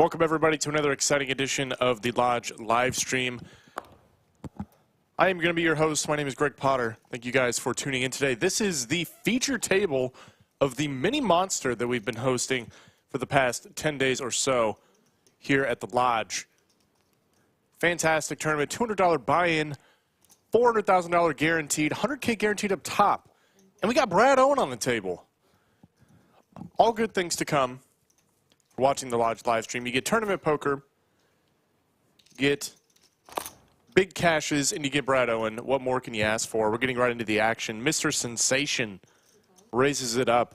Welcome, everybody, to another exciting edition of the Lodge live stream. I am going to be your host. My name is Greg Potter. Thank you guys for tuning in today. This is the feature table of the mini monster that we've been hosting for the past 10 days or so here at the Lodge. Fantastic tournament, $200 buy-in, $400,000 guaranteed, $100K guaranteed up top. And we got Brad Owen on the table. All good things to come. Watching the Lodge live stream, you get tournament poker, get big cashes, and you get Brad Owen. What more can you ask for? We're getting right into the action. Mr. Sensation raises it up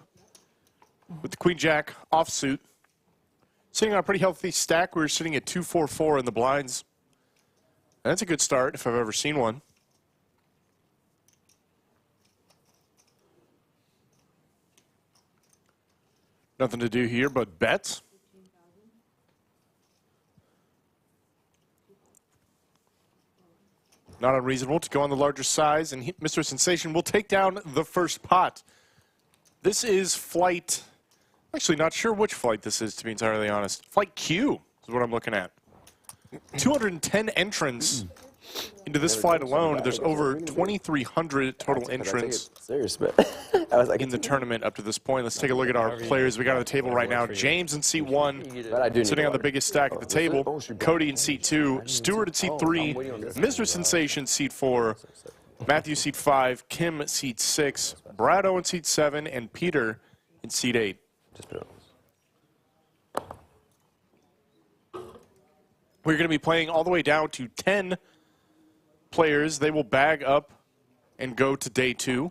with the Queen Jack offsuit. Sitting on a pretty healthy stack. We're sitting at 2-4-4 in the blinds. That's a good start if I've ever seen one. Nothing to do here but bet. Not unreasonable to go on the larger size, and Mr. Sensation will take down the first pot. This is flight, actually not sure which flight this is, to be entirely honest. Flight Q is what I'm looking at. 210 entrants into this flight alone. There's over 2,300 total entrants in the tournament up to this point. Let's take a look at our players. We got on the table right now. James in seat 1, sitting on the biggest stack at the table. Cody in seat 2, Stuart at seat 3, Mr. Sensation seat 4, Matthew seat 5, Kim seat 6, Brad Owen seat 7, and Peter in seat 8. We're going to be playing all the way down to 10 players. They will bag up and go to day 2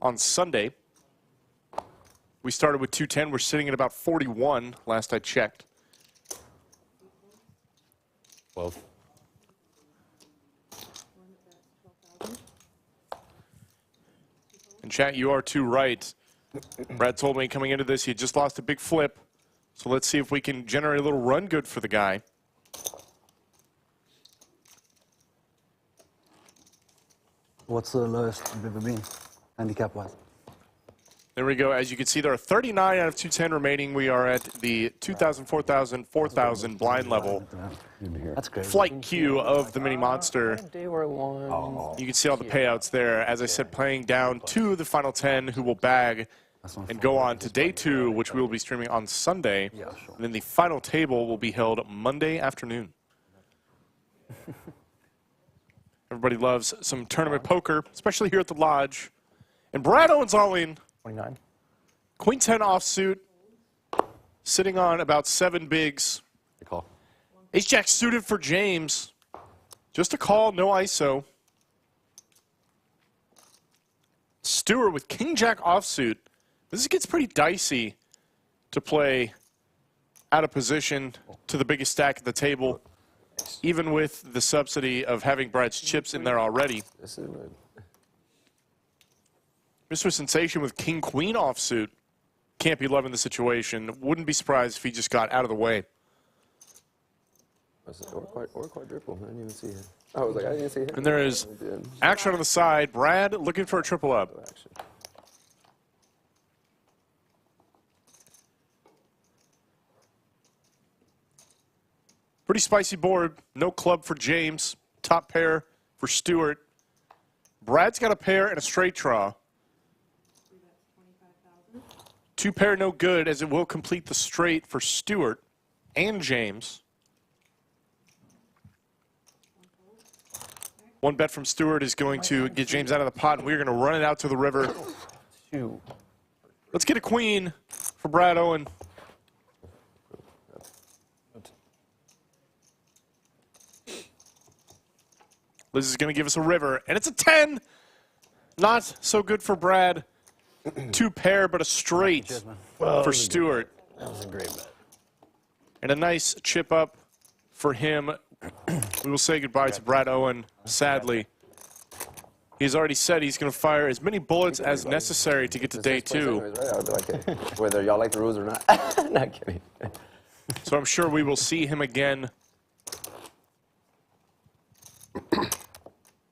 on Sunday. We started with 210. We're sitting at about 41 last I checked. 12. And chat, you are too right. Brad told me coming into this he had just lost a big flip. So let's see if we can generate a little run good for the guy. What's the lowest you've ever been, handicap-wise? There we go. As you can see, there are 39 out of 210 remaining. We are at the 2,000, 4,000, 4,000 blind level. That's great. Flight Q of the mini monster. You can see all the payouts there. As I said, playing down to the final 10 who will bag and go on to day 2, which we will be streaming on Sunday. And then the final table will be held Monday afternoon. Everybody loves some tournament poker, especially here at the Lodge. And Brad Owen's all in. 29. Queen 10 offsuit, sitting on about 7 bigs. Good call. Ace Jack suited for James. Just a call, no ISO. Stuart with King Jack offsuit. This gets pretty dicey to play out of position to the biggest stack at the table, even with the subsidy of having Brad's chips in there already. This is good. Mr. Sensation with King Queen offsuit. Can't be loving the situation. Wouldn't be surprised if he just got out of the way. Or quadruple. I didn't even see it. I was like, I didn't see it. And there is action on the side. Brad looking for a triple up. Pretty spicy board. No club for James. Top pair for Stuart. Brad's got a pair and a straight draw. 2 pair no good, as it will complete the straight for Stuart and James. 1 bet from Stuart is going to get James out of the pot, and we're going to run it out to the river. 2. Let's get a queen for Brad Owen. Liz is going to give us a river, and it's a 10. Not so good for Brad. 2 pair, but a straight for Stuart. That was a great bet. And a nice chip up for him. We will say goodbye to Brad Owen, sadly. He's already said he's going to fire as many bullets as necessary to get to day 2. Whether y'all like the rules or not. Not kidding. So I'm sure we will see him again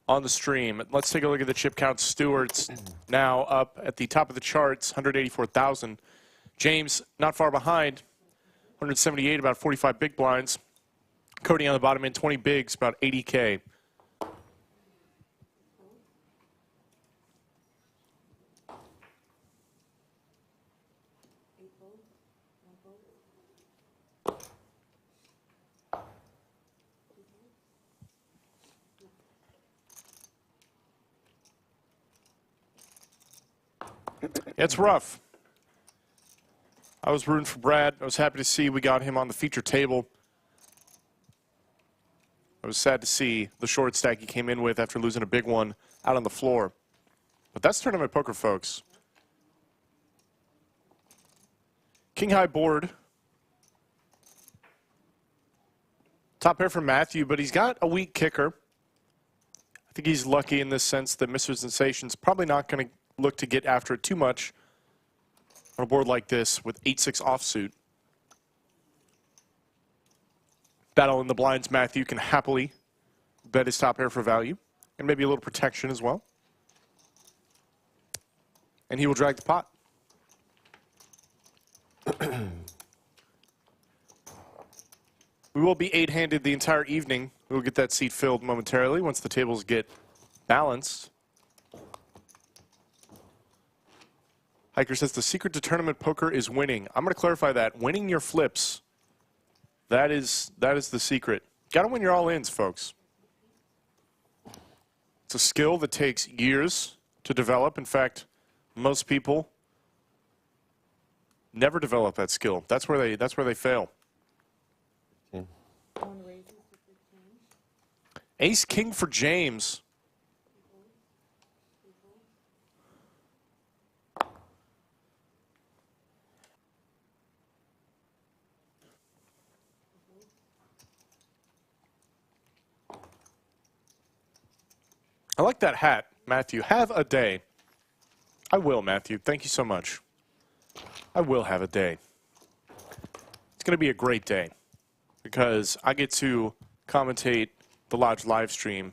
on the stream. Let's take a look at the chip count. Stewart's now up at the top of the charts, 184,000. James not far behind, 178, about 45 big blinds. Cody on the bottom end, 20 bigs, about 80K. It's rough. I was rooting for Brad. I was happy to see we got him on the feature table. I was sad to see the short stack he came in with after losing a big one out on the floor. But that's tournament poker, folks. King high board. Top pair for Matthew, but he's got a weak kicker. I think he's lucky in this sense that Mr. Sensation's probably not going to look to get after it too much on a board like this with 8-6 offsuit. Battle in the blinds, Matthew can happily bet his top pair for value and maybe a little protection as well. And he will drag the pot. We will be 8-handed the entire evening. We'll get that seat filled momentarily once the tables get balanced. Hiker says the secret to tournament poker is winning. I'm going to clarify that. Winning your flips, that is the secret. Got to win your all-ins, folks. It's a skill that takes years to develop. In fact, most people never develop that skill. That's where they fail. Ace King for James. I like that hat, Matthew. Have a day. I will, Matthew. Thank you so much. I will have a day. It's going to be a great day because I get to commentate the Lodge live stream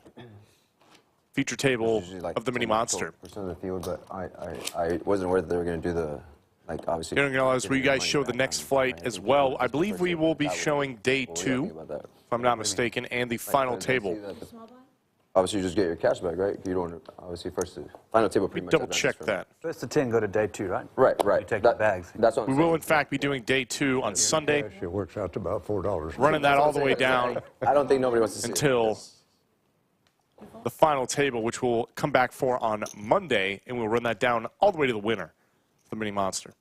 feature table like of the Mini Monster. Percent of the field, but I wasn't aware that they were going to do the, like, obviously. You know, where you guys show the next flight as well. I believe we will be showing day 2, if I'm not mistaken, and the final table. Obviously, you just get your cash back, right? You don't obviously first the final table. We double check that. First to 10 go to day 2, right? Right. You take the bags. That's what I'm We saying. will, in fact, be doing day 2 on Sunday. It works out to about $4. Running that all the way down I don't think nobody wants to see until this. the final table, which we'll come back for on Monday, and we'll run that down all the way to the winner, the Mini Monster.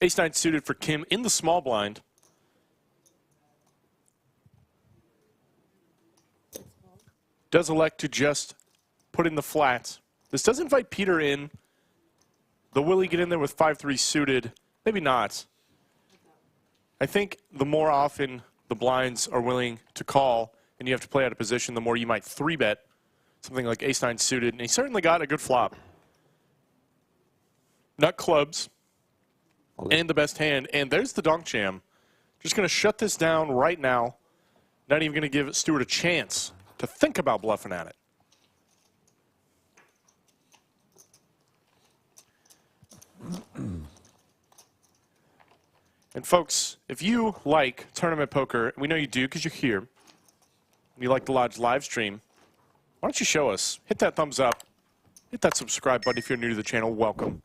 Ace-9 suited for Kim in the small blind. Does elect to just put in the flats. This does invite Peter in. The will he get in there with 5-3 suited? Maybe not. I think the more often the blinds are willing to call and you have to play out of position, the more you might 3-bet something like Ace-9 suited. And he certainly got a good flop. Nut clubs. And the best hand. And there's the donk jam. Just going to shut this down right now. Not even going to give Stuart a chance to think about bluffing at it. And folks, if you like tournament poker, we know you do because you're here, and you like the Lodge live stream, why don't you show us? Hit that thumbs up. Hit that subscribe button if you're new to the channel. Welcome.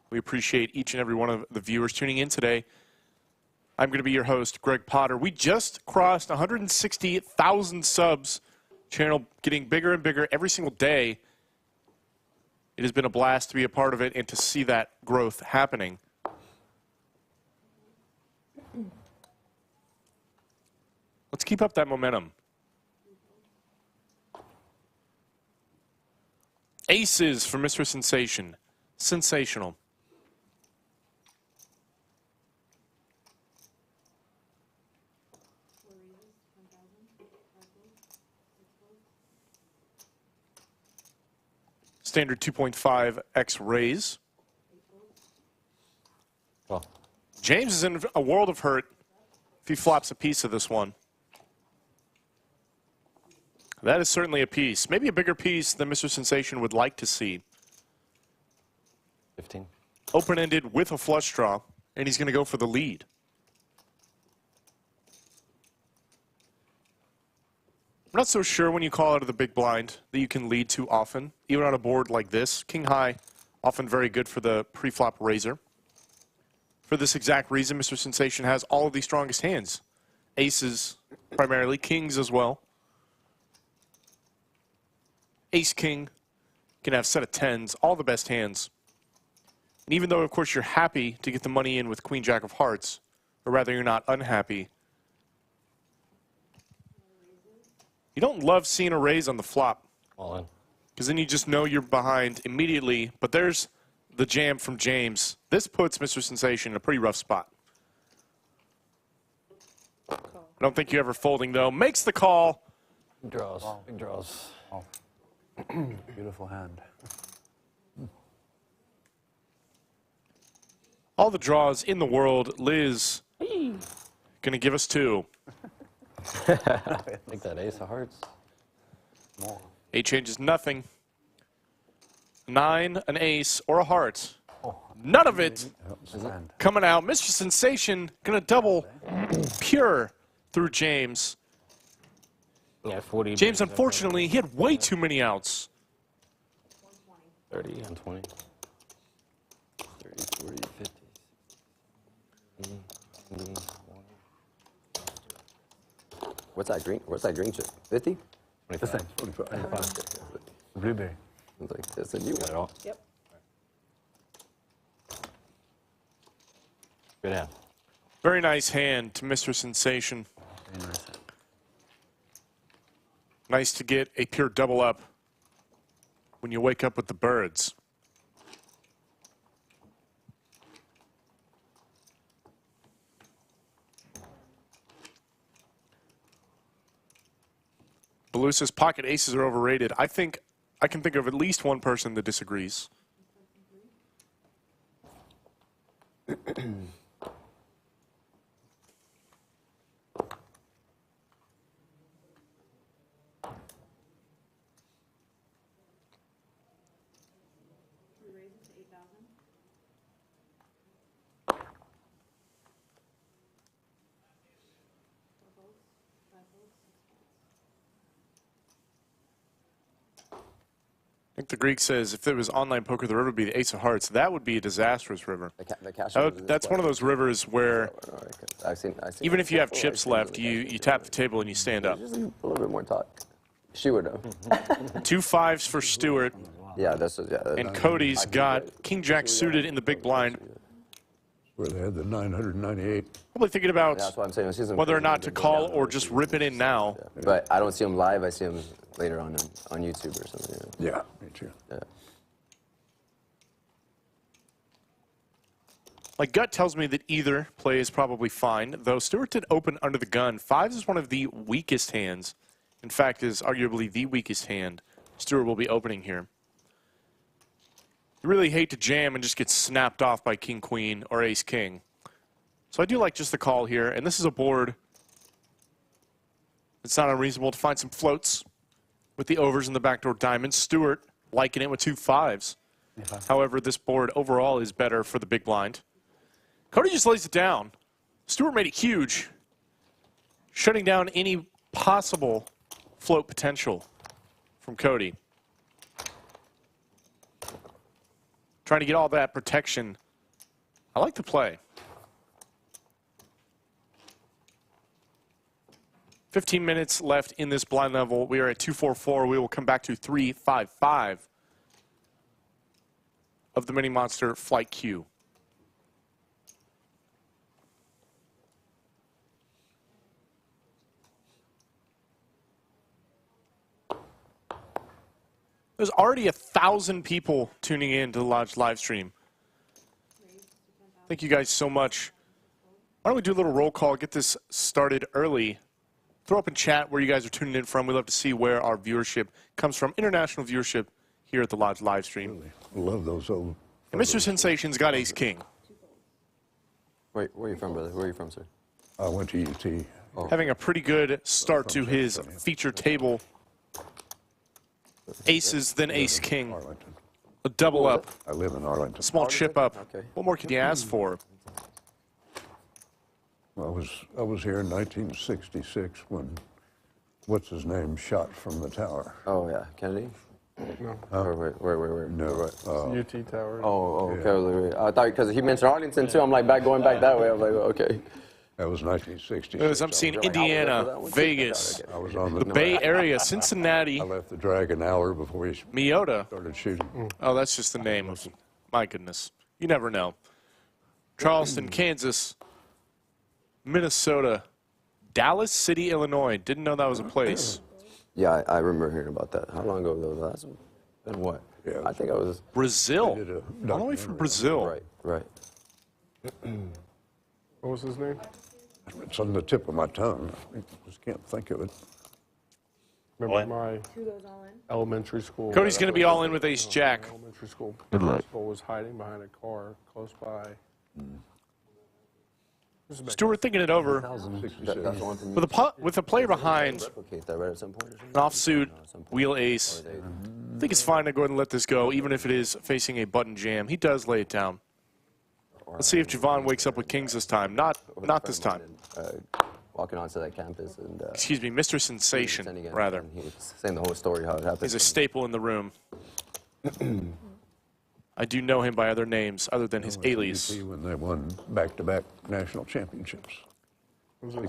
We appreciate each and every one of the viewers tuning in today. I'm going to be your host, Greg Potter. We just crossed 160,000 subs. Channel getting bigger and bigger every single day. It has been a blast to be a part of it and to see that growth happening. Let's keep up that momentum. Aces for Mr. Sensation. Sensational. Standard 2.5x raise. Well, James is in a world of hurt if he flops a piece of this one. That is certainly a piece. Maybe a bigger piece than Mr. Sensation would like to see. 15. Open-ended with a flush draw, and he's going to go for the lead. I'm not so sure when you call out of the big blind that you can lead too often, even on a board like this. King high, often very good for the pre-flop raiser. For this exact reason, Mr. Sensation has all of the strongest hands. Aces, primarily, kings as well. Ace, king, can have set of tens, all the best hands. And even though, of course, you're happy to get the money in with queen, jack of hearts, or rather you're not unhappy, you don't love seeing a raise on the flop. All in. Because then you just know you're behind immediately. But there's the jam from James. This puts Mr. Sensation in a pretty rough spot. I don't think you ever folding, though. Makes the call. Big draws. Big draws. Oh. Beautiful hand. All the draws in the world. Liz going to give us 2. Take that ace of hearts. More. 8 changes nothing. 9, an ace, or a heart. Oh. None of it Hand. coming out. Mr. Sensation going to double pure through James. Yeah, 40. James, unfortunately, he had way too many outs. 30 and 20. 30, 40, 50. 70, 1. What's that green chip? 50? The same. 25. Blueberry. It's like, that's a new Got it one. all. Yep. Good hand. Very nice hand to Mr. Sensation. Very nice. Nice to get a pure double up when you wake up with the birds. Belusa's pocket aces are overrated. I think I can think of at least one person that disagrees. I think the Greek says if it was online poker, the river would be the ace of hearts. That would be a disastrous river. The cash That's one of those rivers where I've seen even if you have before. I've chips seen left, it. you tap the table and you stand up. Just a little bit more talk. She would know. 2 5s for Stuart, Yeah, that's and Cody's got king jack suited in the big blind. Where they had the 998. Probably thinking about that's what I'm saying. I see them whether or crazy not to big call down. or just rip it in now. Yeah. But I don't see them live. I see them later on YouTube or something. Yeah, me too. Yeah. My gut tells me that either play is probably fine, though Stuart did open under the gun. 5s is one of the weakest hands. In fact, is arguably the weakest hand Stuart will be opening here. You really hate to jam and just get snapped off by king, queen, or ace, king. So I do like just the call here, and this is a board. It's not unreasonable to find some floats with the overs and the backdoor diamonds. Stuart liking it with 2 5s. However, this board overall is better for the big blind. Cody just lays it down. Stuart made it huge, shutting down any possible float potential from Cody. Trying to get all that protection. I like the play. 15 minutes left in this blind level. We are at 244. We will come back to 355 of the Mini Monster Flight Q. There's already 1,000 people tuning in to the Lodge live stream. Thank you guys so much. Why don't we do a little roll call, get this started early. Throw up in chat where you guys are tuning in from. We love to see where our viewership comes from. International viewership here at the Lodge live stream. Really love those old. And Mr. Sensation's got ace king. Wait, where are you from, brother? Where are you from, sir? I went to UT. Having a pretty good start to his feature table. Aces, then ace king. Arlington. A double up. I live in Arlington. Small chip up. Okay. What more could you ask for? I was here in 1966 when what's his name shot from the tower. Oh, yeah. Kennedy? No. Where? No, UT Tower. Oh, okay. I thought, because he mentioned Arlington, too. I'm like, going back that way. I was like, okay. that was 1966. As I'm seeing Indiana, Vegas, I was on the Bay Area, Cincinnati, I left the drag an hour before he Miota. started shooting. Oh, that's just the name of, my goodness. You never know. Charleston, Kansas, Minnesota, Dallas City, Illinois. Didn't know that was a place. Yeah, I remember hearing about that. How long ago was that? That's been what? Yeah, I think I was... Brazil. did a All the way from documentary. Brazil. Right. What was his name? It's on the tip of my tongue. I just can't think of it. Remember my elementary school. Cody's going to be all in with ace jack. Elementary school principal was hiding behind a car close by. Stuart thinking it over. That's one thing. With a player behind, Replicate that, right, at some point? an offsuit, wheel ace. I think it's fine to go ahead and let this go, even if it is facing a button jam. He does lay it down. Let's see if Javon wakes up with kings this time. Not this time. Walking onto that campus and... Excuse me, Mr. Sensation, rather. He was saying the whole story, how it happened. He's a staple in the room. I do know him by other names other than his alias. When they won back-to-back national championships.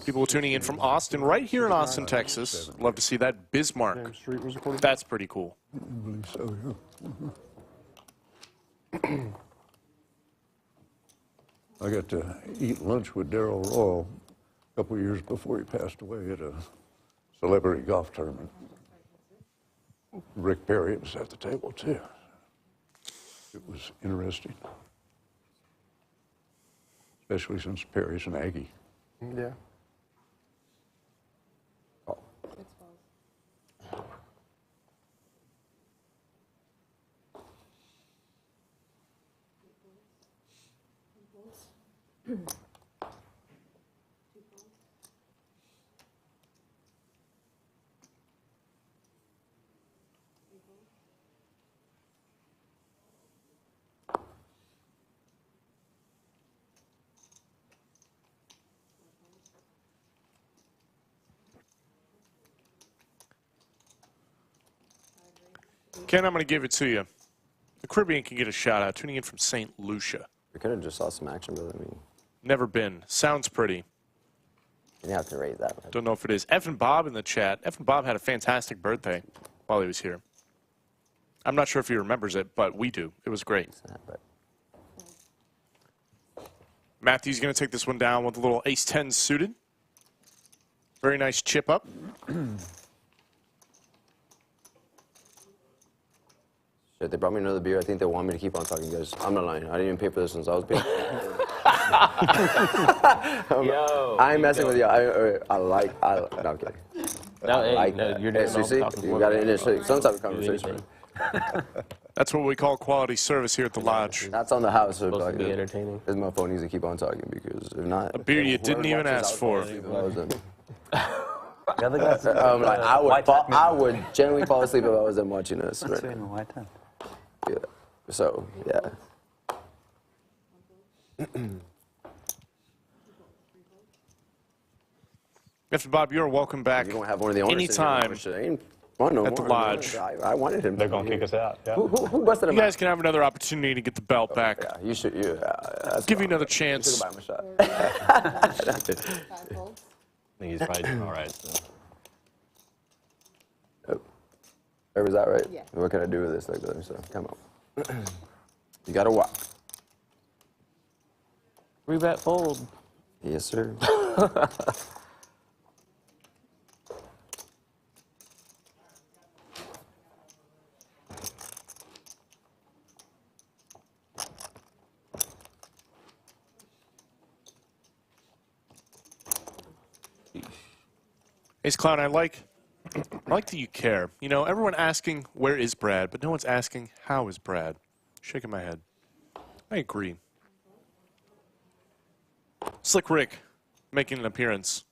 People tuning in from Austin, right here in Austin, Texas. Love to see that. Bismarck. James Street was recorded. That's pretty cool. I believe so, yeah. I got to eat lunch with Darrell Royal a couple of years before he passed away at a celebrity golf tournament. Rick Perry was at the table, too. It was interesting, especially since Perry's an Aggie. Yeah. Ken, I'm going to give it to you. The Caribbean can get a shout out. Tuning in from St. Lucia. We could have just saw some action, brother. I mean, Never been. Sounds pretty. you have to rate that. Right? Don't know if it is. Evan Bob in the chat. Evan Bob had a fantastic birthday while he was here. I'm not sure if he remembers it, but we do. It was great. But Matthew's going to take this one down with a little ace-10 suited. Very nice chip up. shit, they brought me another beer. I think they want me to keep on talking, guys. I'm not lying. I didn't even pay for this since I was paying. Yo, I ain't messing with you. I like. No, I'm kidding. No, hey, like no, that. you're Hey, doing all the seriously, talking you for got me. to initiate some type of conversation. That's what we call quality service here at the lodge. That's on the house. So Supposed to be like, entertaining. this motherfucker needs to keep on talking because if not, A beer you didn't even ask for. The other guy's Like, I would genuinely fall asleep if I was them watching this. Right? same white hand. Yeah. So yeah. Mr. Bob, you're welcome back You don't have one of the owners. anytime. At the lodge. I wanted him. They're going to kick us out. Yeah. Who busted him You guys out? can have another opportunity to get the belt back. Yeah, you should. That's Give you another You chance. should buy him a shot. I think he's probably doing all right. So. Was that right? Yeah. What can I do with this? Like that? So come on. You gotta walk. Three-bet fold. Yes, sir. Ace Clown, I like that you care. You know, everyone asking, where is Brad? But no one's asking, how is Brad? Shaking my head. I agree. Slick Rick making an appearance.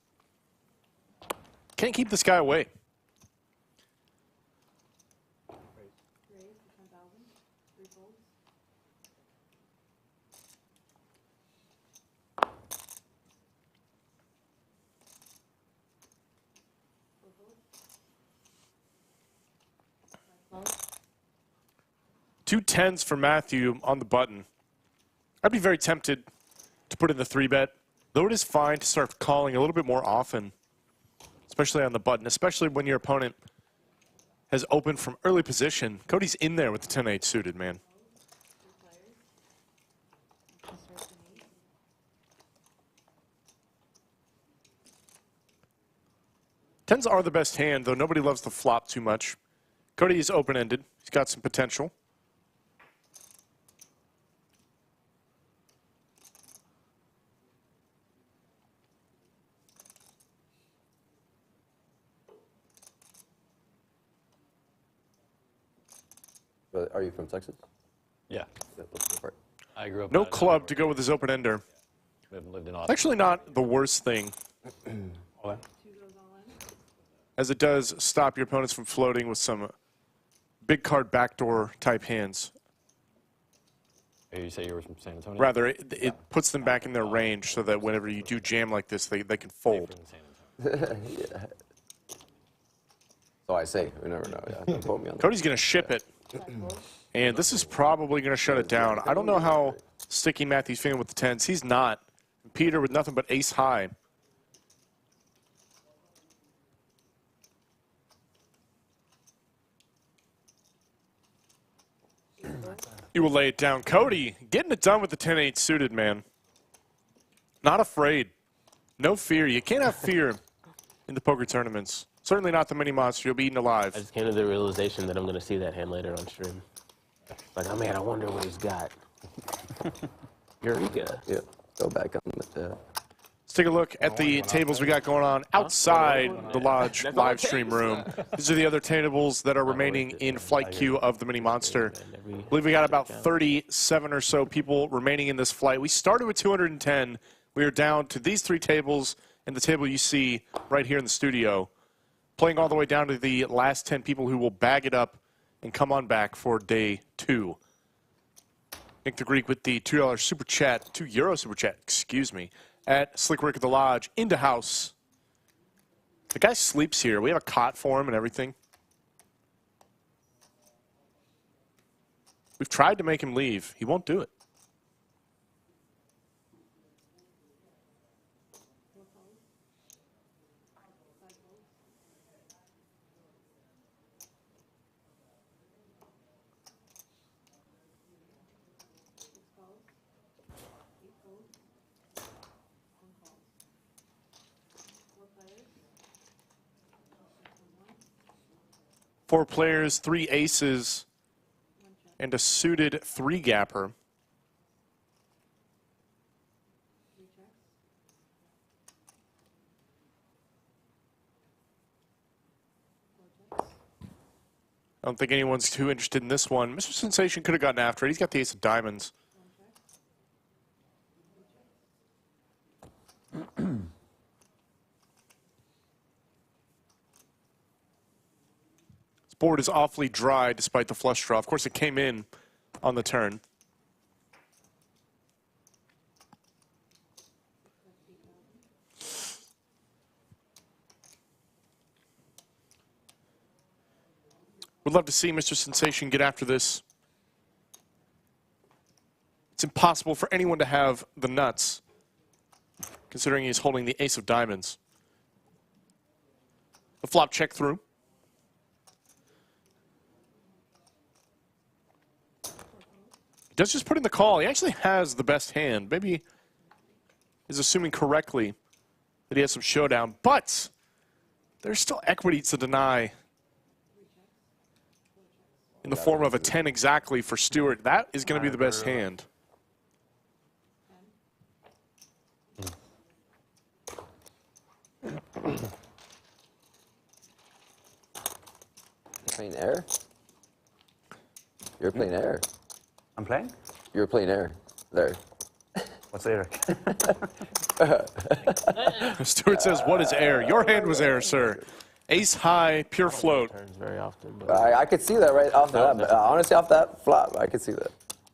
Can't keep this guy away. Two tens for Matthew on the button. I'd be very tempted to put in the 3-bet, though it is fine to start calling a little bit more often, especially on the button, especially when your opponent has opened from early position. Cody's in there with the 10-8 suited, man. Tens are the best hand, though nobody loves the flop too much. Cody is open-ended. He's got some potential. Are you from Texas? Yeah. Yeah, let's go for it. I grew up. No club to go with his open-ender. We haven't lived in Austin. Actually not the worst thing, as it does stop your opponents from floating with some big card backdoor type hands. You say you were from San Antonio? Rather, it puts them back in their range so that whenever you do jam like this, they can fold. Yeah. So I say, we never know. Yeah, don't quote me on that. Cody's going to ship it, and this is probably going to shut it down. I don't know how sticky Matthew's feeling with the tens. He's not. Peter with nothing but ace high. You will lay it down. Cody getting it done with the 10-8 suited, man. Not afraid. No fear. You can't have fear in the poker tournaments. Certainly not the mini monster. You'll be eaten alive. I just came to the realization that I'm going to see that hand later on stream. Like, oh man, I wonder what he's got. Eureka. Yeah, go back on the. Let's take a look at the tables we got going on outside the Lodge live stream room. These are the other tables that are remaining in flight queue of the Mini Monster. I believe we got about 37 or so people remaining in this flight. We started with 210. We are down to these three tables and the table you see right here in the studio, playing all the way down to the last 10 people who will bag it up and come on back for day 2. Nick the Greek with the $2 super chat, €2 super chat, excuse me, at Slick Rick at the Lodge, into house. The guy sleeps here. We have a cot for him and everything. We've tried to make him leave. He won't do it. Four players, 3 aces, and a suited 3-gapper. I don't think anyone's too interested in this one. Mr. Sensation could have gotten after it. He's got the ace of diamonds. Board is awfully dry despite the flush draw. Of course, it came in on the turn. Would love to see Mr. Sensation get after this. It's impossible for anyone to have the nuts, considering he's holding the ace of diamonds. The flop check through. Does just put in the call. He actually has the best hand. Maybe is assuming correctly that he has some showdown, but there's still equity to deny in the form of a 10 exactly for Stuart. That is going to be the best hand. Playing air? You're playing air. I'm playing? You're playing air. There. What's Eric? Stuart says, what is air? Your hand was air, sir. Ace high, pure float. Turns very often, but I could see that right off that. Honestly, off that flop, I could see that.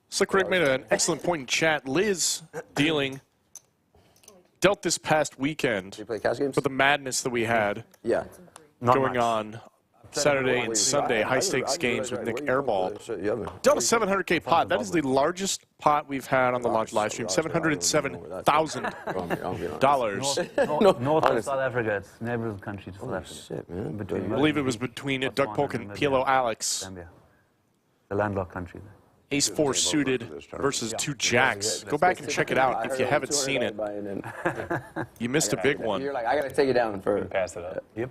Slick Rick made an excellent point in chat. Liz dealing dealt this past weekend Do you play cash games? for the madness that we had Yeah. going on Saturday and Sunday, high stakes games with Nick Airball. Dealt a 700K pot. That is the largest pot we've had on the Lodge live stream. $707,000. North of South Africa. It's neighboring country to South Africa. Shit, man. I believe it was between Doug Polk and PLO Alex. Zambia. The landlocked country there. Ace 4 suited versus 2 jacks. Go back and check it out if you haven't seen it. You missed a big one. You're like, I gotta take it down for. Pass it up. Yep.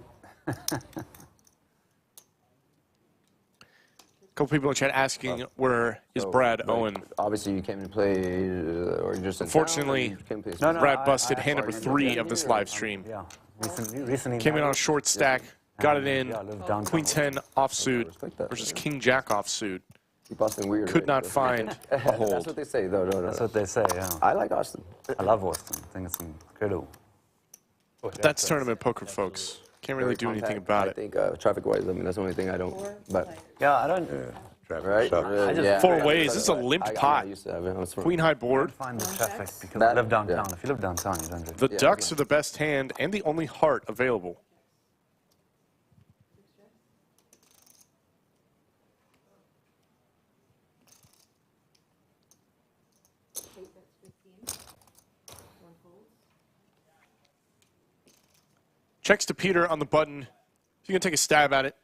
A couple people in chat asking where is Brad Owen. Obviously, you came to play, or you just. Unfortunately, Brad busted hand number 3 of this live stream. Yeah. Recently Came in on a short stack, got it in. Yeah, I live downtown. Queen 10 offsuit versus King Jack offsuit. Keep Austin weird. Could not find a That's hold. what they say, though. No. That's what they say, yeah. I like Austin. I love Austin. I think it's incredible. That's tournament poker, folks. Can't really do anything about I it. think traffic-wise, I mean, that's the only thing I don't. But Yeah, I don't right, yeah. 4 ways. This is a limp I pot. used to have it. Queen high board. find the traffic because That- I live downtown. yeah. If you live downtown, you don't really. The ducks are the best hand and the only heart available. Checks to Peter on the button. If you can take a stab at it.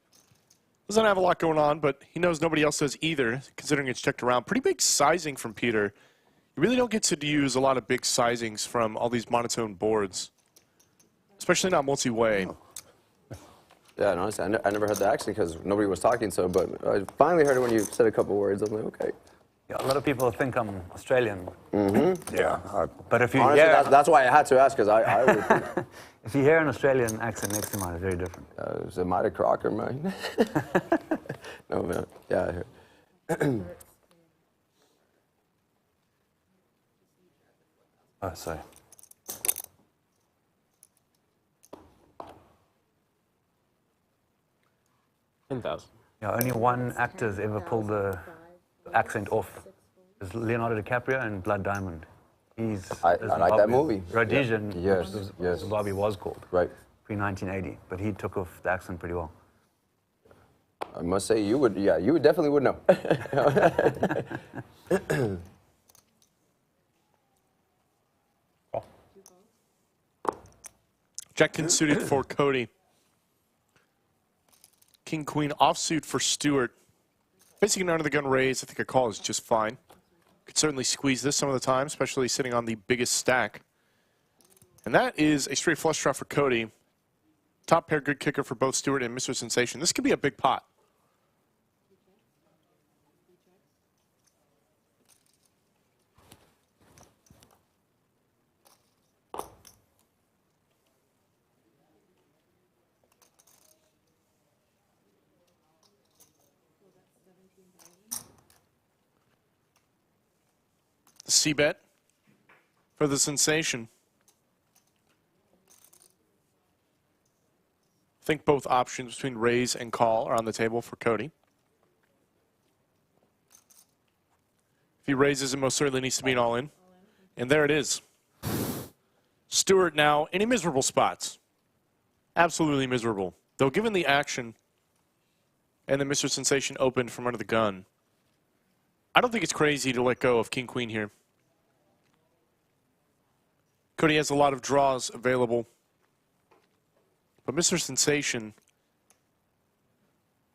Doesn't have a lot going on, but he knows nobody else does either, considering it's checked around. Pretty big sizing from Peter. You really don't get to use a lot of big sizings from all these monotone boards, especially not multi-way. Yeah, and honestly, I never heard that actually because nobody was talking. So, but I finally heard it when you said a couple words. I'm like, okay. Yeah, a lot of people think I'm Australian. Yeah. But if you Honestly, hear, that's why I had to ask because I would think, if you hear an Australian accent next to mine, it's very different. is it Mighty Crocker, man? No, man. Yeah, I heard. Oh, sorry. $10,000. Yeah, only one actor's ever pulled the accent off. It's Leonardo DiCaprio in Blood Diamond. He's I like that movie. Rhodesian. Yes, was- yes. Zimbabwe was called. Right. Pre-1980, but he took off the accent pretty well. I must say, you would. Yeah, you would definitely would know. Jack 10 suited for Cody. King Queen offsuit for Stuart. Basically, an under the gun raise. I think a call is just fine. Could certainly squeeze this some of the time, especially sitting on the biggest stack. And that is a straight flush draw for Cody. Top pair, good kicker for both Stuart and Mr. Sensation. This could be a big pot. C-bet for the Sensation. I think both options between raise and call are on the table for Cody. If he raises, it most certainly needs to be an all-in. And there it is. Stuart now in a miserable spot. Absolutely miserable. Though given the action and the Mr. Sensation opened from under the gun, I don't think it's crazy to let go of King Queen here. Cody has a lot of draws available. But Mr. Sensation,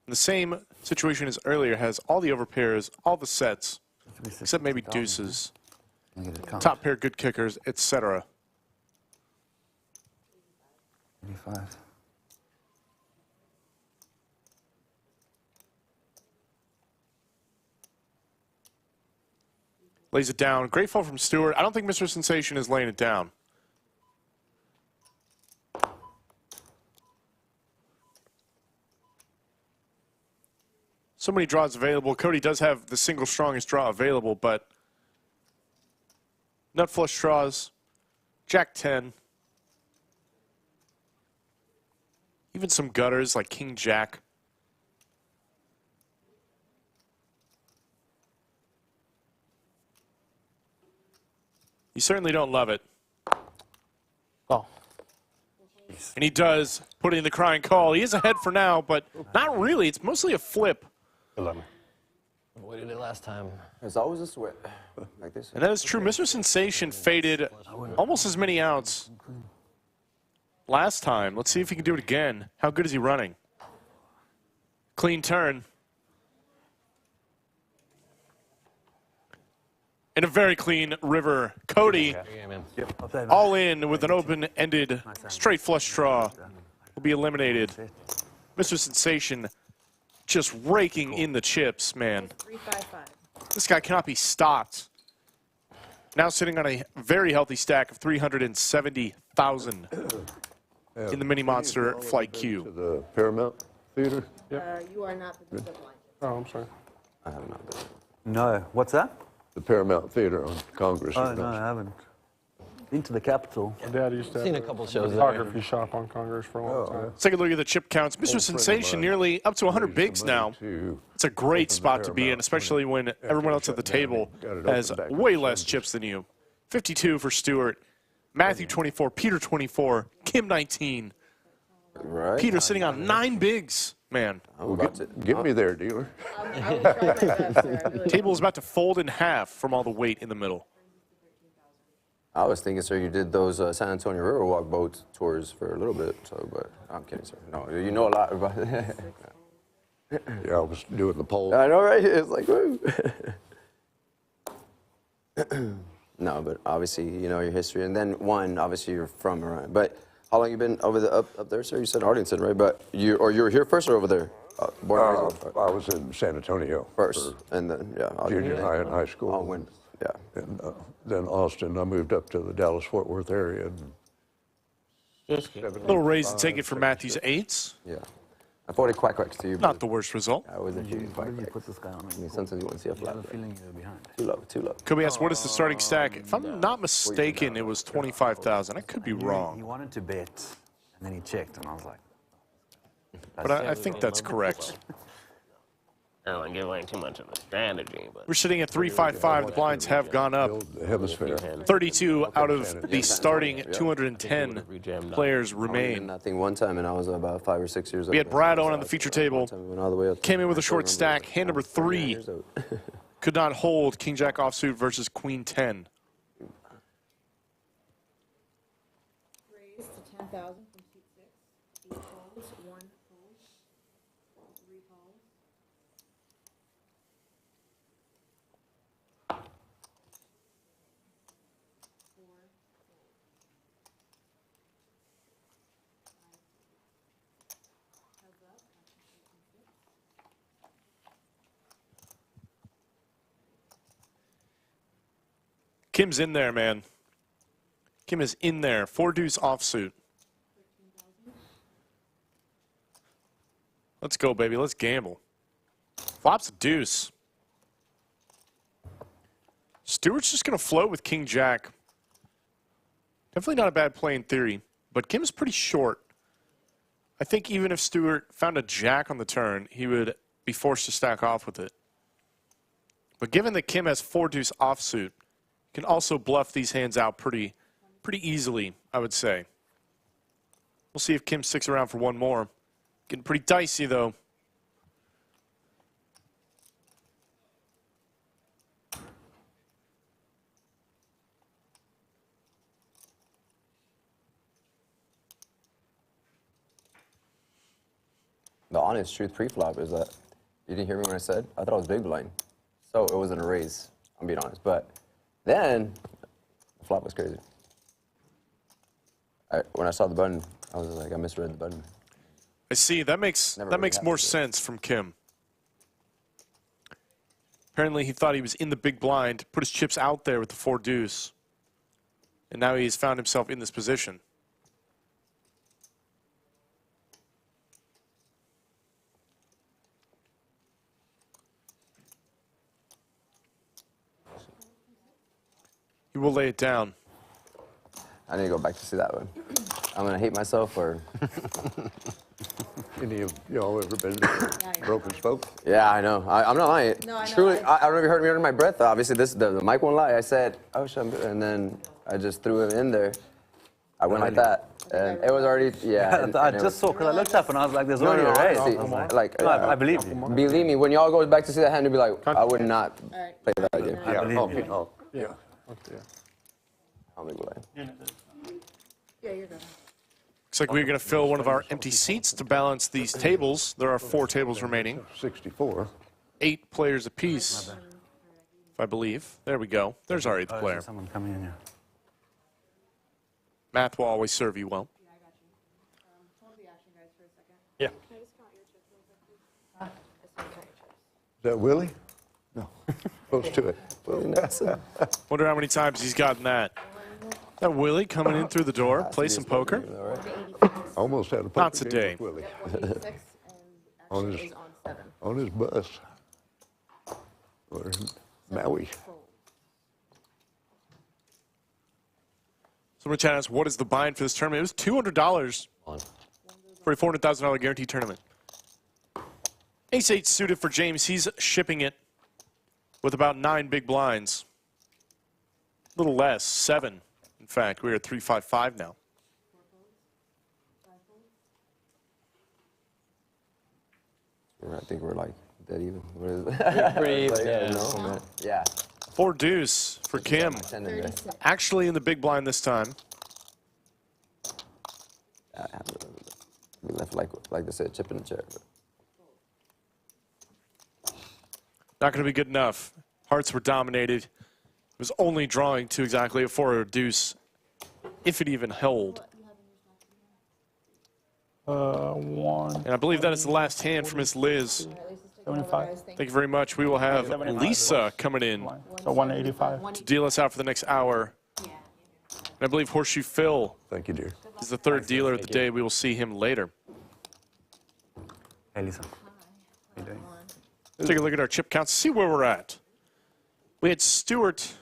in the same situation as earlier, has all the overpairs, all the sets, except maybe deuces, top pair good kickers, etc. 25. Lays it down. Great fall from Stuart. I don't think Mr. Sensation is laying it down. So many draws available. Cody does have the single strongest draw available, but nut flush draws, Jack 10. Even some gutters like King Jack. You certainly don't love it. Oh, And he does put in the crying call. He is ahead for now, but not really. It's mostly a flip. 11. What did it last time? There's always a sweat like this. And that is true. Mr. Sensation faded almost as many outs last time. Let's see if he can do it again. How good is he running? Clean turn. And a very clean river. Cody, Yeah, man. all in with an open-ended straight flush draw, will be eliminated. Mr. Sensation just raking in the chips, man. 355. This guy cannot be stopped. Now sitting on a very healthy stack of 370,000 in the Mini Monster Flight To Q. the Paramount Theater. You are not the blind. Oh, I'm sorry. I have not done it. No. What's that? The Paramount Theater on Congress. Oh, no, I haven't. Been to the Capitol. My dad used to Seen have a couple shows there. photography shop on Congress for a long time. Let's take a look at the chip counts. Mr. Sensation nearly up to 100 bigs now. It's a great spot to be in, especially when everyone else at the table has way less chips than you. 52 for Stuart, Matthew 24, Peter 24, Kim 19. Right. Peter sitting on 9 bigs. Man, I'm about to. Get me there, dealer. I will try my best, sir. I really table is about to fold in half from all the weight in the middle. I was thinking, sir, you did those San Antonio Riverwalk boat tours for a little bit, so, but I'm kidding, sir. No, you know a lot about it. Yeah, I was doing the poll. I know, right? It's like, woo. No, but obviously, you know your history, and then one, obviously, you're from around. But how long you been over the up there, sir? You said Arlington, right? But you were here first or over there? Born and raised I was in San Antonio first, and then junior high and high school. Oh, when, yeah. And then Austin. I moved up to the Dallas-Fort Worth area. And A little raise to take it for Matthew's 8s. Yeah. I thought it quack quacks to you. Not the worst result. I was a few quack What did you quacks. put this guy on? I mean, sometimes you want to see a I flat. have a feeling you're behind. Too low. Kobe asks, what is the starting stack? If I'm not mistaken, it was 25,000. I could be He wrong, wanted to bet, and then he checked, and I was like, but I think that's correct. I don't want to give away too much of the strategy, but We're sitting at 355. The blinds have gone up. build the hemisphere. 32 out of the starting 210 players I did remain. nothing one time, and I was about 5 or 6 years old. We had Brad on the feature table. One time we went all the way up to- Came in with a I still short remember stack. it. Hand number 3 Years old. could not hold King Jack offsuit versus Queen 10. raise to 10,000 from seat 6. 8 calls, 1 call, 3 calls. Kim's in there, man. Kim is in there. 4 deuce offsuit. Let's go, baby. Let's gamble. Flops a deuce. Stewart's just going to float with King Jack. Definitely not a bad play in theory, but Kim's pretty short. I think even if Stewart found a jack on the turn, he would be forced to stack off with it. But given that Kim has 4 deuce offsuit, can also bluff these hands out pretty easily, I would say. We'll see if Kim sticks around for one more. Getting pretty dicey, though. The honest truth pre-flop is that you didn't hear me when I said I thought it was big blind, so it wasn't a raise. I'm being honest, but then the flop was crazy. When I saw the button, I was like, I misread the button. I see. That makes Never that really makes more happened to us. sense from Kim. Apparently, he thought he was in the big blind, put his chips out there with the 4 deuce, and now he's found himself in this position. He You will lay it down. I need to go back to see that one. I'm gonna hate myself or. Any of y'all ever been to Broken Spoke? Yeah, I know. I'm not lying. No, I know. Truly, I don't know if you heard me under my breath. Obviously, the mic won't lie. I said, "Oh shit," and then I just threw it in there. I went like that, and it was already I just saw, because I looked up and I was like, there's already a raise. I was like, like, I believe you. believe me, when y'all go back to see that hand, you'll be like, I would not Alright. play that game. I believe you. Oh, Yeah. Okay. I'll make it lie. Yeah, you're good. Looks like we're going to fill one of our empty seats to balance these tables. There are 4 tables remaining. 64. 8 players apiece, if I believe. There we go. There's our 8th Oh, player. there's someone coming in here. Math will always serve you well. Yeah, I got you. Hold the action, guys, for a second. Yeah. Can I just count your chips real quick, please? Just count your chips. Is that Willie? No. Close to it. Wonder how many times he's gotten that. That Willie coming in through the door, play some poker. Almost had a poker Not game today. with Willie. 186 and On action his- is on 7. On his bus. We're in Maui. Someone chat asks, what is the bind for this tournament? It was $200 for a $400,000 guaranteed tournament. Ace-8 suited for James. He's shipping it with about 9 big blinds. A little less, 7. In fact, we're at 355 now. I think we're like dead even. What is it? Brave, Like, yeah. no, man. Yeah. 4 deuce for Kim. 10 in there. 36. Actually in the big blind this time. We left like they said, chip in the chair. Not going to be good enough. Hearts were dominated. It was only drawing to exactly a 4 or deuce, if it even held. 1. And I believe that is the last hand from Miss Liz. 75. Thank you very much. We will have 75. Lisa coming in So 185. to deal us out for the next hour. And I believe Horseshoe Phil Thank you, dear. is the 3rd dealer of the day. We will see him later. Hey, Lisa. How you doing? Take a look at our chip counts, see where we're at. We had Stuart,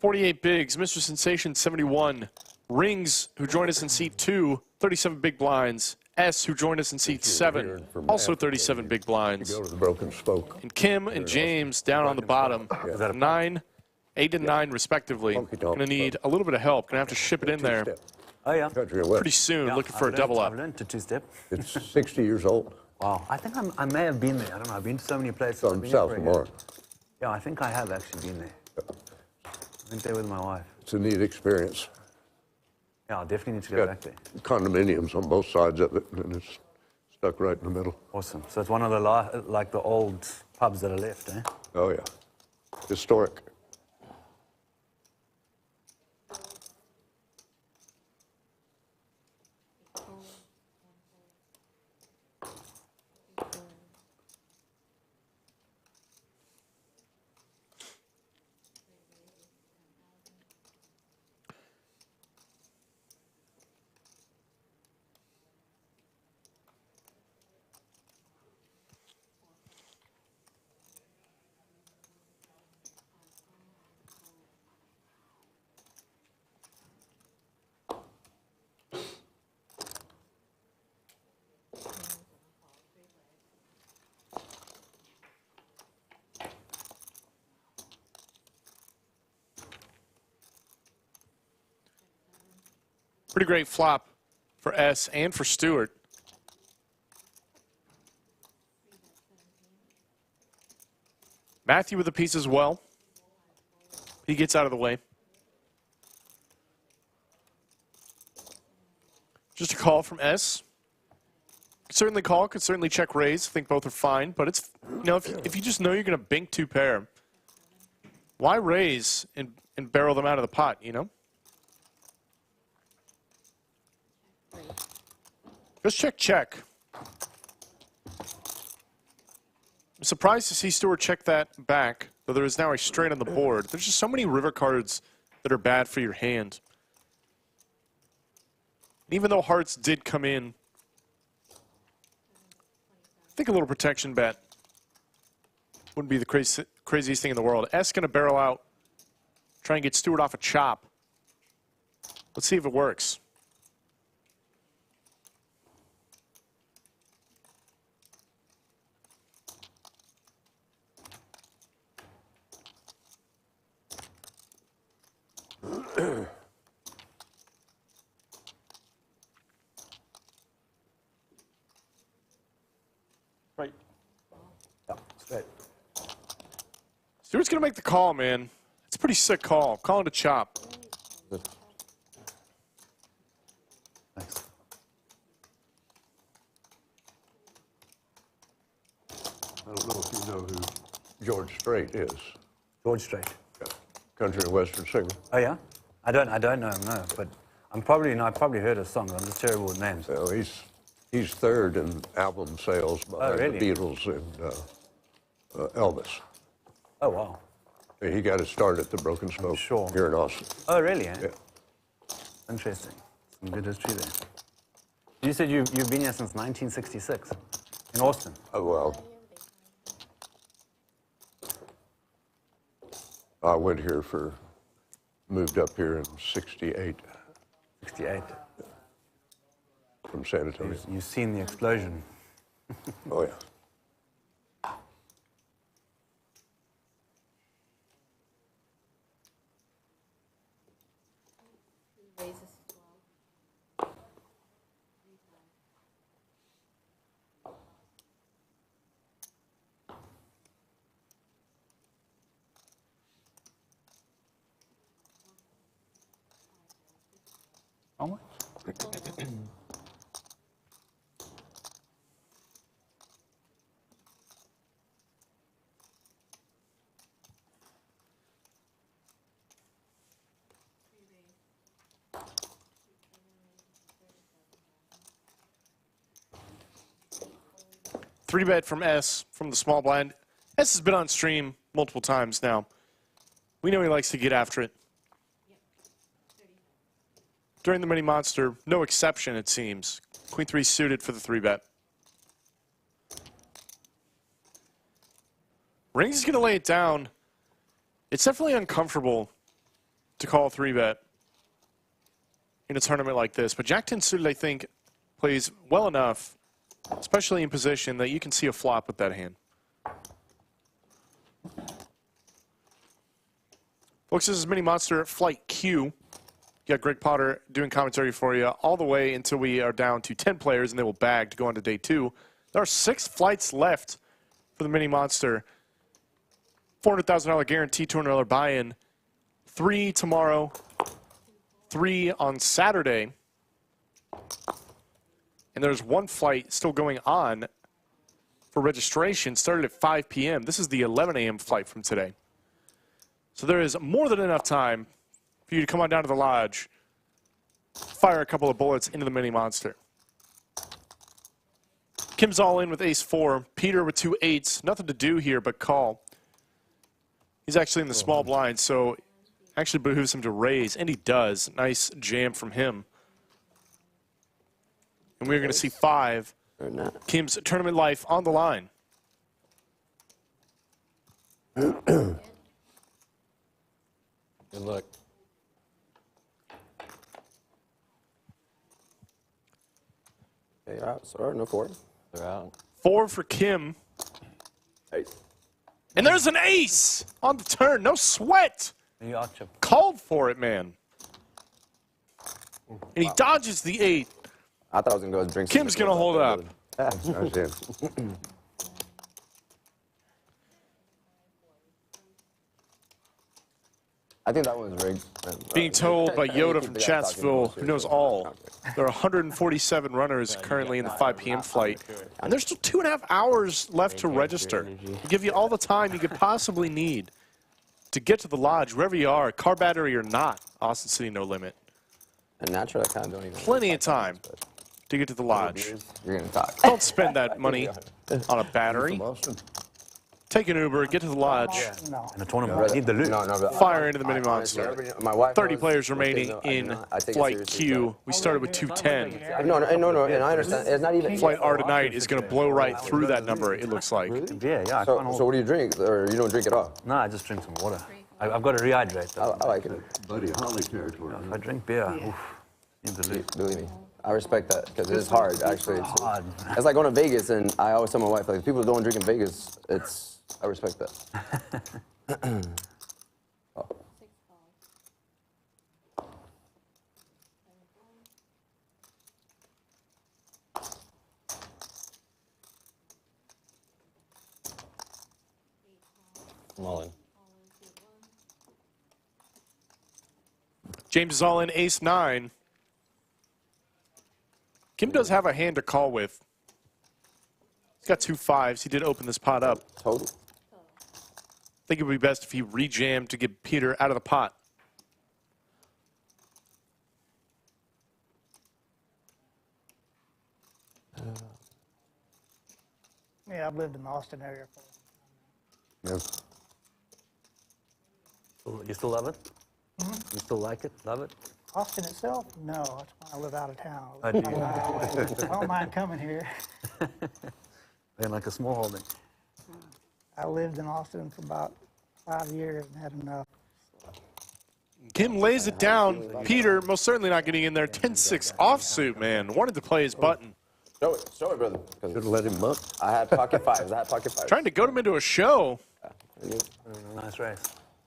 48 bigs, Mr. Sensation, 71. Rings, who joined us in seat 2, 37 big blinds. S, who joined us in seat 7, also 37 big blinds. Go to the Broken Spoke. And Kim and James down on the bottom, 9, 8 and 9 respectively. Going to need a little bit of help. Going to have to ship it in there Two-step. Oh, yeah. Country of West. pretty soon, Yeah, looking for a I've double learned- up. I've learned to 2-step. It's 60 years old. Wow. I think I may have been there. I don't know. I've been to so many places. From I've been here South for a Lamar. year. Yeah, I think I have actually been there. I went there with my wife. It's a neat experience. Yeah, I definitely need to go Got back there. condominiums on both sides of it, and it's stuck right in the middle. Awesome. So it's one of the like the old pubs that are left, eh? Oh, yeah. Historic. Pretty great flop for S and for Stuart. Matthew with a piece as well. He gets out of the way. Just a call from S. Could certainly call, could certainly check raise. I think both are fine, but it's, you know, if you just know you're going to bink 2 pair, why raise and barrel them out of the pot, you know? Just check, check. I'm surprised to see Stuart check that back, though there is now a straight on the board. There's just so many river cards that are bad for your hand. Even though hearts did come in, I think a little protection bet wouldn't be the craziest thing in the world. S going to barrel out Try and get Stuart off a chop. Let's see if it works. Right. Yeah, straight. Stuart's going to make the call, man. It's a pretty sick call. Calling a chop. Thanks. I don't know if you know who George Strait is. George Strait. Country and western singer. Oh yeah? I don't know him, no, but I probably heard his songs. I'm just terrible with names. So he's third in album sales behind really? the Beatles and Elvis. Oh wow. He got his start at the Broken Smoke sure. here in Austin. Oh really? Eh? Yeah. Interesting. Some good history there. You said you've been here since 1966 in Austin. Oh, well, I went here moved up here in 68 68. from San Antonio. You've seen the explosion. Oh, yeah. Raises to 12. How much? Three bet from S from the small blind. S has been on stream multiple times now. We know he likes to get after it. During the mini monster, no exception, it seems. Queen 3 suited for the 3-bet. Rings is going to lay it down. It's definitely uncomfortable to call a 3-bet in a tournament like this. But Jack 10 suited, I think, plays well enough, especially in position, that you can see a flop with that hand. Folks, this is Mini Monster Flight Q. Got Greg Potter doing commentary for you all the way until we are down to 10 players, and they will bag to go on to day 2. There are 6 flights left for the Mini Monster. $400,000 guarantee, $200 buy-in. 3 tomorrow, 3 on Saturday. And there's 1 flight still going on for registration. Started at 5 p.m. This is the 11 a.m. flight from today. So there is more than enough time for you to come on down to the lodge, fire a couple of bullets into the Mini Monster. Kim's all in with ace-4. Peter with 2 8s. Nothing to do here but call. He's actually in the small blind, so actually behooves him to raise, and he does. Nice jam from him. And we're going to see 5. Or not. Kim's tournament life on the line. Good luck. Okay, all right, sorry, no 4. They're out. 4 for Kim. 8. And there's an ace on the turn. No sweat. You are chip. Called for it, man. And he dodges the 8. I thought I was going to go drink. Kim's going to hold up. That's it. I think that one's rigged. Being told by Yoda from Chatsville, who knows all, there are 147 runners currently in the 5 p.m. flight. And there's still 2.5 hours left to register. To give you all the time you could possibly need to get to the lodge, wherever you are, car battery or not. Austin City, no limit. And naturally, I kind of don't even. Plenty of time to get to the lodge. You're going to talk. Don't spend that money on a battery. Boston. Take an Uber, get to the lodge, In a tournament, you need the loot. No, but fire into the Mini honestly, Monster. my wife 30 knows- players remaining no, in I take it Flight seriously, Q. We started with 210. No, and I understand. It's not even. Flight R tonight is going to blow right through that number, it looks like. Yeah, I So, can't hold. so what do you drink, or you don't drink at all? No, I just drink some water. I've got to rehydrate. Though. I like it. Buddy Holly territory. If I drink beer, oof, seems to lose. Believe me. I respect that because it's hard, actually. It's Hard. It's like going to Vegas, and I always tell my wife, like, people who don't drink in Vegas, I respect that. Oh. I'm all in. James is all in, ace-9. Kim does have a hand to call with. He's got 2 5s. He did open this pot up. Total. I think it would be best if he rejammed to get Peter out of the pot. Yeah, I've lived in the Austin area for Yeah. You still love it? You still like it? Love it? Austin itself? No, that's why I live out of town. I do. I don't mind coming here. Being like a small holding. I lived in Austin for about 5 years and had enough. Kim lays it down. Peter, most certainly not getting in there. 10-6 offsuit, man. Wanted to play his button. Show it, brother. Should have let him up. I had pocket fives. Trying to goad him into a show. Nice race.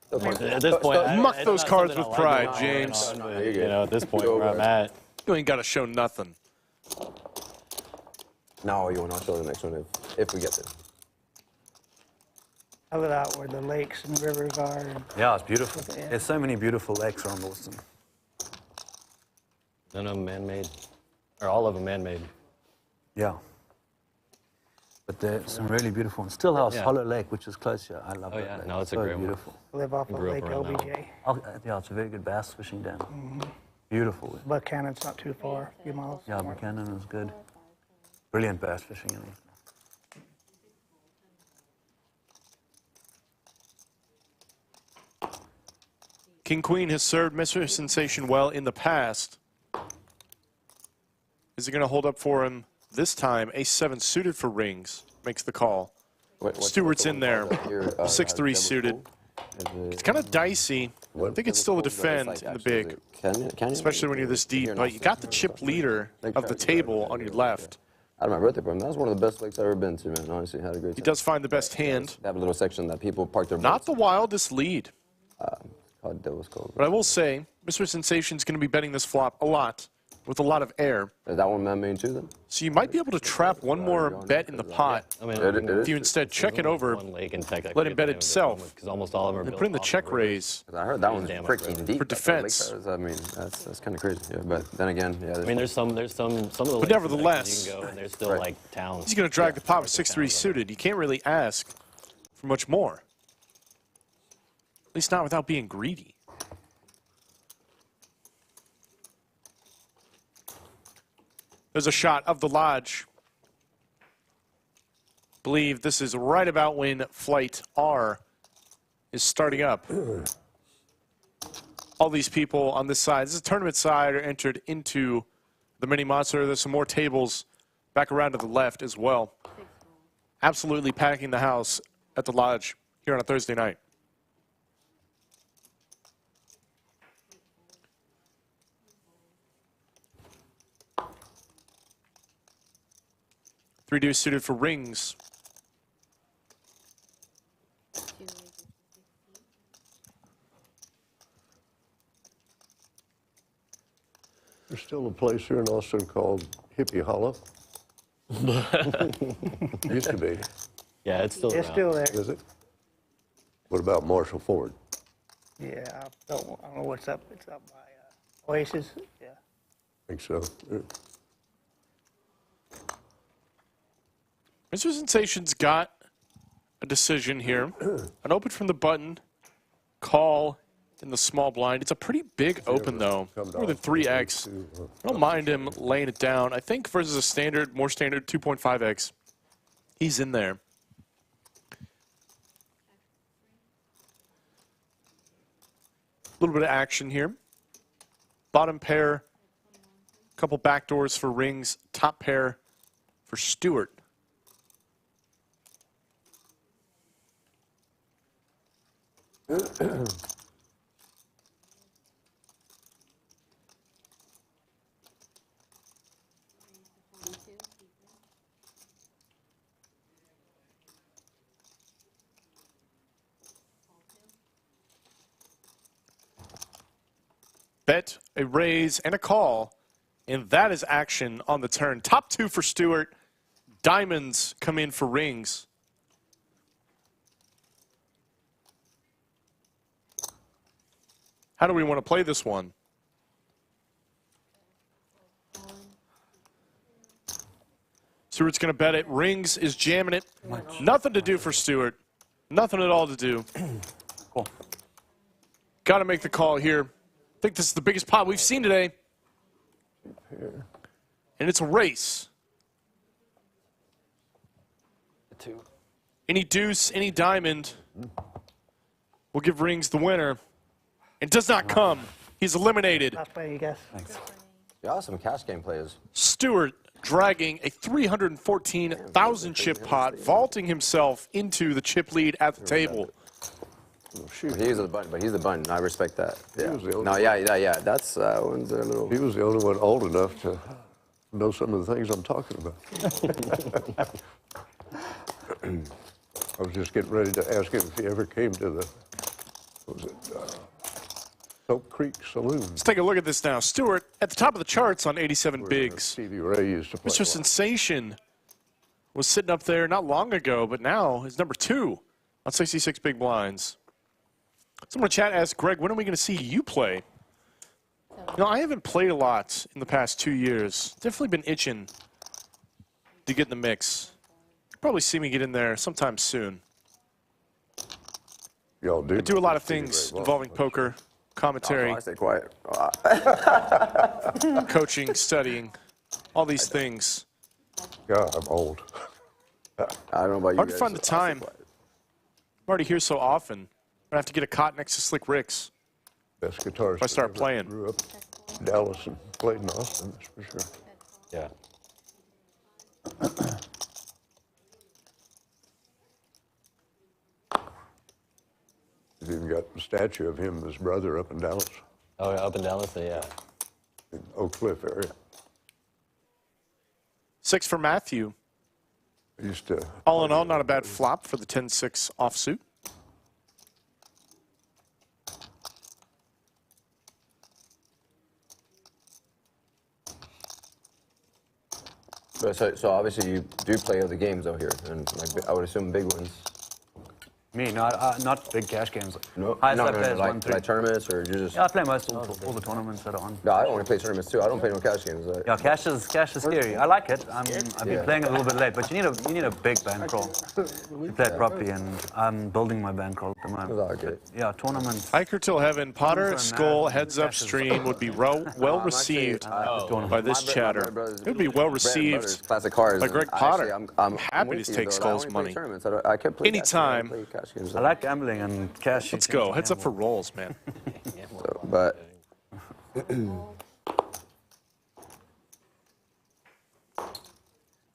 At this point, Muck it's those not cards something with I like pride, doing, James. You know, at this point where I'm at. You ain't got to show nothing. No, you will not show the next one if we get there. I live out where the lakes and rivers are. And Yeah, it's beautiful. Yeah. There's so many beautiful lakes around Boston. None of them man-made. Or all of them man-made. Yeah. But there's some really beautiful ones. Stillhouse Yeah. Hollow Lake, which is close here. I love Oh, that yeah. lake. No, it's a so great one. beautiful. I live off of Grew up Lake around that LBJ. Oh, yeah, it's a very good bass fishing dam. Beautiful. Buckhannon's not too far, a few miles. Yeah, Buchanan is good. Brilliant bass fishing. In King Queen has served Mr. Sensation well in the past. Is it going to hold up for him this time? Ace-7 suited for rings. Makes the call. Stewart's in there. 6-3 suited. It's kind of dicey. I think it's still a defend in the big, especially when you're this deep. But you got the chip leader of the table on your left. I had my birthday party. That was one of the best lakes I've ever been to, man. Honestly, had a great time. He does find the best hand. They have a little section that people park their Not boats. the wildest lead. Called Devil's Cove. But I will say, Mr. Sensation's going to be betting this flop a lot with a lot of air. Is that one man-made too, then? So you might be able to trap one more bet in the pot. I mean, If you instead check it over, one lake in Texas, let him bet itself, because almost all of them are and built put in the off check of rivers. raise. 'Cause I heard that one's Damn, freaking deep. For defense. I mean, that's kind of crazy. Yeah, but then again, yeah. I mean, there's some of the lakes in Texas nevertheless, you can go and there's still right. like towns. He's going to drag the pot with 6-3 suited. You can't really ask for much more. At least not without being greedy. There's a shot of the lodge. Believe this is right about when flight R is starting up. All these people on this side, this is a tournament side, are entered into the mini monster. There's some more tables back around to the left as well. Absolutely packing the house at the lodge here on a Thursday night. Three deuce suited for rings. There's still a place here in Austin called Hippie Hollow. Used to be. Yeah, it's still It's around. still there. Is it? What about Marshall Ford? Yeah, I don't know what's up. It's up by Oasis. Yeah. I think so. Mr. Sensation's got a decision here. An open from the button, call in the small blind. It's a pretty big open, though. More than 3x. I don't mind him laying it down. I think versus a standard, more standard 2.5x, he's in there. A little bit of action here. Bottom pair, couple backdoors for rings, top pair for Stuart. Bet, a raise, and a call. And that is action on the turn. Top two for Stuart. Diamonds come in for rings. How do we want to play this one? Stuart's going to bet it. Rings is jamming it. Nothing to do for Stuart. Nothing at all to do. Cool. Got to make the call here. I think this is the biggest pot we've seen today. And it's a race. Two. Any deuce, any diamond will give Rings the winner. It does not come. He's eliminated. Last play, you guys. Thanks. Y'all some cash game players. Stuart dragging a 314,000 chip pot, vaulting himself into the chip lead at the table. Oh, shoot. He's the button, but he's the button. I respect that. Yeah. was the only No, one. yeah. That's one's a little. He was the only one old enough to know some of the things I'm talking about. I was just getting ready to ask him if he ever came to the, what was it, Soap Creek Saloon. Let's take a look at this now. Stuart at the top of the charts on 87 bigs. Stevie Ray used to play. Mr. Sensation was sitting up there not long ago, but now is number 2 on 66 big blinds. Someone in chat asked, Greg, when are we going to see you play? You know, I haven't played a lot in the past 2 years. Definitely been itching to get in the mix. You'll probably see me get in there sometime soon. Y'all do. I do a lot of Stevie things Ray well. involving poker, commentary, I stay quiet. coaching, studying, all these things. God, I'm old. I don't know about you Hard to guys, find the so I stay time. quiet. I'm already here so often. I'm going to have to get a cot next to Slick Rick's. Best guitarist. If I start that ever playing. Grew up in Dallas and played in Austin, that's for sure. Yeah. He's even got a statue of him and his brother up in Dallas, Oh, yeah, up in Dallas, yeah. in Oak Cliff area. 6 for Matthew. I used to. All in all, not a bad flop for the 10-6 offsuit. But so obviously you do play other games out here, and like I would assume big ones. Me, not big cash games. No, Highest I play is like 1-3. tournaments or you just. Yeah, I play most all the tournaments that are on. No, I only play tournaments too. I don't play no cash games. Yeah, cash is scary. I like it. I've been Yeah. playing it a little bit late, but you need a big bankroll to play it properly, and I'm building my bankroll at the moment. It's all good. But, yeah, tournaments. Hiker till heaven, Potter, Tournaments are Skull, mad. heads up Cash is- stream would be well received by this chatter. It would be well received Classic cars. by Greg Potter. I'm happy with to you, take though. Skull's I only play money. tournaments. I kept playing Anytime. cash games, I like gambling and cash. Let's go. Heads up for rolls, man. so, but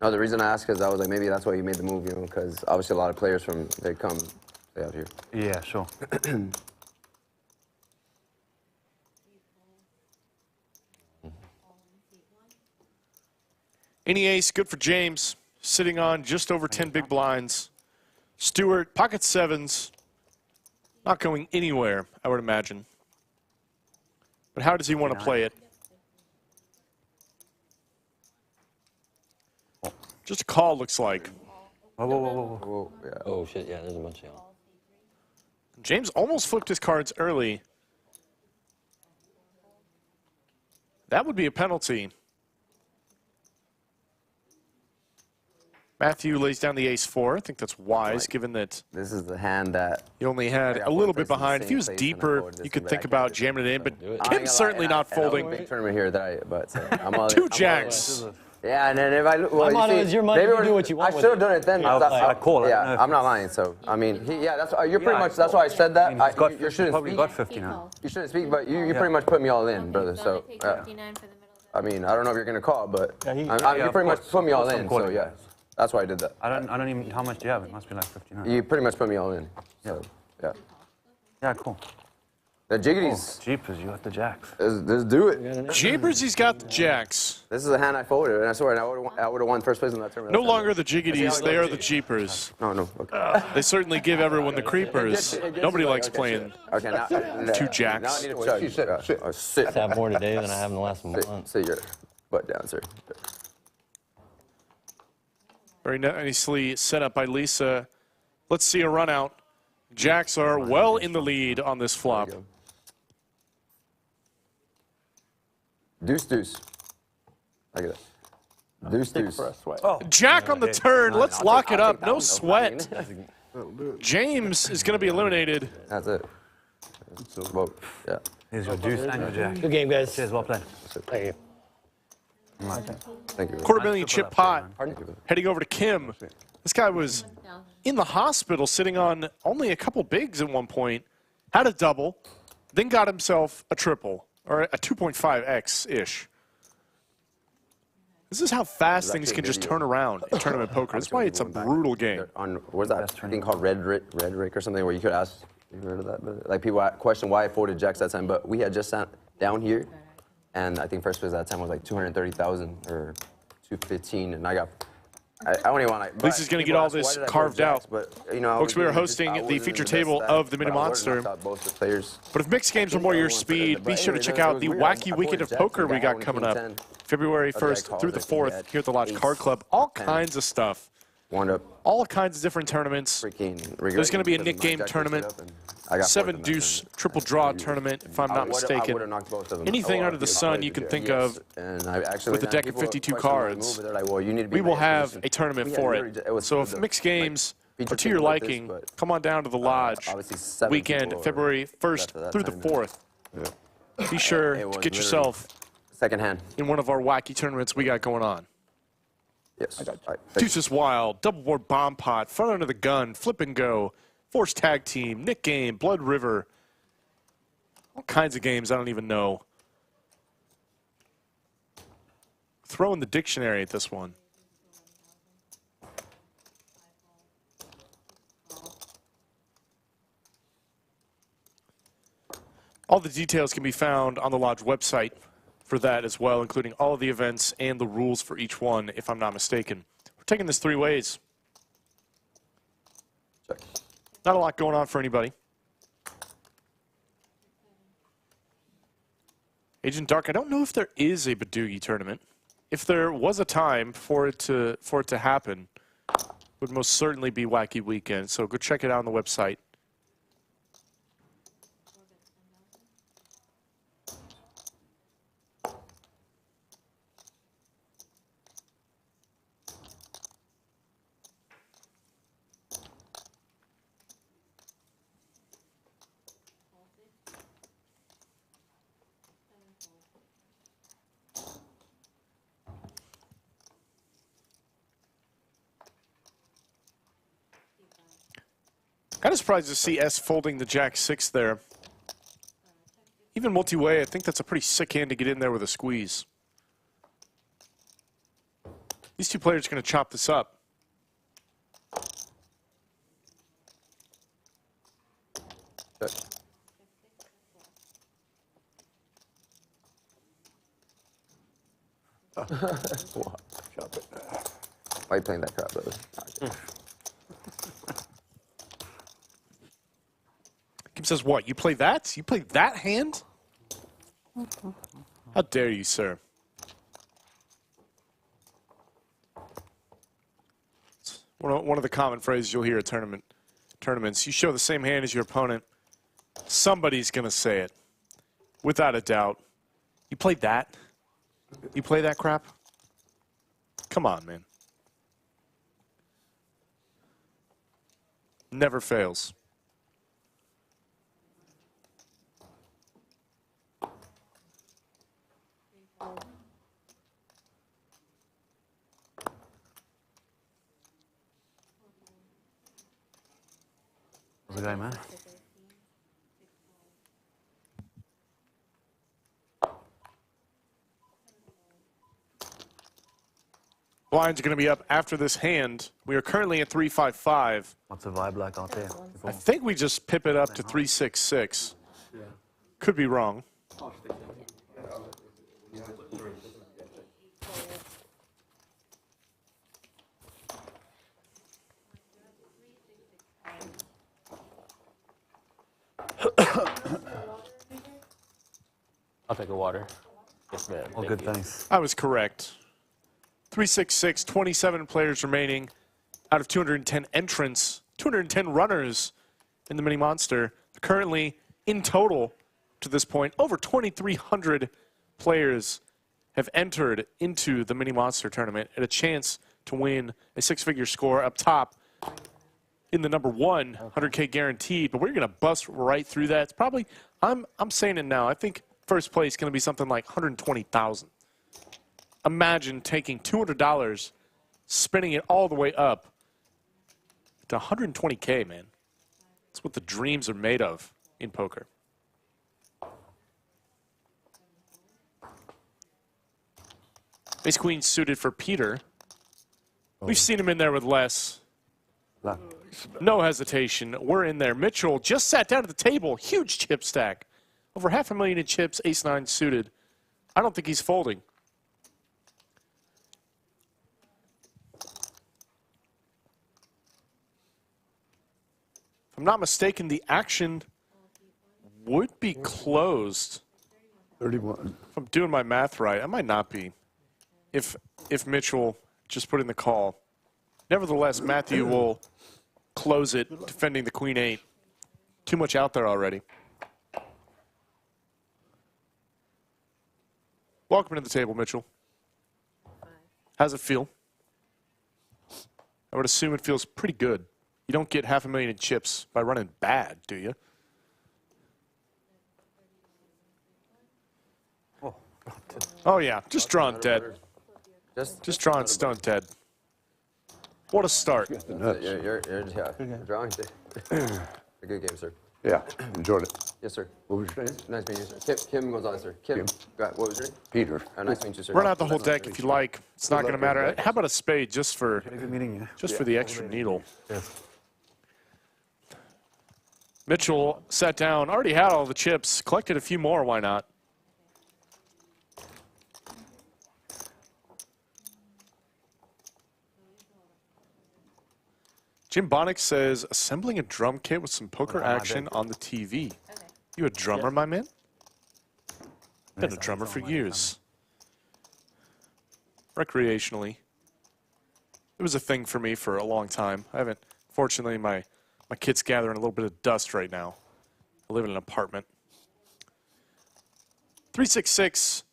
no, the reason I asked is I was like maybe that's why you made the move, you know, because obviously a lot of players they come stay out here. Yeah, sure. Any ace, good for James. Sitting on just over 10 big blinds. Stuart, pocket sevens. Not going anywhere, I would imagine. But how does he want to play it? Just a call, looks like. Whoa, whoa, whoa, whoa. Whoa, yeah. Oh, shit, yeah, there's a bunch of y'all. James almost flipped his cards early. That would be a penalty. Matthew lays down the ace-4. I think that's wise, given that This is the hand that he only had a little bit behind. If he was deeper, you could think about jamming it in, but Kim's certainly not folding. Big tournament here but I'm all Two jacks. Yeah, and then if I well, My you motto see, is your money, maybe you do what you want I with should have it. done it then. I call it. Yeah, I'm not lying. So I mean, that's you're pretty much. That's why I said that. He's got, you shouldn't probably speak. got 50 now. You shouldn't speak, but you pretty much put me all in, brother. So I mean, I don't know if you're gonna call, but you pretty much put me all in. So yeah, that's why I did that. I don't even. How much do you have? It must be like 59. You pretty much put me all in. So yeah. Yeah, cool. The jiggities. Jeepers, you got the jacks. Let's do it. Jeepers, he's got the jacks. This is a hand I folded, and I swear I would have won first place in that tournament. No longer the jiggities, they are the jeepers. No. Okay. They certainly give everyone the creepers. Nobody likes playing Okay, now. two Now I jacks. need to chug. Sit. I have more today than I have in the last month. Sit your butt down, sir. Very nicely set up by Lisa. Let's see a run out. Jacks are well in the lead on this flop. Deuce, deuce. Look at that. Deuce, deuce. Jack on the turn. Let's lock it up. No sweat. James is going to be eliminated. That's it. Well, yeah. Here's your deuce and your jack. Good game, guys. Cheers, well played. Thank you. Thank you. $250,000 chip pot. Heading over to Kim. This guy was in the hospital sitting on only a couple bigs at one point. Had a double, then got himself a triple, or a 2.5x-ish. This is how fast things can just turn around in tournament poker. That's why it's a brutal game. On what's that thing called Red Rick or something where you could ask. You heard of that? But, like people question why I folded jacks that time, but we had just sat down here, and I think first place that time was like 230,000 or 215, and I got. I don't even want to. Lisa's going to get all this carved out. But, you know, folks, we are hosting the feature table of the Mini Monster. But if mixed games are more your speed, be sure to check out the wacky weekend of poker we got coming up. February 1st through the 4th here at the Lodge Card Club. All kinds of stuff. All kinds of different tournaments. There's going to be a Nick Game tournament, 7 deuce triple draw tournament, if I'm not mistaken. Anything under the sun you can think of with a deck of 52 cards, we will have a tournament for it. So if mixed games are to your liking, come on down to the Lodge weekend, February 1st through the 4th. Be sure to get yourself in one of our wacky tournaments we got going on. Yes. Deuces Wild, Double Board Bomb Pot, Front Under the Gun, Flip and Go, Force Tag Team, Nick Game, Blood River. All kinds of games I don't even know. Throw in the dictionary at this one. All the details can be found on the Lodge website for that as well, including all of the events and the rules for each one, if I'm not mistaken. We're taking this 3 ways. Not a lot going on for anybody. Agent Dark, I don't know if there is a Badoogie tournament. If there was a time for it to happen, it would most certainly be Wacky Weekend. So go check it out on the website. Kind of surprised to see S folding the Jack-6 there. Even multi-way, I think that's a pretty sick hand to get in there with a squeeze. These two players are going to chop this up. Why are you playing that crap, brother? Kim says, what, you play that? You play that hand? How dare you, sir? It's one of the common phrases you'll hear at tournaments. You show the same hand as your opponent, somebody's going to say it. Without a doubt. You play that? You play that crap? Come on, man. Never fails. How's it going, man? Blinds are going to be up after this hand. We are currently at 355. What's the vibe like out there? I think we just pip it up to 366. Could be wrong. I'll take a water. Yes, ma'am. All good, thanks. I was correct. 366, 27 players remaining out of 210 entrants, 210 runners in the Mini Monster. Currently, in total, to this point, over 2,300 players have entered into the Mini Monster tournament and a chance to win a six-figure score up top in the number one, 100K guaranteed. But we're going to bust right through that. It's probably, I'm saying it now, I think first place is going to be something like 120,000. Imagine taking $200, spinning it all the way up to 120K, man. That's what the dreams are made of in poker. Ace Queen suited for Peter. We've seen him in there with less. No hesitation. We're in there. Mitchell just sat down at the table. Huge chip stack. Over $500,000 in chips, ace-9 suited. I don't think he's folding. If I'm not mistaken, the action would be closed. 31. If I'm doing my math right, I might not be. If Mitchell just put in the call. Nevertheless, Matthew will close it, defending the Queen 8. Too much out there already. Welcome to the table, Mitchell. How's it feel? I would assume it feels pretty good. You don't get $500,000 in chips by running bad, do you? Oh, yeah. Just drawing dead. Just drawing stone dead. What a start. You're drawing. A good game, sir. Yeah, enjoyed it. Yes, sir. What was your name? Nice meeting you, sir. Kim Gonzalez, sir. Kim. What was your name? Peter. Nice to meet you, sir. Run out the whole deck if you like. It's not going to matter. How about a spade just for Good meeting you. for the extra needle? Yes. Mitchell sat down, already had all the chips, collected a few more. Why not? Jim Bonnick says, assembling a drum kit with some poker action on the TV. Okay. You a drummer, my man? Been a drummer for years. Recreationally. It was a thing for me for a long time. I haven't, fortunately, my kit's gathering a little bit of dust right now. I live in an apartment. 366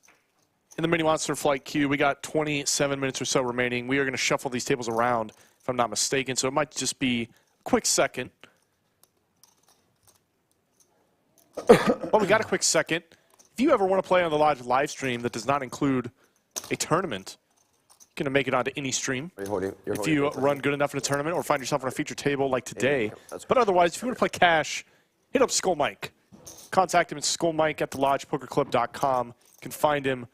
in the Mini Monster flight queue. We got 27 minutes or so remaining. We are going to shuffle these tables around, if I'm not mistaken, so it might just be a quick second. Well, we got a quick second. If you ever want to play on the Lodge live stream that does not include a tournament, you can make it onto any stream. If you run good enough in a tournament or find yourself on a feature table like today. But otherwise, if you want to play cash, hit up Skull Mike. Contact him at skullmike@thelodgepokerclub.com. You can find him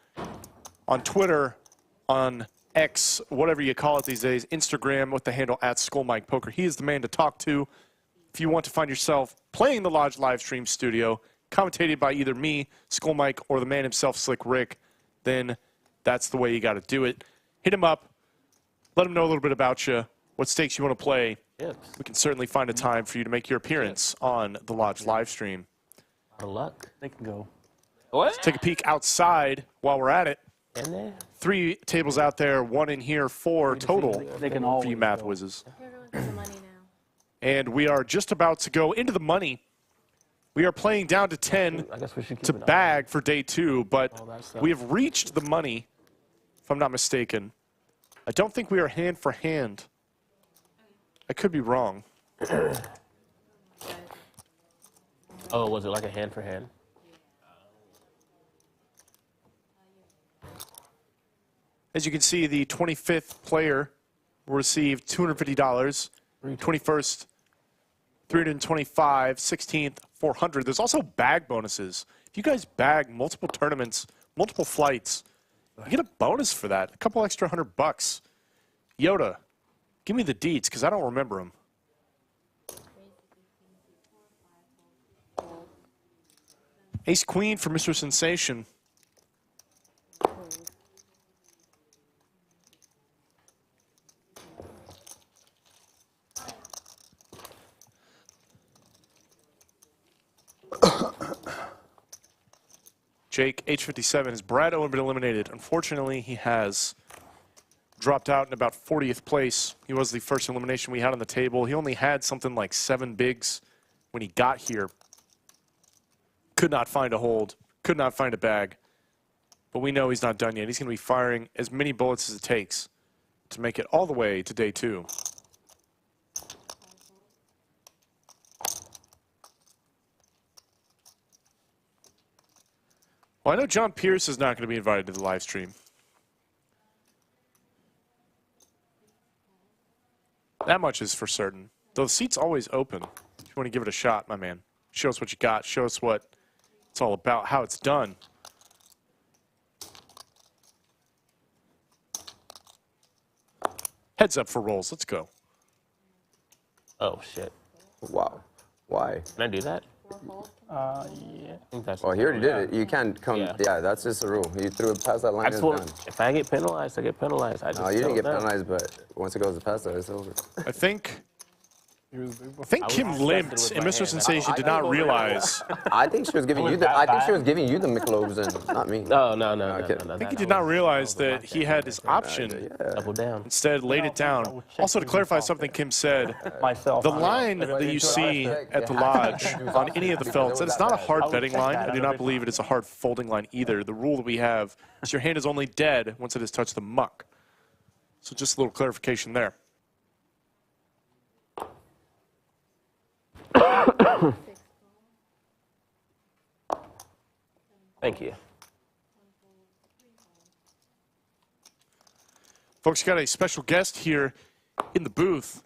on Twitter, on X, whatever you call it these days, Instagram with the handle @SkullMikePoker. He is the man to talk to if you want to find yourself playing the Lodge live stream studio, commentated by either me, Skull Mike, or the man himself, Slick Rick. Then that's the way you got to do it. Hit him up. Let him know a little bit about you, what stakes you want to play. Yes. We can certainly find a time for you to make your appearance on the Lodge live stream. Good luck. They can go. What? Take a peek outside while we're at it. In there? 3 tables out there, 1 in here, 4 total They can for always you math go. whizzes. Everyone has the money now. And we are just about to go into the money. We are playing down to 10 I guess we should keep to it on. bag for day 2, but All that stuff. we have reached the money, if I'm not mistaken. I don't think we are hand for hand. I could be wrong. Oh, was it like a hand for hand? As you can see, the 25th player will receive $250, 21st, $325, 16th, $400. There's also bag bonuses. If you guys bag multiple tournaments, multiple flights, you get a bonus for that, a couple extra $100. Yoda, give me the deets, because I don't remember them. Ace Queen for Mr. Sensation. Jake, H57, has Brad Owen been eliminated? Unfortunately, he has dropped out in about 40th place. He was the first elimination we had on the table. He only had something like 7 bigs when he got here. Could not find a hold, could not find a bag. But we know he's not done yet. He's going to be firing as many bullets as it takes to make it all the way to day 2. Well, I know John Pierce is not going to be invited to the live stream. That much is for certain. Though the seat's always open. If you want to give it a shot, my man. Show us what you got. Show us what it's all about, how it's done. Heads up for rolls. Let's go. Oh, shit. Wow. Why? Can I do that? Yeah. I think that's Well, he already did it. You can't come. Yeah. Yeah, that's just the rule. You threw it past that line. I It's just done. want, if I get penalized, I get penalized. I just No, you didn't don't get know. penalized, but once it goes past that, it's over. I think He was big I think I was Kim disgusted limped, with and my Mr. hand. Sensation I did not think- realize. I think she was giving you the. I think she was giving you the McLobes and not me. No. Okay. I think he did not realize that he had his option. Double down. Instead, laid it down. Also, to clarify something Kim said, Myself. the line that you see at the lodge on any of the felts, that is not a hard betting line. I do not believe it is a hard folding line either. The rule that we have is your hand is only dead once it has touched the muck. So just a little clarification there. Thank you. Folks, got a special guest here in the booth.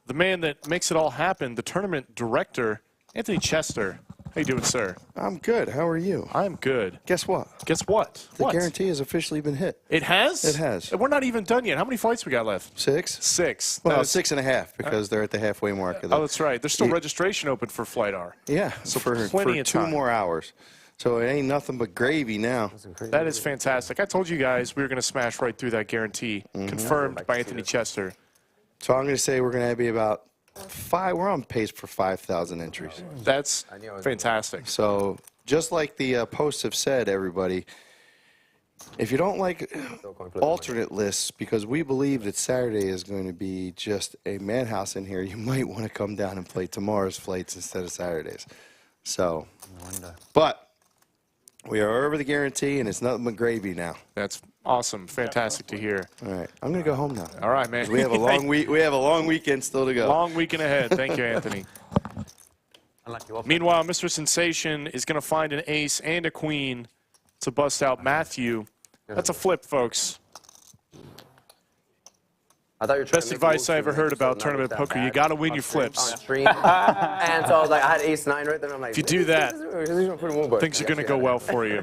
The man that makes it all happen, the tournament director, Anthony Chester. How you doing, sir? I'm good. How are you? I'm good. Guess what? Guess what? The What? guarantee has officially been hit. It has? It has. And we're not even done yet. How many fights we got left? 6? 6. Well, That is- 6.5 because they're at the halfway mark of the. Oh, that's right. There's still registration open for Flight R. Yeah, So for plenty of 2 time. more hours. So it ain't nothing but gravy now. That is fantastic. I told you guys we were going to smash right through that guarantee. Confirmed by Anthony Chester. So I'm going to say we're going to be about 5. We're on pace for 5,000 entries. That's fantastic. So just like the posts have said, everybody, if you don't like alternate lists, because we believe that Saturday is going to be just a madhouse in here, you might want to come down and play tomorrow's flights instead of Saturdays. So, but we are over the guarantee, and it's nothing but gravy now. That's awesome. Fantastic to hear. All right, I'm going to go home now. All right, man. We have a long week. We have a long weekend still to go. Long weekend ahead. Thank you, Anthony. Meanwhile, Mr. Sensation is going to find an ace and a queen to bust out Matthew. That's a flip, folks. I thought you were trying Best to make advice moves I to ever make heard it so about not tournament that poker. bad You got to win on your stream- flips. on stream. And so I was like, I had ace 9 right there. And I'm like, If you do that, things things are going to go well for you.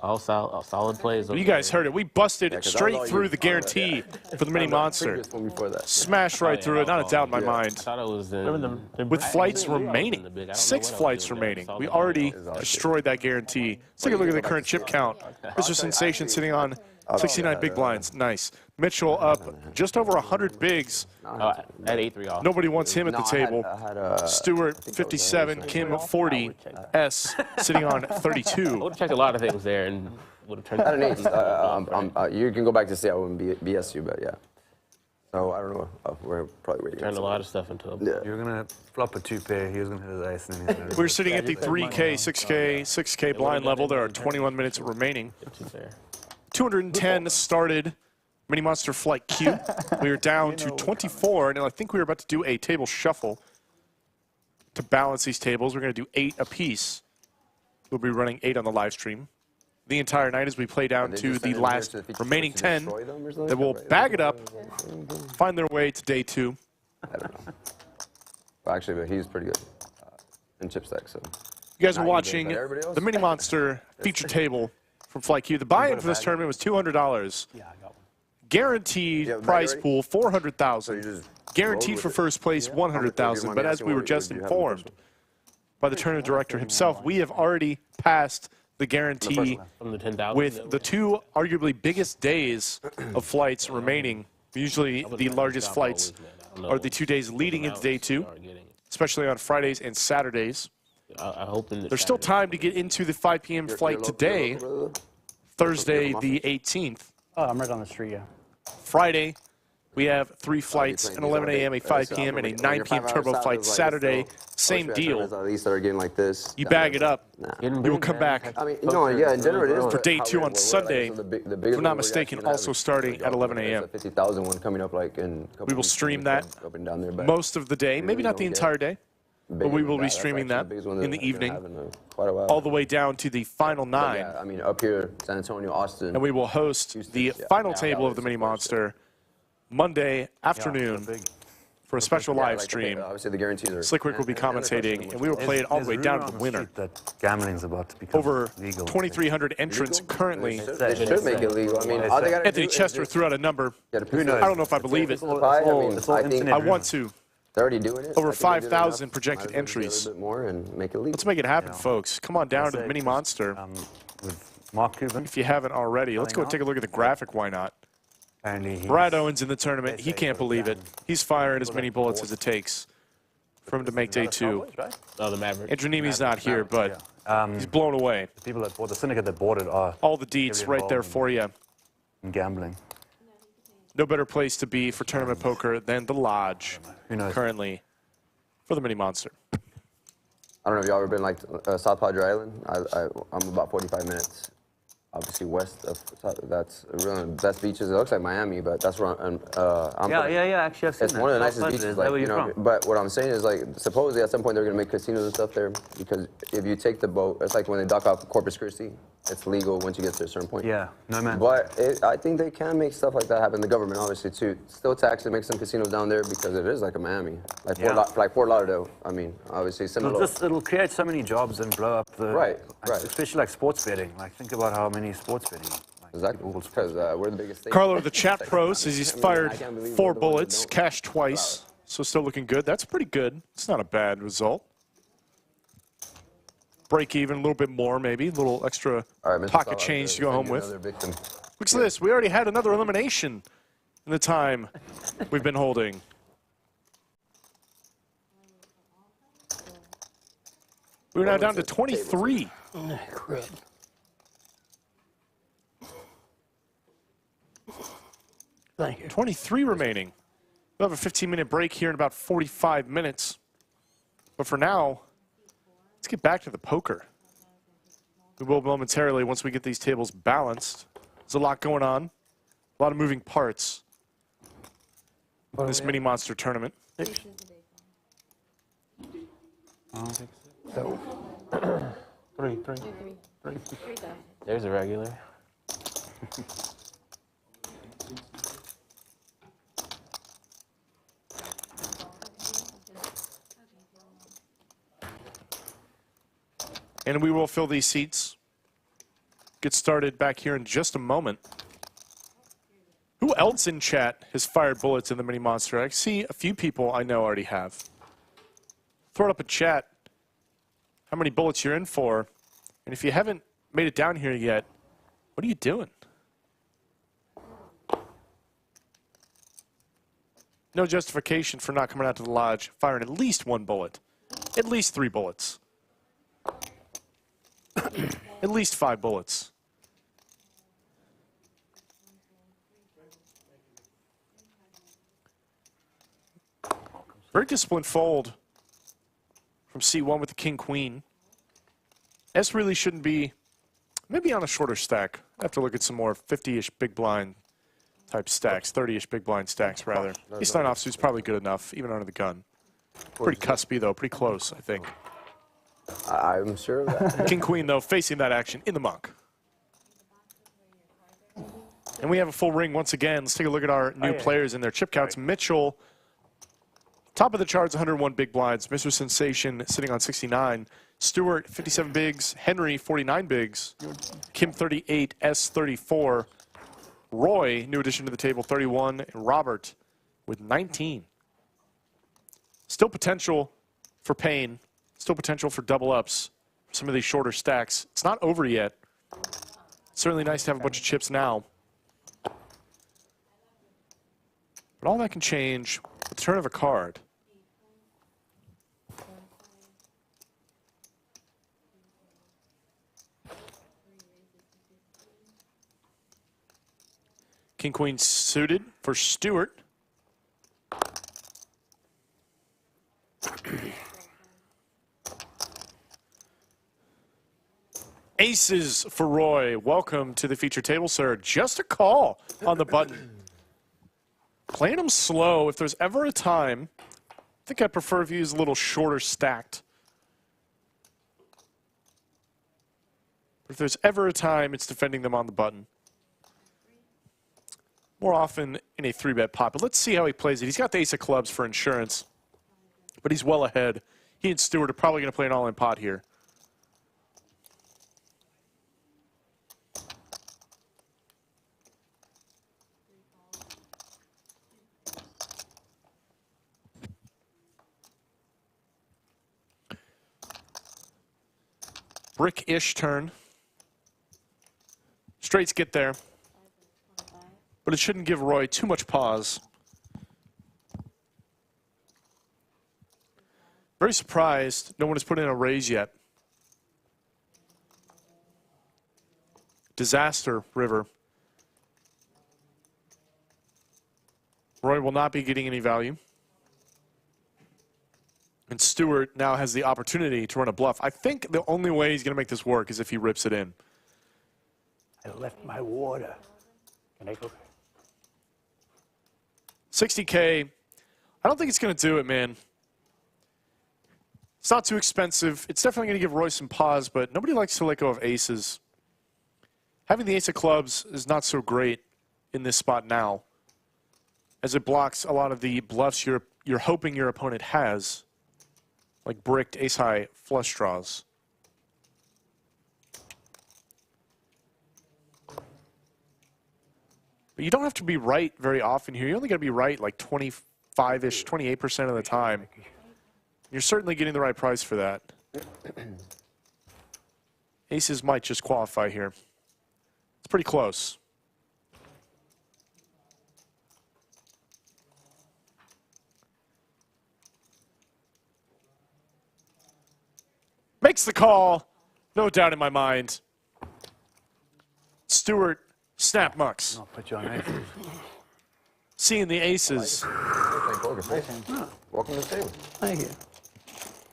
All solid plays. You guys heard it. We busted 'cause that was straight all through you. the guarantee for the mini monster. Before that. Smashed right through it. Not a doubt in my I mind. thought it was in. With flights remaining, 6 flights remaining. We already destroyed that guarantee. Let's take a look at the current chip count. Mr. Sensation sitting on 69 big blinds. Nice. Mitchell up just over 100 bigs. Oh, at 8-3 off. Nobody wants him at the No, table. I had Stuart 57, Kim 40, S sitting on 32. I would have checked a lot of things there and would have turned. I had an ace. You can go back to see I wouldn't BS you, but yeah. So I don't know. We're probably waiting. Turned a lot of stuff into a. Yeah. You're going to flop a 2-pair. He was going to hit his ace. And then he's We're sitting at the 3K, 6K blind level. There are 21 minutes remaining. 210 started Mini Monster Flight Q. We are down to 24, and I think we were about to do a table shuffle to balance these tables. We're going to do 8 apiece. We'll be running 8 on the live stream the entire night as we play down to the last remaining 10 that will bag it up, find their way to day 2. I don't know. Well, actually, but he's pretty good in chip stack, so. You guys are Not you, watching but everybody else? the Mini Monster feature table from Flight Q. The buy-in for this tournament was $200. guaranteed Yeah, prize ready? pool, 400,000. just Guaranteed roll for with it. first place, 100,000. But as we were just informed by the tournament director himself, we have already passed the guarantee From the 10,000. with the two arguably biggest days of flights remaining. Usually the largest flights are the 2 days leading into day 2, especially on Fridays and Saturdays. I hope There's still time to get into the 5 p.m. flight today, Thursday the 18th. Oh, I'm right on the street, yeah. Friday, we have 3 flights, an 11 a.m., a 5 p.m., and a 9 p.m. turbo flight. Saturday, same deal. At least they're getting like this. You bag it up, you will come back I mean, no, yeah, in general it is. for day how 2 we're- on we're Sunday, like, so the if biggest I'm not one we're mistaken, actually gonna also have is- starting at 11 there's a.m. a 50,000 one coming up like in a couple We will weeks, stream that up and down there, but most of the day, maybe not the don't get entire day, but we will be that's streaming actually that the biggest one in that the I've been evening, having, quite a while. all the way down to the final 9. Yeah, I mean, up here, San Antonio, Austin. And we will host the final table of the Mini Monster Monday afternoon for a special live stream. Obviously, the guarantees are. Slick Rick will be commentating, and we will play it all the way down to the winner. That gambling's about to become Over legal. 2,300 entrants currently. They should make it legal. I mean, all they gotta Anthony do is Chester just threw out a number. get a Who piece knows? of I don't know if I believe it. the pie. I mean, it's all I think infinite. I want to. they're already doing it. Over I think they did 5,000 enough. projected Might as well do entries. A little bit more and make it legal. Let's make it happen, folks. Come on down to the Mini Because, Monster. With Mark Cuban, If you haven't already, let's go take a look at the graphic. Why not? apparently he's Brad Owens in the tournament. He can't believe it. He's firing as many bullets as it takes for him to make day 2. right? Oh, the Maverick. Andrew Nemi's not here, but he's blown away. The people that bought the syndicate that bought it are All the deets right there for you. in gambling. No better place to be for tournament poker than the Lodge Who knows? currently for the Mini Monster. I don't know if y'all ever been like South Padre Island. I'm about 45 minutes, obviously west of. That's one of the best beaches. It looks like Miami, but that's where I'm. Yeah. Actually, I've seen It's that. one of the South nicest Side beaches, is that like, where you you're know. from? But what I'm saying is, like, supposedly at some point they're gonna make casinos and stuff there because if you take the boat, it's like when they dock off Corpus Christi, it's legal once you get to a certain point. Yeah, no man. But I think they can make stuff like that happen. The government, obviously, too. Still tax and make some casinos down there because it is like a Miami, like Fort Lauderdale. I mean, obviously similar. It'll create so many jobs and blow up the Right. especially like sports betting. Like think about how many sports betting. Exactly, because we're the biggest thing. Carlo, the chat pro, says he's fired I can't believe 4 we're the ones that bullets, don't. cashed twice, so still looking good. That's pretty good. It's not a bad result. Break even a little bit more, maybe. A little extra All right, Mr. pocket Salah, change to go home with. another victim. Look at this. We already had another elimination in the time we've been holding. We're now down to 23. Crud. Thank you. 23 remaining. We'll have a 15-minute break here in about 45 minutes. But for now, let's get back to the poker. We will momentarily once we get these tables balanced. There's a lot going on, a lot of moving parts in this Mini Monster tournament. So, Three. There's a regular. And we will fill these seats. Get started back here in just a moment. Who else in chat has fired bullets in the Mini Monster? I see a few people I know already have. Throw it up in chat how many bullets you're in for. And if you haven't made it down here yet, what are you doing? No justification for not coming out to the lodge, firing at least 1 bullet. At least 3 bullets. At least 5 bullets. Very disciplined fold from C1 with the king queen. S really shouldn't be, maybe on a shorter stack. I have to look at some more 50-ish big blind type stacks, 30-ish big blind stacks rather. Ace-9 offsuit's probably good enough, even under the gun. Pretty cuspy though, pretty close, I think. I'm sure of that. King queen though, facing that action in the muck. And we have a full ring once again. Let's take a look at our new players and their chip counts. Mitchell, top of the charts, 101 big blinds. Mr. Sensation sitting on 69. Stuart, 57 bigs. Henry, 49 bigs. Kim, 38. S, 34. Roy, new addition to the table, 31. And Robert with 19. Still potential for pain. Still potential for double ups. Some of these shorter stacks. It's not over yet. Certainly nice to have a bunch of chips now. But all that can change with the turn of a card. King, queen suited for Stuart. Aces for Roy. Welcome to the feature table, sir. Just a call on the button. Playing them slow. If there's ever a time, I think I prefer if you use a little shorter stacked. But if there's ever a time, it's defending them on the button. More often in a 3-bet pot. But let's see how he plays it. He's got the ace of clubs for insurance, but he's well ahead. He and Stuart are probably going to play an all-in pot here. Brick-ish turn. Straights get there. But it shouldn't give Roy too much pause. Very surprised no one has put in a raise yet. Disaster river. Roy will not be getting any value. And Stuart now has the opportunity to run a bluff. I think the only way he's going to make this work is if he rips it in. I left my water. Can I go? 60K. I don't think it's going to do it, man. It's not too expensive. It's definitely going to give Roy some pause, but nobody likes to let go of aces. Having the ace of clubs is not so great in this spot now, as it blocks a lot of the bluffs you're hoping your opponent has, like bricked ace-high flush draws. But you don't have to be right very often here. You only got to be right like 25-ish, 28% of the time. You're certainly getting the right price for that. Aces might just qualify here. It's pretty close. Makes the call. No doubt in my mind. Stuart snap mucks. I'll put you on aces. Seeing the aces. Welcome to the table. Thank you.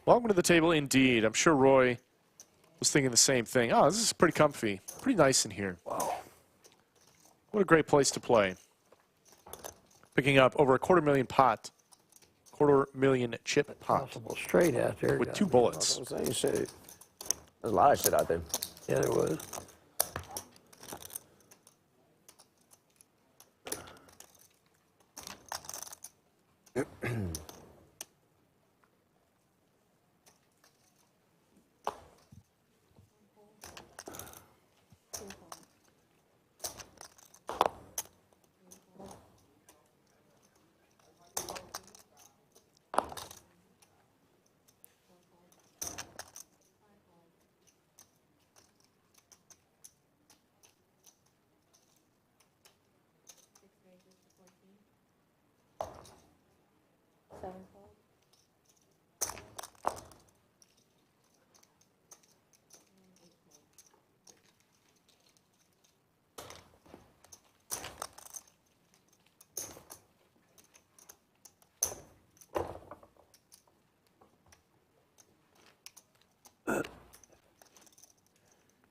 Welcome to the table indeed. I'm sure Roy was thinking the same thing. Oh, this is pretty comfy. Pretty nice in here. Wow. What a great place to play. Picking up over a $250,000 pot. $250,000 chip pot. Possible straight out there. With 2 bullets. There's a lot of shit out there. Yeah, there was.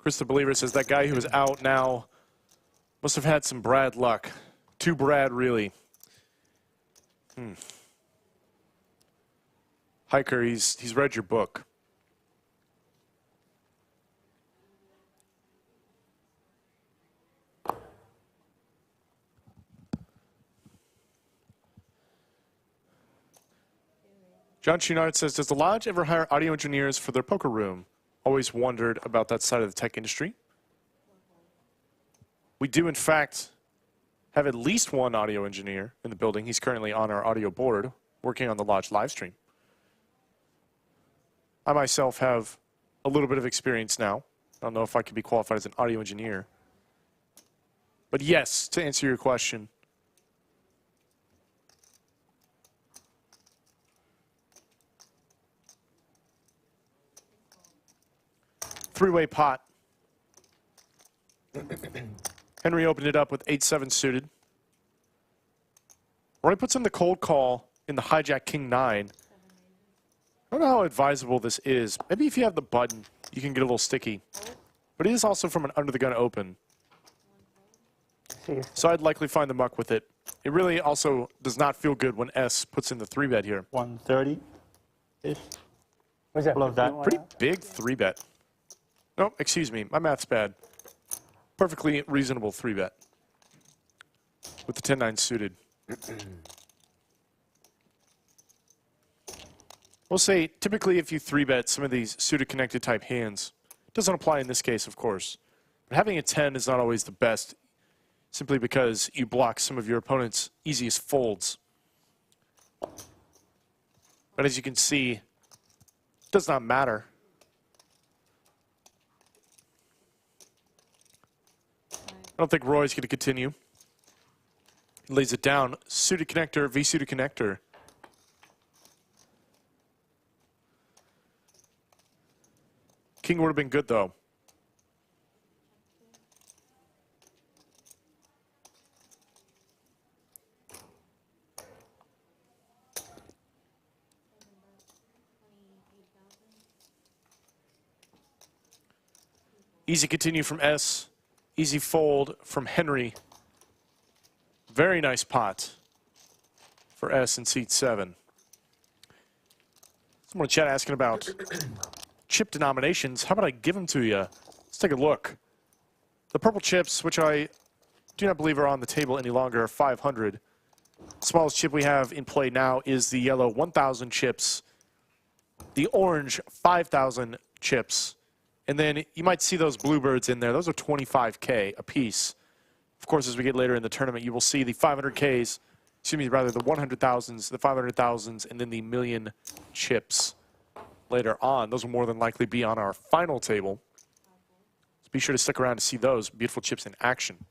Chris the Believer says that guy who is out now must have had some Brad luck. Too Brad, really. Hiker, he's read your book. John Chouinard says, does the Lodge ever hire audio engineers for their poker room? Always wondered about that side of the tech industry. We do, in fact, have at least one audio engineer in the building. He's currently on our audio board working on the Lodge live stream. I myself have a little bit of experience now. I don't know if I could be qualified as an audio engineer. But yes, to answer your question, three-way pot. Henry opened it up with 8-7 suited. Roy puts in the cold call in the hijack king 9. I don't know how advisable this is. Maybe if you have the button, you can get a little sticky. But it is also from an under-the-gun open. So I'd likely find the muck with it. It really also does not feel good when S puts in the 3-bet here. 130-ish. What's that? Love that. Pretty big 3-bet. No, excuse me. My math's bad. Perfectly reasonable 3-bet. With the 10-9 suited. We'll say, typically if you 3-bet some of these suited connected type hands, it doesn't apply in this case, of course. But having a 10 is not always the best, simply because you block some of your opponent's easiest folds. But as you can see, it does not matter. I don't think Roy's going to continue. He lays it down. Suited connector, V-suited connector. King would have been good, though. Easy continue from S. Easy fold from Henry. Very nice pot for S in seat 7. Someone in chat asking about chip denominations. How about I give them to you? Let's take a look. The purple chips, which I do not believe are on the table any longer, are 500. The smallest chip we have in play now is the yellow 1,000 chips. The orange 5,000 chips. And then you might see those bluebirds in there. Those are 25K a piece. Of course, as we get later in the tournament, you will see the 500Ks, excuse me, rather the 100,000s, the 500,000s, and then the million chips later on. Those will more than likely be on our final table. So be sure to stick around to see those beautiful chips in action.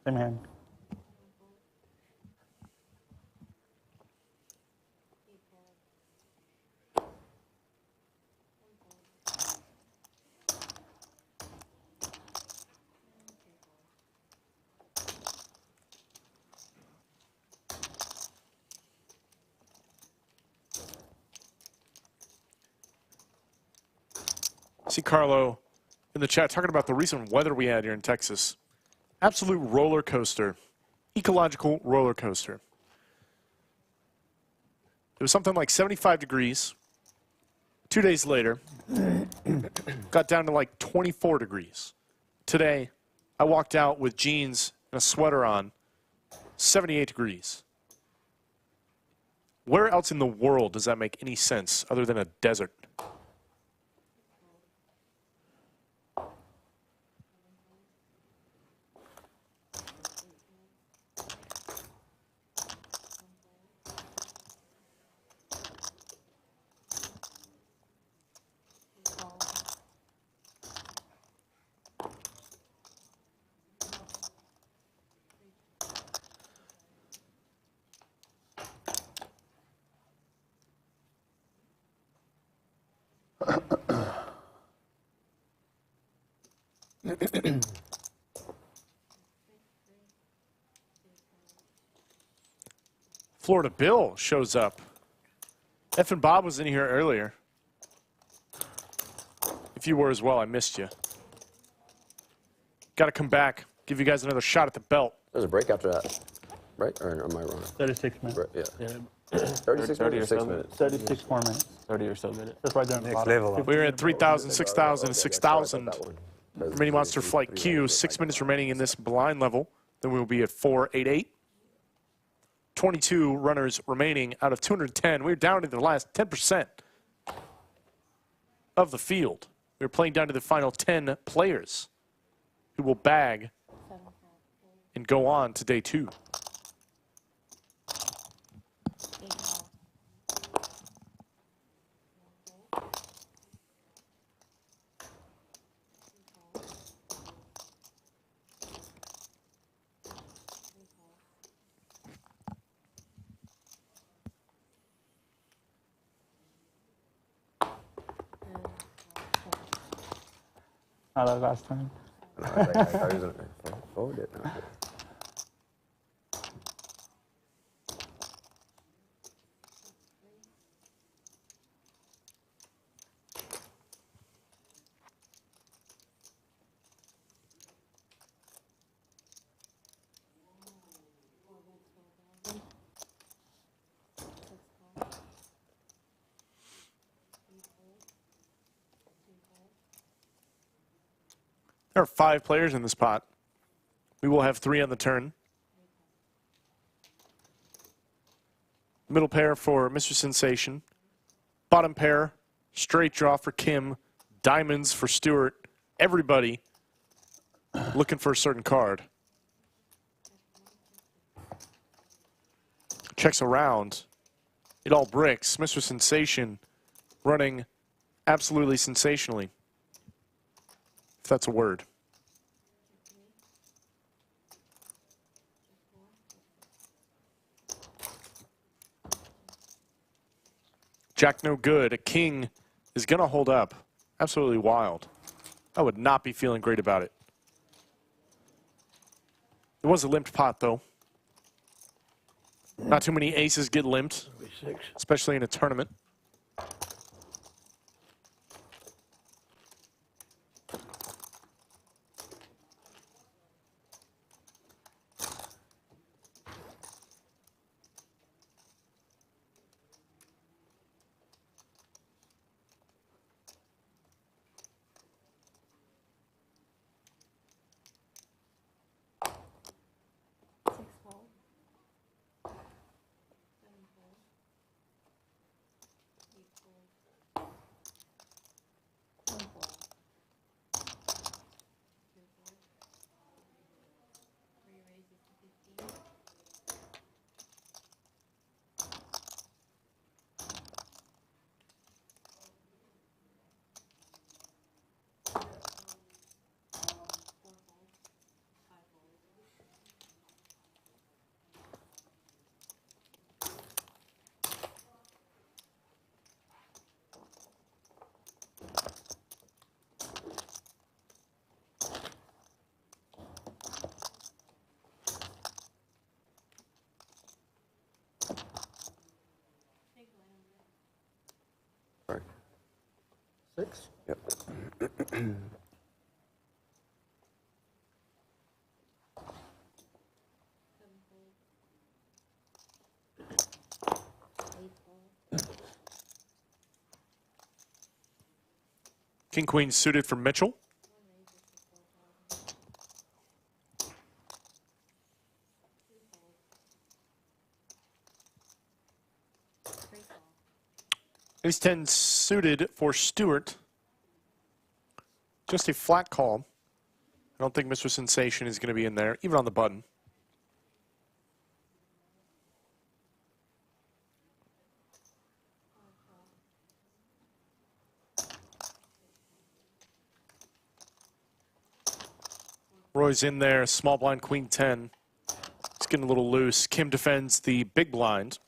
Same hand. See Carlo in the chat talking about the recent weather we had here in Texas. Absolute roller coaster. Ecological roller coaster. It was something like 75 degrees. 2 days later, got down to like 24 degrees. Today, I walked out with jeans and a sweater on, 78 degrees. Where else in the world does that make any sense other than a desert? Florida Bill shows up. F and Bob was in here earlier. If you were as well, I missed you. Got to come back, give you guys another shot at the belt. There's a break after that, right? Or am I wrong? 36 minutes. Yeah. Yeah. 36 30 minutes or or 6 so minutes? 36 more minutes. 30 or so minutes. That's right there on the Next bottom. level. We were at 3,000, 6,000, 6,000. That's Mini Monster Flight Q, 6 minutes remaining in this blind level. Then we will be at 488. 22 runners remaining out of 210. We're down to the last 10% of the field. We're playing down to the final 10 players who will bag and go on to day 2. Not like last time. I thought he was going to fold it. No. There are 5 players in this pot. We will have 3 on the turn. Middle pair for Mr. Sensation. Bottom pair, straight draw for Kim. Diamonds for Stuart. Everybody looking for a certain card. Checks around. It all bricks. Mr. Sensation running absolutely sensationally. If that's a word. Jack no good. A king is going to hold up. Absolutely wild. I would not be feeling great about it. It was a limped pot, though. Not too many aces get limped, especially in a tournament. Sorry. 6? Yep. King Queen suited for Mitchell. Ace 10 suited for Stuart. Just a flat call. I don't think Mr. Sensation is going to be in there, even on the button. Roy's in there, small blind, Queen 10. It's getting a little loose. Kim defends the big blind.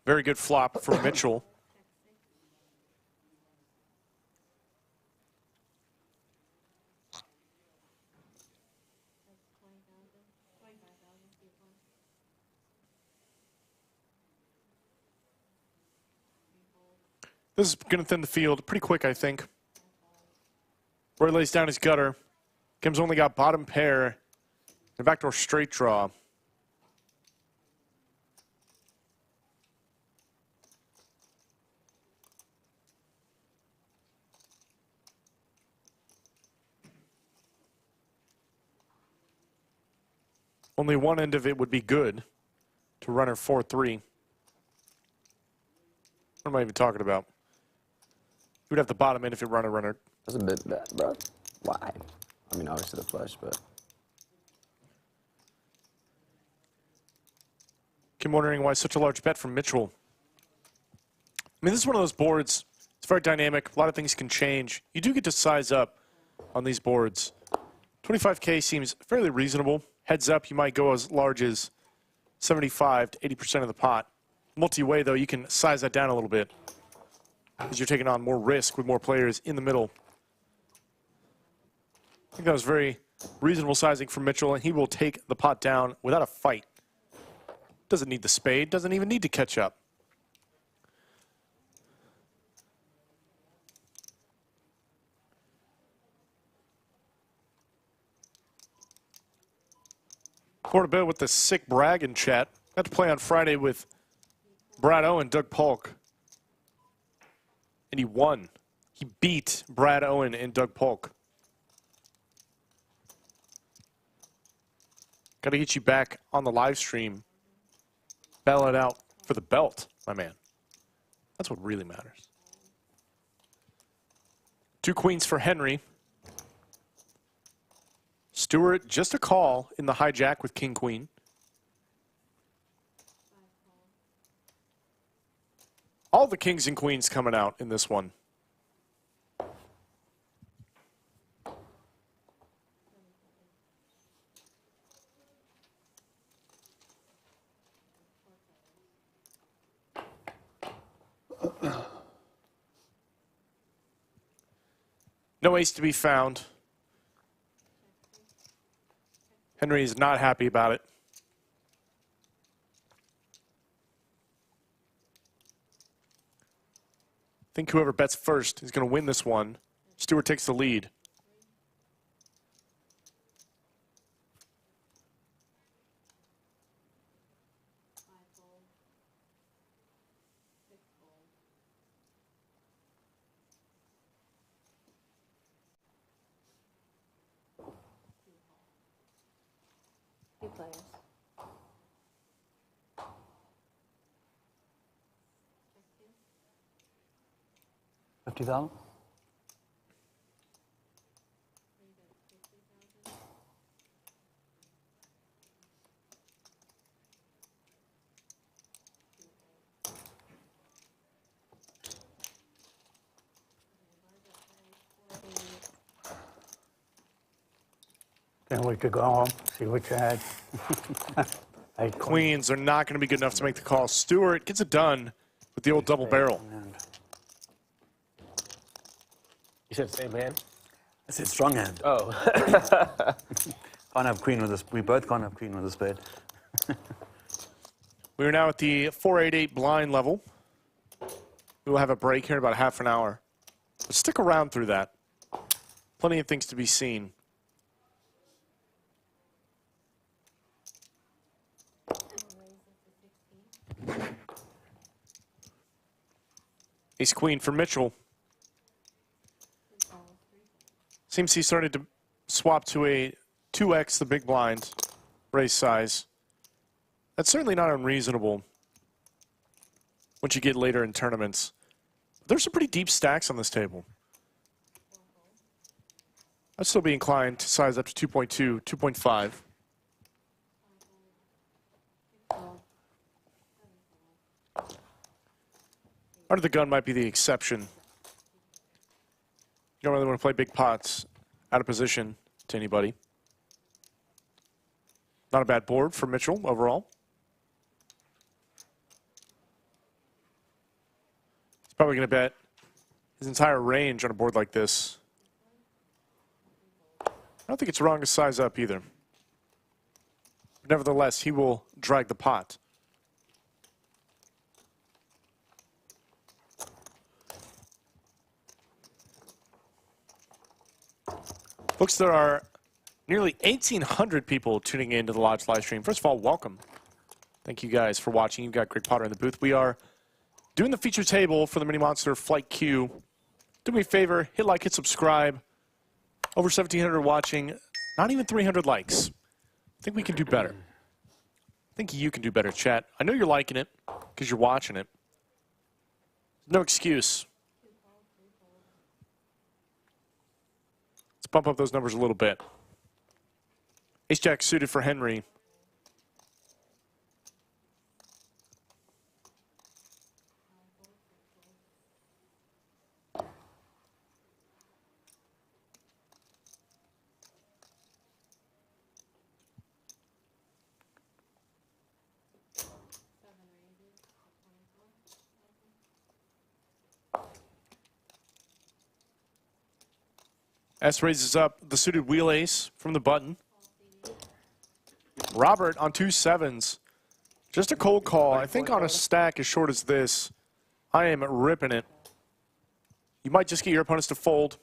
Very good flop for Mitchell. This is going to thin the field pretty quick, I think. Roy lays down his gutter. Kim's only got bottom pair and backdoor straight draw. Only one end of it would be good to run her 4-3. What am I even talking about? would have the bottom in if it run a runner. That's a bit bad, bro. Why? I mean, obviously the flush, but. Kim wondering why such a large bet from Mitchell. I mean, this is one of those boards. It's very dynamic. A lot of things can change. You do get to size up on these boards. 25K seems fairly reasonable. Heads up, you might go as large as 75 to 80% of the pot. Multi-way, though, you can size that down a little bit because you're taking on more risk with more players in the middle. I think that was very reasonable sizing from Mitchell, and he will take the pot down without a fight. Doesn't need the spade, doesn't even need to catch up. Going to bed with the sick brag in chat. Got to play on Friday with Brad Owen, Doug Polk. And he won. He beat Brad Owen and Doug Polk. Got to get you back on the live stream. Battle it out for the belt, my man. That's what really matters. 2 queens for Henry. Stuart, just a call in the hijack with king, queen. All the kings and queens coming out in this one. No ace to be found. Henry is not happy about it. I think whoever bets first is going to win this one. Stuart takes the lead. Players. 50,000? Then we could go home, see what you had. Queens are not going to be good enough to make the call. Stuart gets it done with the old double barrel. You said same hand? I said strong hand. Oh. Can't have queen with this. We both can't have queen with a spade. We are now at the 488 blind level. We will have a break here in about half an hour. But stick around through that. Plenty of things to be seen. Ace queen for Mitchell. Seems he started to swap to a 2x the big blind raise size. That's certainly not unreasonable once you get later in tournaments. There's some pretty deep stacks on this table. I'd still be inclined to size up to 2.2, 2.5. Under the gun might be the exception. You don't really want to play big pots out of position to anybody. Not a bad board for Mitchell overall. He's probably going to bet his entire range on a board like this. I don't think it's wrong to size up either. Nevertheless, he will drag the pot. Looks there are nearly 1,800 people tuning in to the Lodge live stream. First of all, welcome. Thank you guys for watching. You've got Greg Potter in the booth. We are doing the feature table for the Mini Monster Flight Q. Do me a favor, hit like, hit subscribe. Over 1,700 watching, not even 300 likes. I think we can do better. I think you can do better, chat. I know you're liking it because you're watching it. No excuse. bump up those numbers a little bit. Ace-Jack suited for Henry. S raises up the suited wheel ace from the button. Robert on 2 sevens. Just a cold call. I think on a stack as short as this, I am ripping it. You might just get your opponents to fold.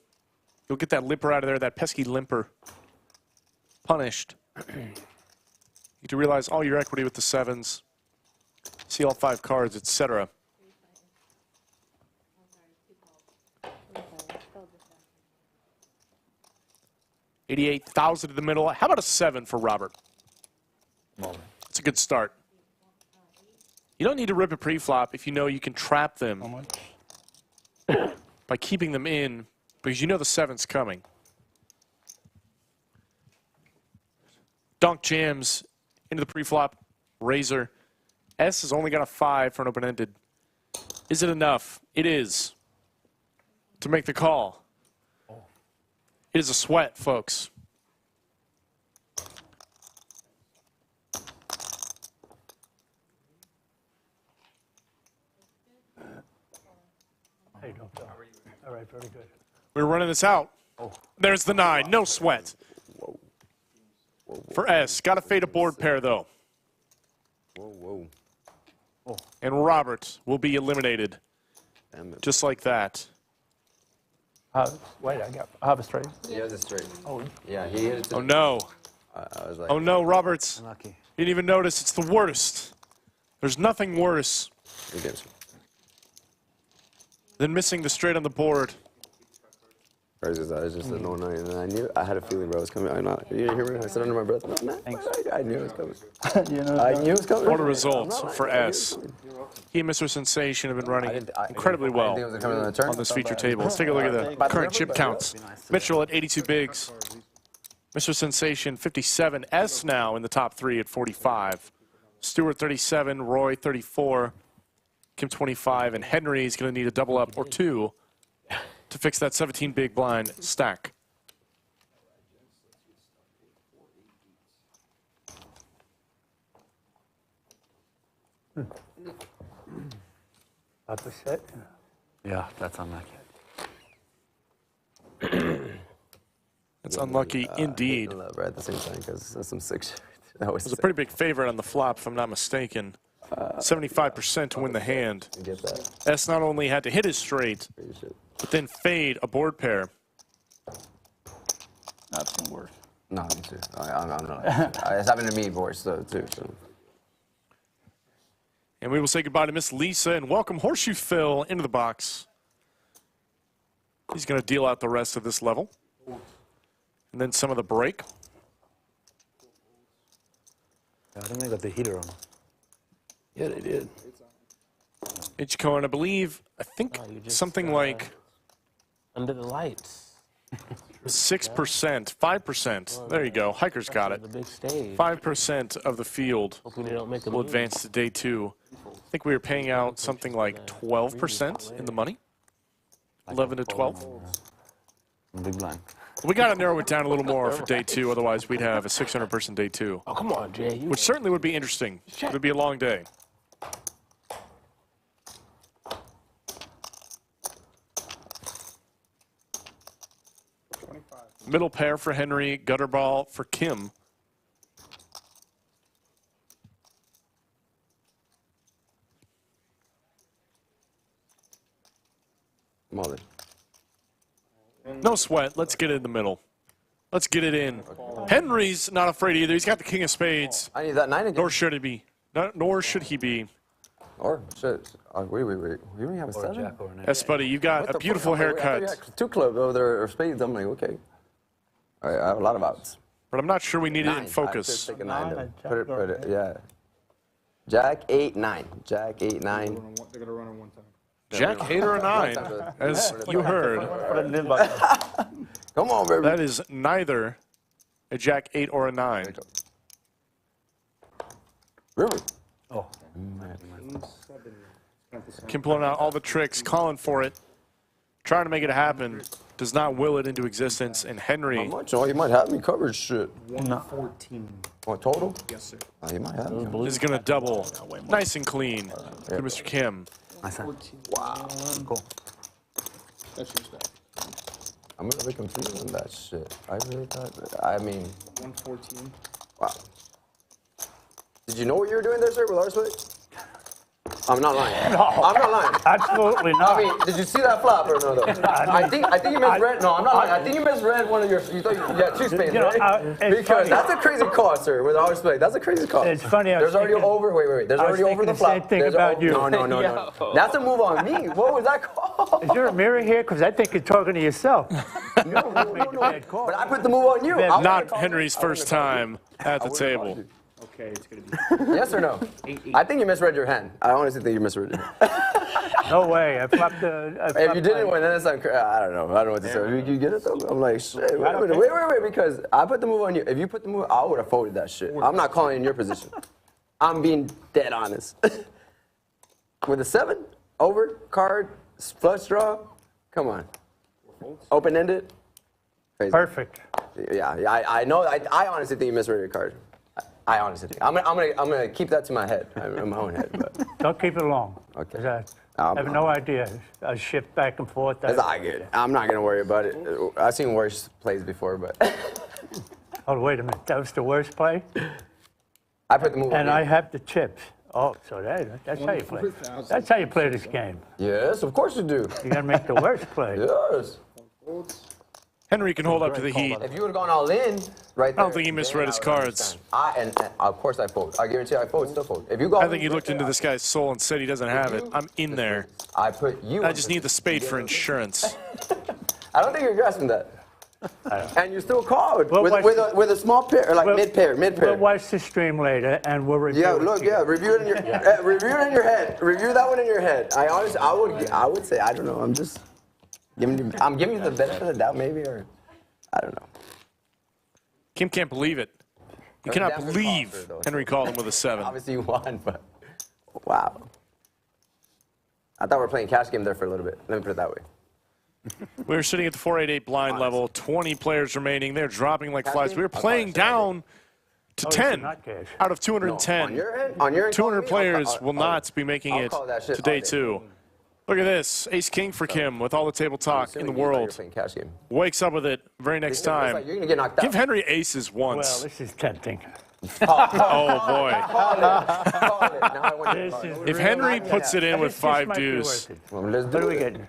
You'll get that limper out of there, that pesky limper. Punished. You get to realize all your equity with the sevens. See all 5 cards, etc. $88,000 in the middle. How about a 7 for Robert? It's a good start. You don't need to rip a pre-flop if you know you can trap them by keeping them in because you know the 7's coming. Donk jams into the pre-flop. Razor. S has only got a 5 for an open-ended. Is it enough? It is. To make the call. It is a sweat, folks. Hey, Doctor. All right, very good. We're running this out. There's the 9. No sweat. For S. Got to fade a board pair, though. And Robert will be eliminated. Just like that. Wait, I have a straight. He has a straight. Oh, yeah, he hit it. Oh, no. I was like, Oh, no, Roberts. Unlucky. You didn't even notice. It's the worst. There's nothing worse than missing the straight on the board. Crazy as that is just a no night, and I knew I had a feeling, bro, it was coming. I know. You didn't hear me? I said under my breath, no, man. I knew it was coming. I knew it was coming. What a result for S. He and Mr. Sensation have been running incredibly well on this feature table. Let's take a look at the current chip counts. Mitchell at 82 bigs. Mr. Sensation 57. S now in the top 3 at 45. Stuart 37. Roy 34. Kim 25. And Henry's going to need a double up or 2 to fix that 17 big blind stack. That's a set. Yeah, that's unlucky. That's unlucky indeed. Right at the same time, because that's some sick shit. That It was a pretty big favorite on the flop, if I'm not mistaken. 75% to win the hand. Get that. S not only had to hit his straight, but then fade a board pair. That's gonna work. No, me too. I'm not. It's happened to me worse, though, too. So. And we will say goodbye to Miss Lisa and welcome Horseshoe Phil into the box. He's going to deal out the rest of this level. And then some of the break. I think they got the heater on. Yeah, they did. Ichiko, and I think something like Under the lights. 6%, 5%. There you go. Hiker's got it. The big stage. 5% of the field Hoping they don't make a will move. advance to day 2. I think we were paying out something like 12% in the money. 11 to 12. Big blind. We got to narrow it down a little more for day 2. Otherwise, we'd have a 600-person day 2, Oh, come on, Jay. which certainly would be interesting. It would be a long day. Middle pair for Henry, gutter ball for Kim. Come on, then. No sweat. Let's get it in the middle. Let's get it in. Henry's not afraid either. He's got the king of spades. I need that 9 again. Nor should he be. Nor should he be. Or, shit. Wait. We only have a Or a 7? jack or an Yes, buddy, you got a beautiful haircut. I thought you had 2 clubs over there, or spades. I'm like, okay. All right, I have a lot of outs. But I'm not sure we need it in 9. focus. Take a 9. Nine, Put it, yeah. Jack 8, 9. Jack 8, 9. They're going to run on one time. Jack 8 or a 9, as you heard. Come Come on, baby. That is neither a Jack 8 or a 9. River. Oh. Kim pulling out all the tricks, calling for it, trying to make it happen. Does not will it into existence. And Henry. How much? Oh, he might have me covered. Shit. 114. What, total? Yes, sir. Oh, he might have me. Is going to double. Nice and clean to Mr. Kim. Wow. Cool. That's your stuff. I'm a little bit confused on that shit. I really thought, I mean, 114. wow. Did you know what you were doing there, sir, with our split? I'm not lying. No. I'm not lying. Absolutely not. I mean, did you see that flop or no, though? I think you misread. No, I'm not lying. I think you misread one of your. You thought you had two spades, You know, right? it's Because funny. that's a crazy call, sir. With our split, that's a crazy call. It's funny, I was There's already thinking- over. Wait. There's I was already over thinking the the flop. same thing There's about you. No. That's a move on me. What was that call? Is there a mirror here? Because I think you're talking to yourself. No. Bad call. But I put the move on you. Bad- I wouldn't Not have called Henry's you. I wouldn't first have called you. time at the I wouldn't have table. called you. Okay, it's going to be Yes or no? 8-8. I think you misread your hand. I honestly think you misread your hand. No way. I flopped the. If you didn't win, then it's like, I don't know. I don't know what to say. You get it though? I'm like, shit, wait a minute. Wait, because I put the move on you. If you put the move, I would have folded that shit. I'm not calling in your position. I'm being dead honest. With a 7, over, card, flush draw, come on. Open-ended. Crazy. Perfect. Yeah, I know. I honestly think you misread your card. I honestly think. I'm gonna keep that to my head, in my own head. But Don't keep it long. Okay. 'Cause I have no idea. I shift back and forth. that's all good. I'm not gonna worry about it. I've seen worse plays before, but Oh, wait a minute. That was the worst play? I put the move on And you. I have the chips. Oh, so that's how you play. That's how you play this game. Yes, of course you do. You got to make the worst play. Yes. Henry can hold up to the heat. If you would have gone all in, right there. I don't think he misread then his I would cards. understand. And of course I fold. I guarantee I fold, still fold. If you go all I think he in, looked into this guy's soul and said he doesn't have it. I'm in there. I put you. I in just need the spade for insurance. I don't think you're grasping that. And you still called Well, with a small pair, or like Well, mid pair. We'll watch the stream later, and we'll review Yeah, it look, together. review it in your review it in your head. Review that one in your head. I would say I don't know. I'm giving you the benefit of the doubt maybe, or I don't know. Kim can't believe it. He cannot Definitely believe called for it, though. Henry called him with a 7. Obviously you won, but wow. I thought we were playing cash game there for a little bit. Let me put it that way. We were sitting at the 4-8-8 blind level, 20 players remaining. They're dropping like flies. We were I'll playing call down it to Oh, it's 10 not cash. out of No, 210. on your end, 200 call me, players I'll- will not be making I'll it call that shit to day all day. 2. Look at this. Ace-King for Kim with all the table talk in the Assuming you thought you were world. playing cash game. Wakes up with it very next It's like time. you're gonna get knocked out. Give Henry aces Well, once. this is tempting. Oh, boy. Call it. Now I want you to This call it. is If Henry puts it in with This 5 might be deuce, worth it. Well, let's What do are we it. getting?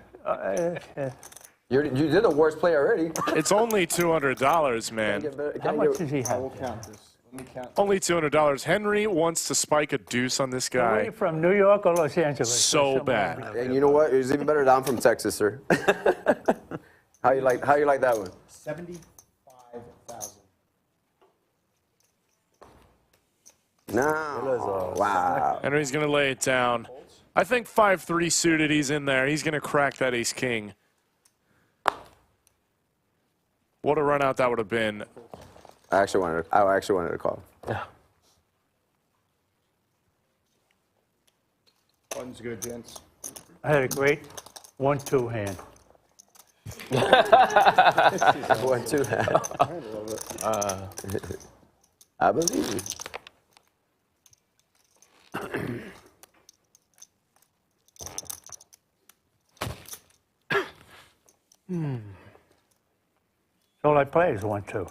You did the worst play already. it's only $200, man. How much does he I will have? count this. Let me count. Only $200. Henry wants to spike a deuce on this Are guy you from New York or Los Angeles? so Somewhere bad. over there. And you know what? It's even better that I'm from Texas, sir. How you like that one? 75,000. No. Wow. Henry's going to lay it down. I think 5-3 suited, he's in there. He's going to crack that ace-king. What a run out that would have been. I actually wanted to call. Button's good, gents. I had a great 1-2 hand. 1-2 hand. I believe you. All I play is 1-2.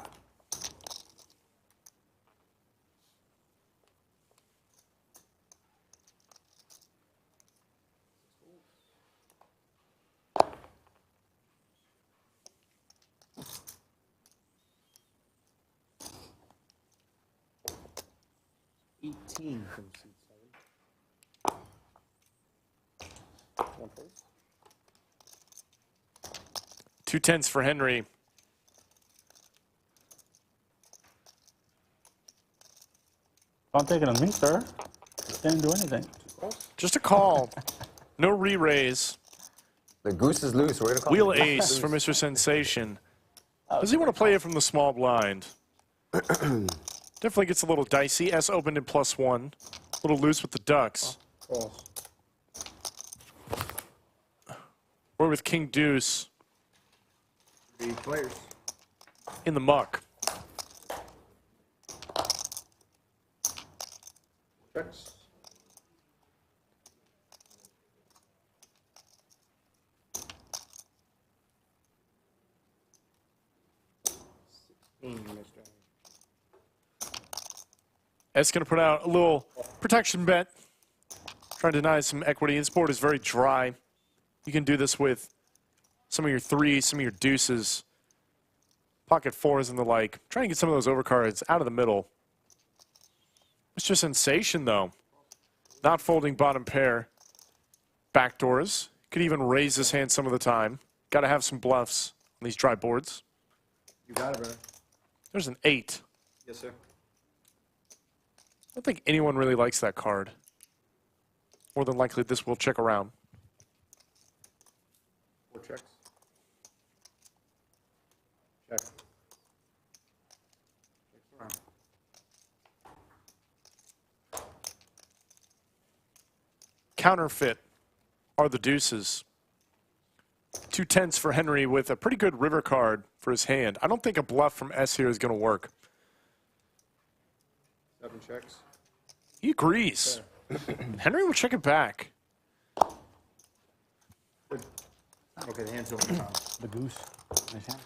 From seat 7. One first. 2 10s for Henry. Don't take it on me, sir. Didn't do anything. Just a call. No re-raise. The goose is loose. We're gonna call Wheel it. ace for Mr. Sensation. Does he want to play it from the small blind? Definitely gets a little dicey. S opened in +1. A little loose with the ducks. False. We're with King Deuce 3 players. in the muck. Checks. S going to put out a little protection bet. Trying to deny some equity. This board is very dry. You can do this with some of your threes, some of your deuces, pocket fours and the like. Trying to get some of those overcards out of the middle. Mr. Sensation, though. Not folding bottom pair. Backdoors. Could even raise his hand some of the time. Got to have some bluffs on these dry boards. You got it, brother. There's an 8. Yes, sir. I don't think anyone really likes that card. More than likely, this will check around. 4 checks. Check. Checks around. Counterfeit are the deuces. 2 10s for Henry with a pretty good river card for his hand. I don't think a bluff from S here is going to work. 7 checks. He agrees. Henry will check it back. Okay, the hand's over the top. The goose. Nice hand.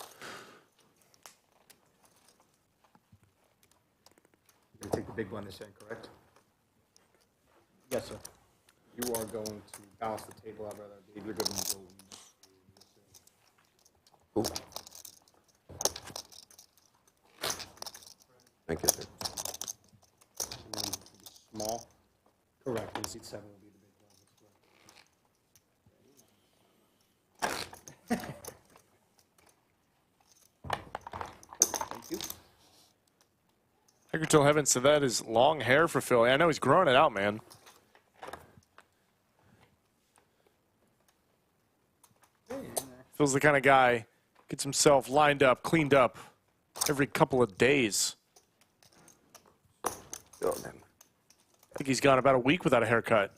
You're going to take the big blind this hand, correct? Yes, sir. You are going to balance the table out, brother. You're going to go. Ooh. Thank you, sir. And then small. Correct. And seat 7 will be the big blind. That's correct. Thank you. I could tell Heaven said that is long hair for Philly. I know he's growing it out, man. Phil's the kind of guy gets himself lined up, cleaned up every couple of days. Oh, damn. I think he's gone about a week without a haircut.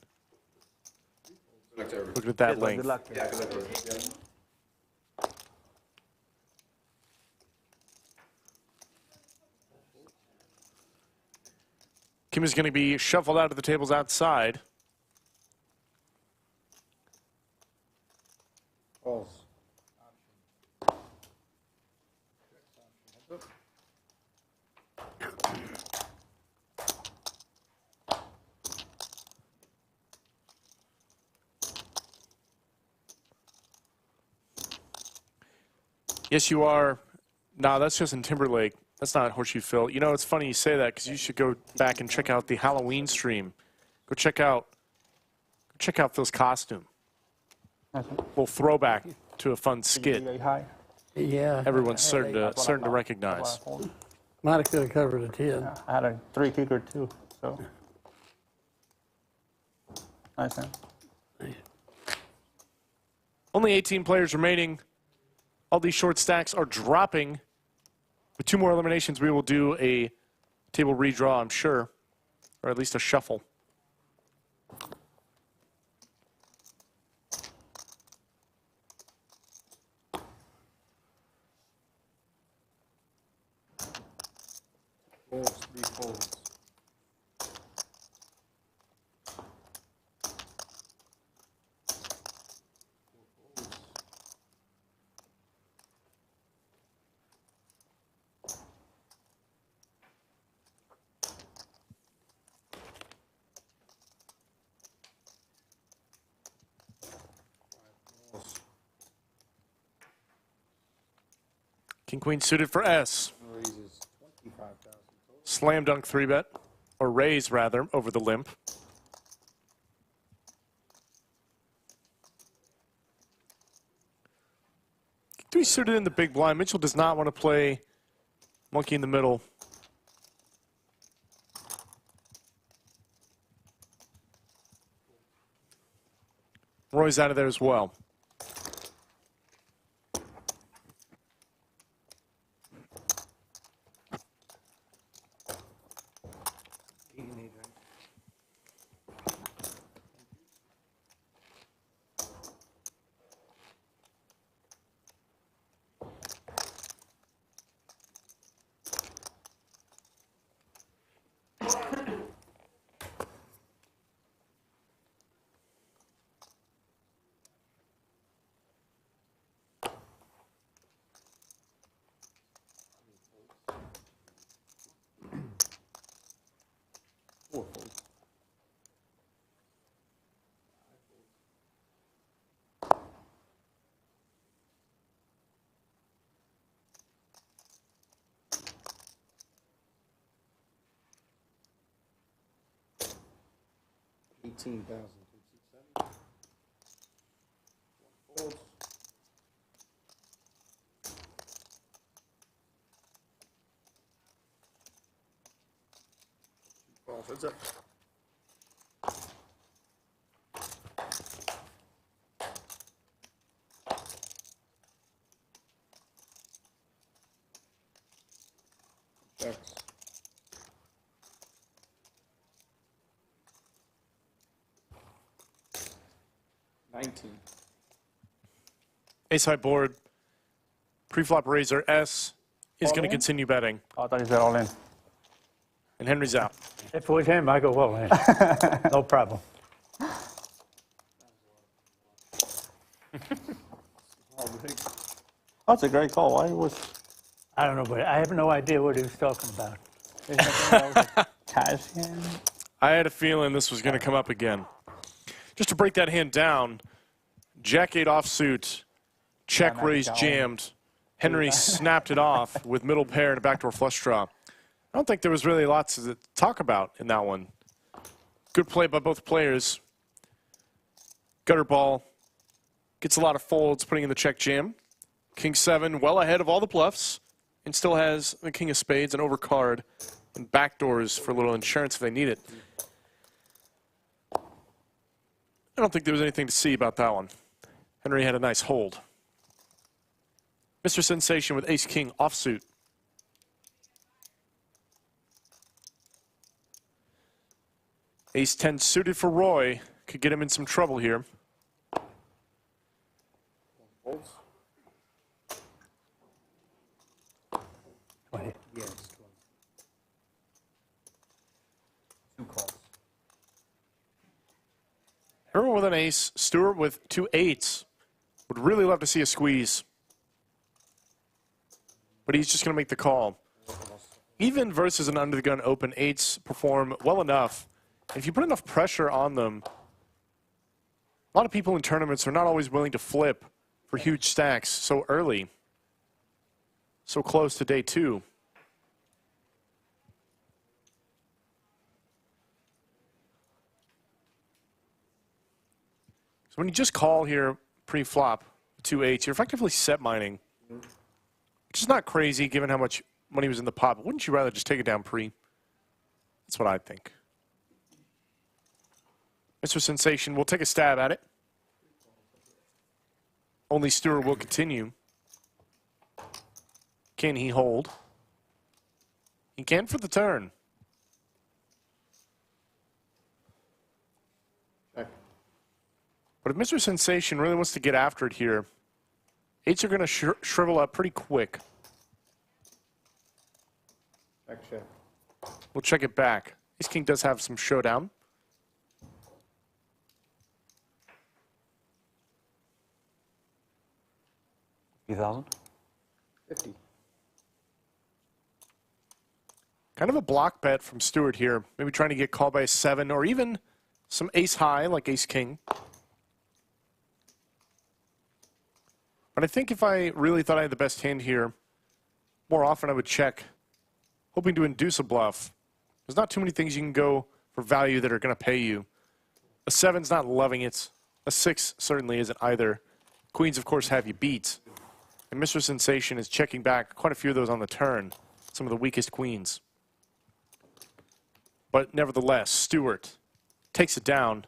Look at that length. Good luck. Yeah, good luck. Kim is going to be shuffled out of the tables outside. False. Yes, you are. Nah, that's Justin Timberlake. That's not Horseshoe Phil. You know, it's funny you say that because you should go back and check out the Halloween stream. Go check out Phil's costume. Little throwback to a fun skit. Yeah. Everyone's starting to recognize. Might have could have covered a 10. I had a 3 kicker too, so. Nice hand. Only 18 players remaining. All these short stacks are dropping. With 2 more eliminations, we will do a table redraw, I'm sure, or at least a shuffle. Folds, 3 folds. King Queen suited for S. Raises 25,000 total. Slam dunk 3-bet, or raise rather, over the limp. Do we suited in the big blind? Mitchell does not want to play monkey in the middle. Roy's out of there as well. 18,000. Folds. Calls. Heads up. Checks. Ace high board. Pre-flop razor S is All going to in? continue betting. Oh, I thought you said all in. And Henry's out. If it was him, I go well in. No problem. That's a great call. Why was I don't know, but I have no idea what he was talking about. cash in? I had a feeling this was going to come up again. Just to break that hand down, Jack 8 offsuit, check raise jammed. Henry snapped it off with middle pair and a backdoor flush draw. I don't think there was really lots to talk about in that one. Good play by both players. Gutter ball gets a lot of folds, putting in the check jam. King 7 well ahead of all the bluffs and still has the king of spades, an overcard, and backdoors for a little insurance if they need it. I don't think there was anything to see about that one. Henry had a nice hold. Mr. Sensation with ace-king offsuit. Ace-10 suited for Roy. Could get him in some trouble here. Folds. Yes. 2 calls. Everyone with an ace. Stuart with 2 8s. Would really love to see a squeeze. But he's just going to make the call. Even versus an under-the-gun open, 8s perform well enough. If you put enough pressure on them, a lot of people in tournaments are not always willing to flip for huge stacks so early, so close to day 2. So when you just call here pre-flop 2 8s, you're effectively set mining, which is not crazy given how much money was in the pot. But wouldn't you rather just take it down pre? That's what I think. Mr. Sensation will take a stab at it. Only Stuart will continue. Can he hold? He can for the turn. Check. But if Mr. Sensation really wants to get after it here, 8s are going to shrivel up pretty quick. Check, check. We'll check it back. Ace-king does have some showdown. $3,000? 50. Kind of a block bet from Stuart here. Maybe trying to get called by a 7 or even some ace high like ace-king. But I think if I really thought I had the best hand here, more often I would check, hoping to induce a bluff. There's not too many things you can go for value that are going to pay you. A 7's not loving it. A 6 certainly isn't either. Queens, of course, have you beat. And Mr. Sensation is checking back quite a few of those on the turn. Some of the weakest queens. But nevertheless, Stuart takes it down.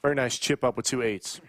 Very nice chip up with 2 8s.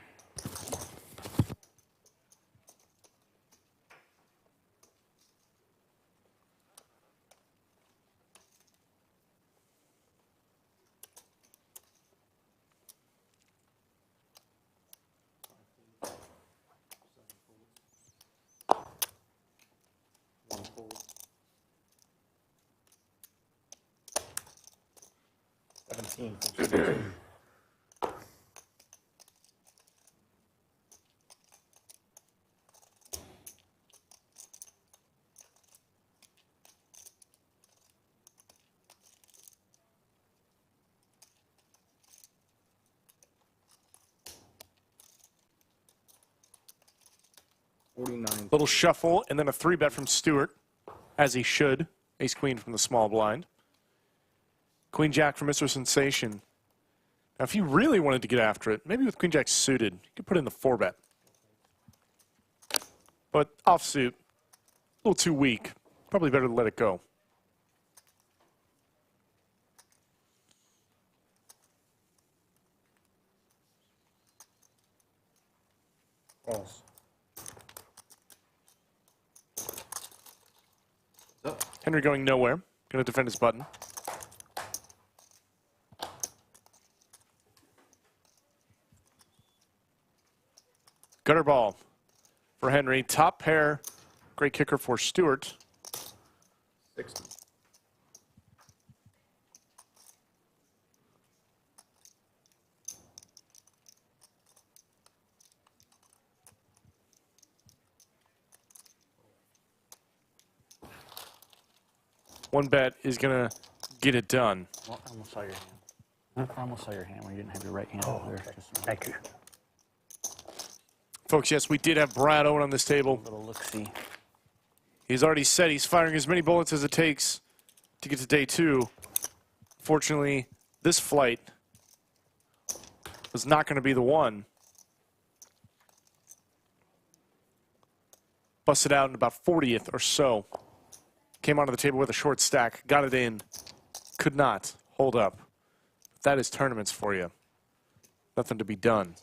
Little shuffle, and then a 3-bet from Stuart, as he should. Ace-queen from the small blind. Queen-jack from Mr. Sensation. Now, if you really wanted to get after it, maybe with queen jack suited, you could put in the 4-bet. But offsuit, a little too weak. Probably better to let it go. False. Henry going nowhere. Going to defend his button. Gutter ball for Henry. Top pair. Great kicker for Stuart. 60. One bet is going to get it done. Well, I almost saw your hand. I almost saw your hand when you didn't have your right hand over there. Thank you. Folks, yes, we did have Brad Owen on this table. Little look-see. He's already said he's firing as many bullets as it takes to get to day 2. Fortunately, this flight was not going to be the one. Busted out in about 40th or so. Came onto the table with a short stack, got it in, could not hold up. That is tournaments for you. Nothing to be done.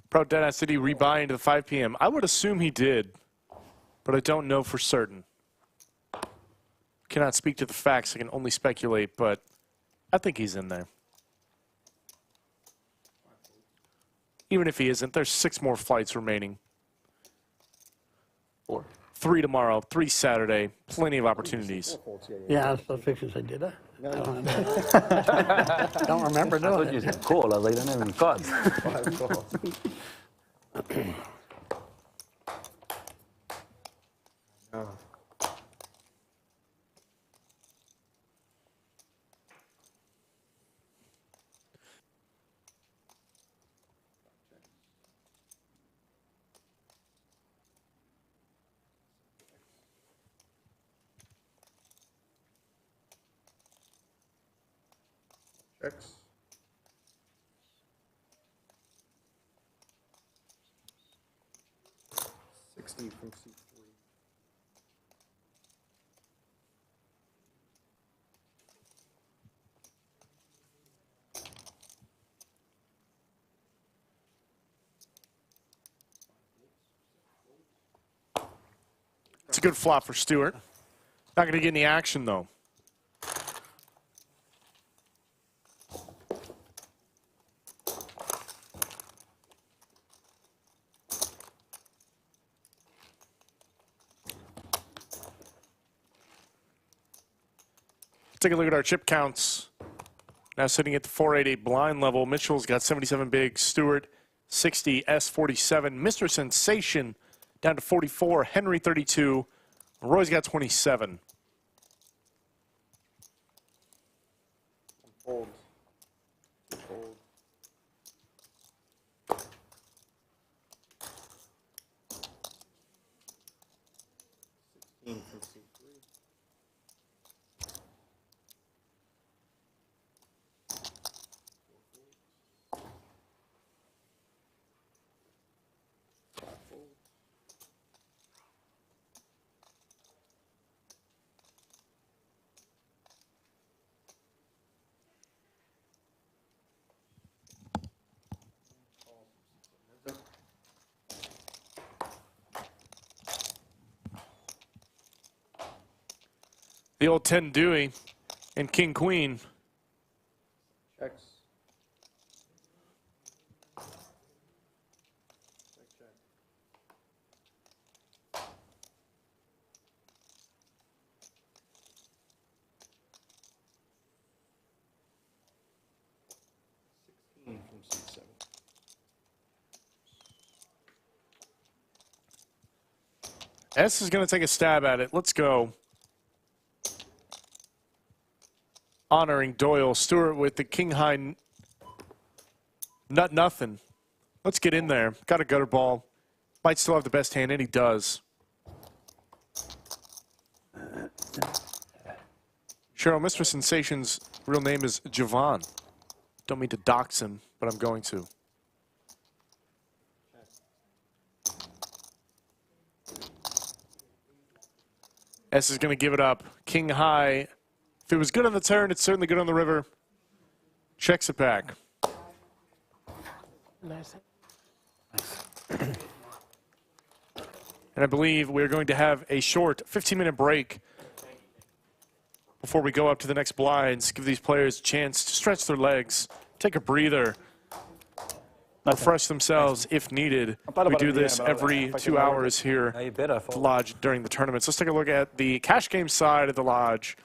Proud Deadass, did he rebuy into the 5 p.m.? I would assume he did, but I don't know for certain. Cannot speak to the facts. I can only speculate, but I think he's in there. Even if he isn't, there's 6 more flights remaining. 4. 3 tomorrow, 3 Saturday. Plenty of opportunities. Yeah, I was fixing to say, did I? I don't remember. Don't remember I thought doing you it. said call. I was like, I don't have any cards. 5 calls. No. Checks. From C3. It's a good flop for Stuart. Not going to get any action, though. Take a look at our chip counts. Now sitting at the 488 blind level. Mitchell's got 77 big. Stuart 60, S47. Mr. Sensation down to 44. Henry 32. Roy's got 27. Fold. Fold. 16 from C3. The old 10 Dewey and King Queen. Checks. Check, check. From C7. S is going to take a stab at it. Let's go. Honoring Doyle. Stuart with the king high Nothing. Let's get in there. Got a gutter ball. Might still have the best hand, and he does. Cheryl, Mr. Sensation's real name is Javon. Don't mean to dox him, but I'm going to. S is going to give it up. King high. If it was good on the turn, it's certainly good on the river. Checks it back. Nice. And I believe we're going to have a short 15-minute break before we go up to the next blinds. Give these players a chance to stretch their legs, take a breather, refresh themselves if needed. We do this every 2 hours here at the Lodge during the tournaments. Let's take a look at the cash game side of the Lodge.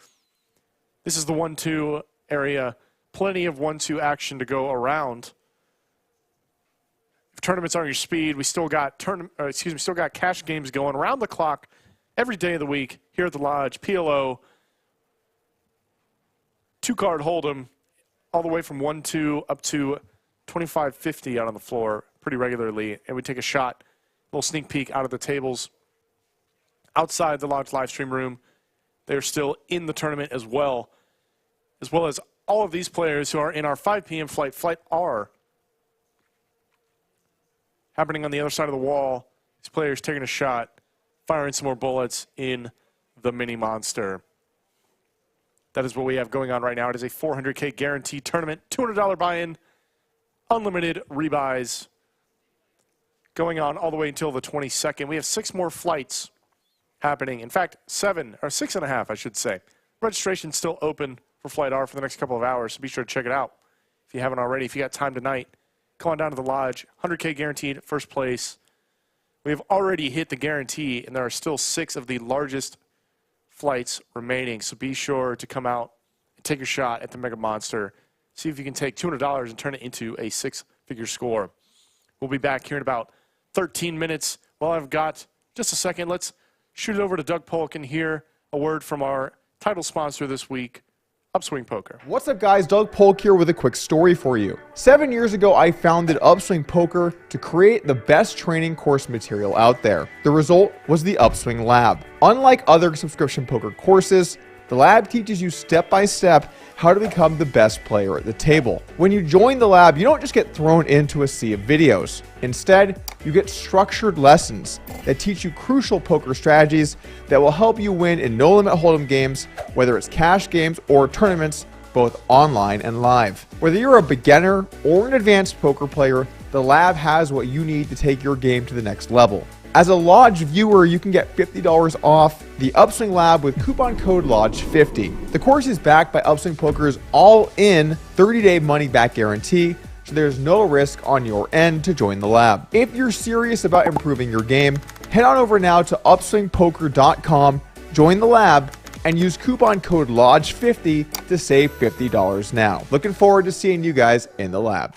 This is the 1-2 area. Plenty of 1-2 action to go around. If tournaments aren't your speed, we still got still got cash games going around the clock every day of the week here at the Lodge. PLO, 2-card hold'em, all the way from 1-2 up to 25-50 out on the floor pretty regularly, and we take a shot, a little sneak peek out of the tables outside the Lodge live stream room. They're still in the tournament as well as all of these players who are in our 5 p.m. flight R. Happening on the other side of the wall, these players taking a shot, firing some more bullets in the mini monster. That is what we have going on right now. It is a $400K guaranteed tournament, $200 buy-in, unlimited rebuys, going on all the way until the 22nd. We have 6 more flights happening. In fact, 6.5, I should say. Registration's still open for Flight R for the next couple of hours, so be sure to check it out if you haven't already. If you got time tonight, come on down to the Lodge. 100K guaranteed, first place. We have already hit the guarantee, and there are still 6 of the largest flights remaining, so be sure to come out and take a shot at the Mega Monster. See if you can take $200 and turn it into a 6-figure score. We'll be back here in about 13 minutes. Well, I've got just a second. Let's shoot it over to Doug Polk and hear a word from our title sponsor this week, Upswing Poker. What's up, guys? Doug Polk here with a quick story for you. 7 years ago, I founded Upswing Poker to create the best training course material out there. The result was the Upswing Lab. Unlike other subscription poker courses, the lab teaches you step-by-step how to become the best player at the table. When you join the lab, you don't just get thrown into a sea of videos. Instead, you get structured lessons that teach you crucial poker strategies that will help you win in no-limit hold'em games, whether it's cash games or tournaments, both online and live. Whether you're a beginner or an advanced poker player, the lab has what you need to take your game to the next level. As a Lodge viewer, you can get $50 off the Upswing Lab with coupon code LODGE50. The course is backed by Upswing Poker's all-in 30-day money-back guarantee, so there's no risk on your end to join the lab. If you're serious about improving your game, head on over now to upswingpoker.com, join the lab, and use coupon code LODGE50 to save $50 now. Looking forward to seeing you guys in the lab.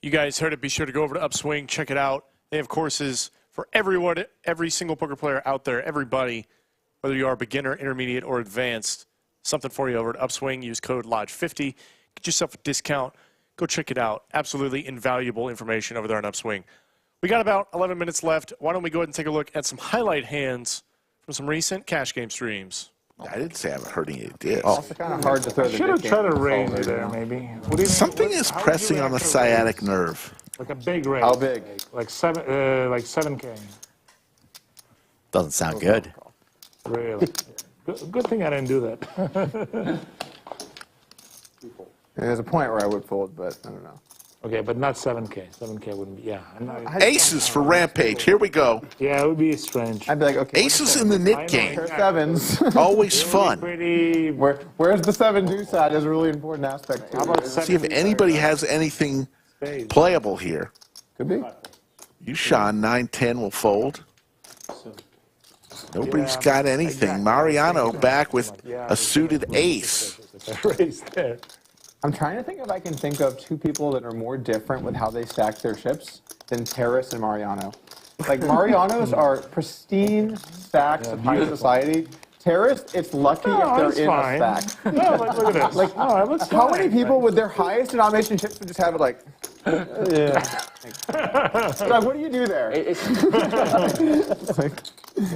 You guys heard it. Be sure to go over to Upswing, check it out. They have courses for everyone, every single poker player out there, everybody, whether you are beginner, intermediate, or advanced. Something for you over at Upswing. Use code LODGE50. Get yourself a discount. Go check it out. Absolutely invaluable information over there on Upswing. We got about 11 minutes left. Why don't we go ahead and take a look at some highlight hands from some recent cash game streams. I didn't say I haven't heard any ideas. Also kind of hard to throw the Should have tried to raise it there, maybe. Something is pressing on the sciatic nerve. Like a big raise. How big? Like 7K. Doesn't sound good. Really. Good thing I didn't do that. There's a point where I would fold, but I don't know. Okay, but not 7K. 7K wouldn't be, yeah. Aces for Rampage. Here we go. Yeah, it would be strange. I'd be like, okay. Aces in the knit game. Sevens. Always fun. Pretty. Where's the 7-2 side is a really important aspect. How about See if anybody has anything playable here. Could be. You, Sean, 9-10 will fold. Nobody's got anything. Mariano back with a suited ace. Raise there. I'm trying to think if I can think of 2 people that are more different with how they stack their chips than Terrace and Mariano. Like, Mariano's are pristine stacks of high society. Terrorist, it's lucky if they're in a stack. No, like, look at this. Like, No, it looks how fine. many people with their highest denomination chips would just have it like, Yeah. like, what do you do there?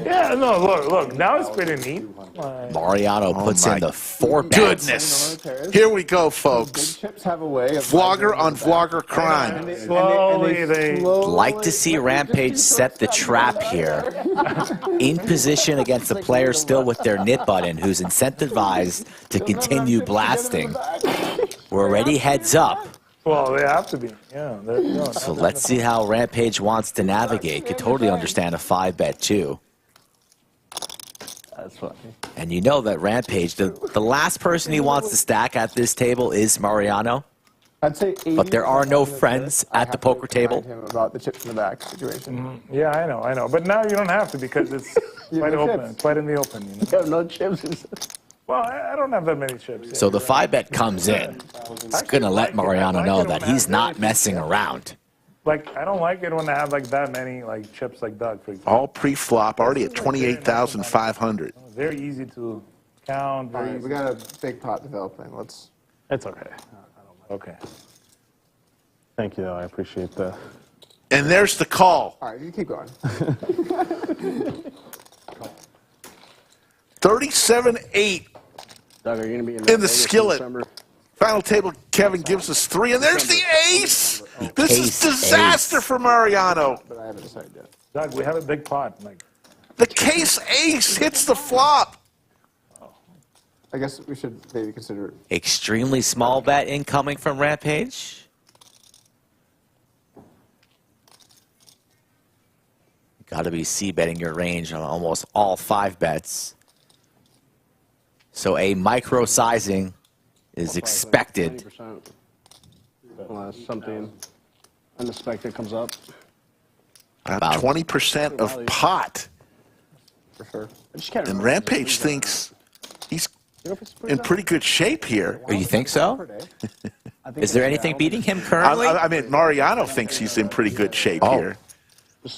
Yeah, no, look. Now it's pretty neat. Mariano puts my in the 4 bets. Goodness. Here we go, folks. Chips have a way of Vlogger on vlogger crime. Slowly, they Like to see Rampage set the trap here. In position against the player still with their knit button, who's incentivized to continue blasting. We're already heads up. Well, they have to be. Yeah. So let's see how Rampage wants to navigate. Could totally understand a 5-bet too. That's funny. And you know that Rampage, the last person he wants to stack at this table is Mariano. I'd say But there are no friends at the poker table. him about the chips in the back situation. Yeah, I know. But now you don't have to because it's quite open, quite in the open. You know? You have no chips. Well, I don't have that many chips. So the 5-bet comes in. It's going to let Mariano know that he's not messing around. Like, I don't like it when I have like that many like chips like Doug, for example. All pre-flop, already at 28,500. Very easy to count. All Very right, easy. we got a big pot developing. Let's. It's okay. Okay. Thank you, though. I appreciate the. And there's the call. All right, you keep going. 37-8 Doug, are you gonna be in the skillet. Final table, Kevin gives us 3, and there's the ace. This is disaster for Mariano. But I haven't decided yet. Doug, we have a big pot. Like, The case ace hits the flop. I guess we should maybe consider. Extremely small bet incoming from Rampage. Got to be c-betting your range on almost all 5 bets. So a micro sizing is expected. 20%. Unless something unexpected comes up. About 20% of pot. For sure. I just can't And remember. Rampage thinks he's in pretty good shape here. Oh, you think so? Is there anything beating him currently? I mean, Mariano thinks he's in pretty good shape here.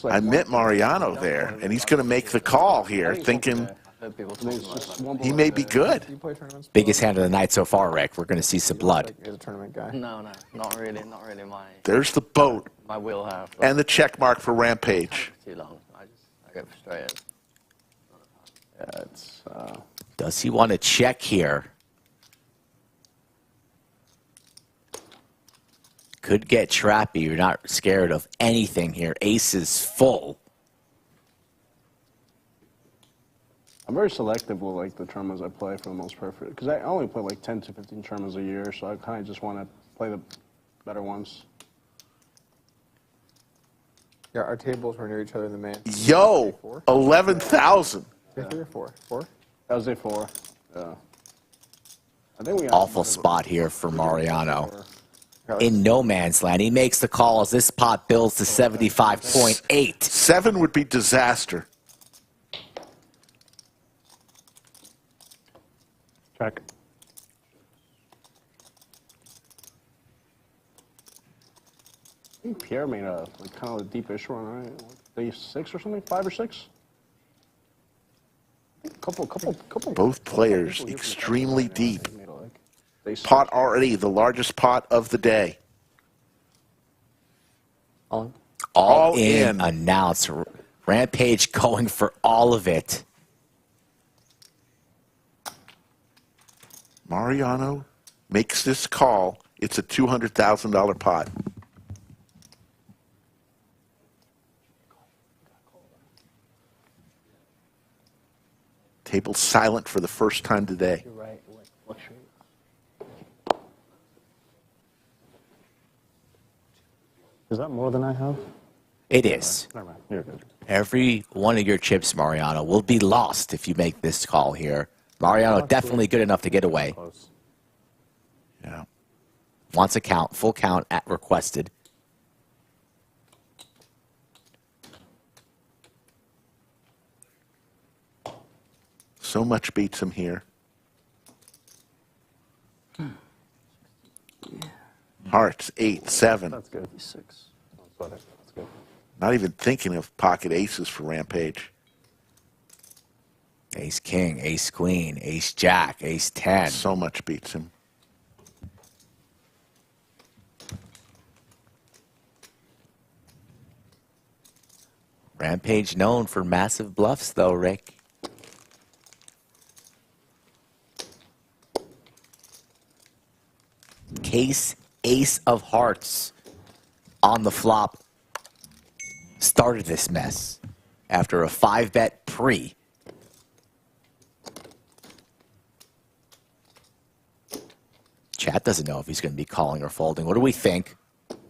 I met Mariano there, and he's going to make the call here, thinking he may be good. You play tournaments? Biggest hand of the night so far, Rick. We're going to see some blood. You're a tournament guy. No, not really There's the boat my wheelhouse. and the check mark for Rampage. Too long. I get frustrated. Yeah, it's. Does he want to check here? Could get trappy. You're not scared of anything here. Ace is full. I'm very selective with like the tournaments I play for the most part, because I only play like 10 to 15 tournaments a year, so I kind of just want to play the better ones. Yeah, our tables were near each other in the main. Yo, 11,000. 3 or 4? 4? That was A4. Yeah. I think we Awful spot here for Mariano. In no man's land. He makes the call as this pot builds to 75.8. 7 would be disaster. check. I think Pierre made a like kind of a deepish one, right? Day 6 or something, 5 or 6. Couple. Both players extremely deep. Pot already the largest pot of the day. All in announced. Rampage going for all of it. Mariano makes this call. It's a $200,000 pot. Table silent for the first time today. You're right. Fluctuate. Is that more than I have? It is. Never mind. You're good. Every one of your chips, Mariano, will be lost if you make this call here. Mariano definitely good enough to get away. Close. Yeah. Wants a count, full count at requested. So much beats him here. Hearts, 8, 7. That's good. 6. That's good. Not even thinking of pocket aces for Rampage. Ace king, ace queen, ace jack, ace 10. So much beats him. Rampage known for massive bluffs, though, Rick. Case ace of hearts on the flop started this mess after a 5-bet pre. Chat doesn't know if he's going to be calling or folding. What do we think?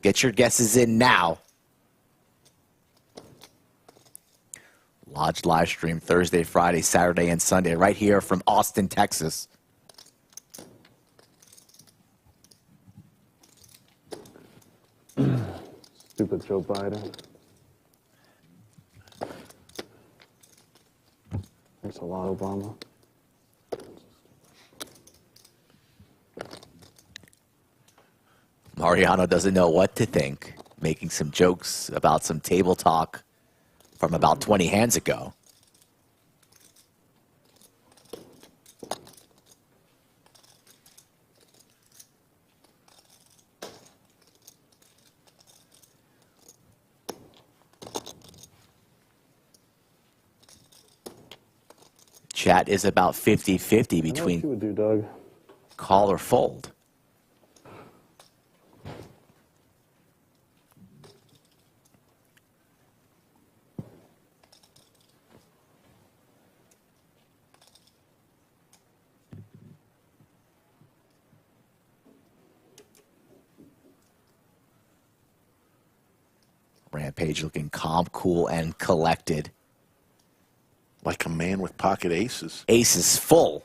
Get your guesses in now. Lodge live stream Thursday, Friday, Saturday, and Sunday right here from Austin, Texas. Stupid Joe Biden. Thanks a lot, Obama. Mariano doesn't know what to think, making some jokes about some table talk from about 20 hands ago. Chat is about 50-50 between you would do, Doug. Call or fold. Rampage looking calm, cool, and collected. Like a man with pocket aces. Aces full.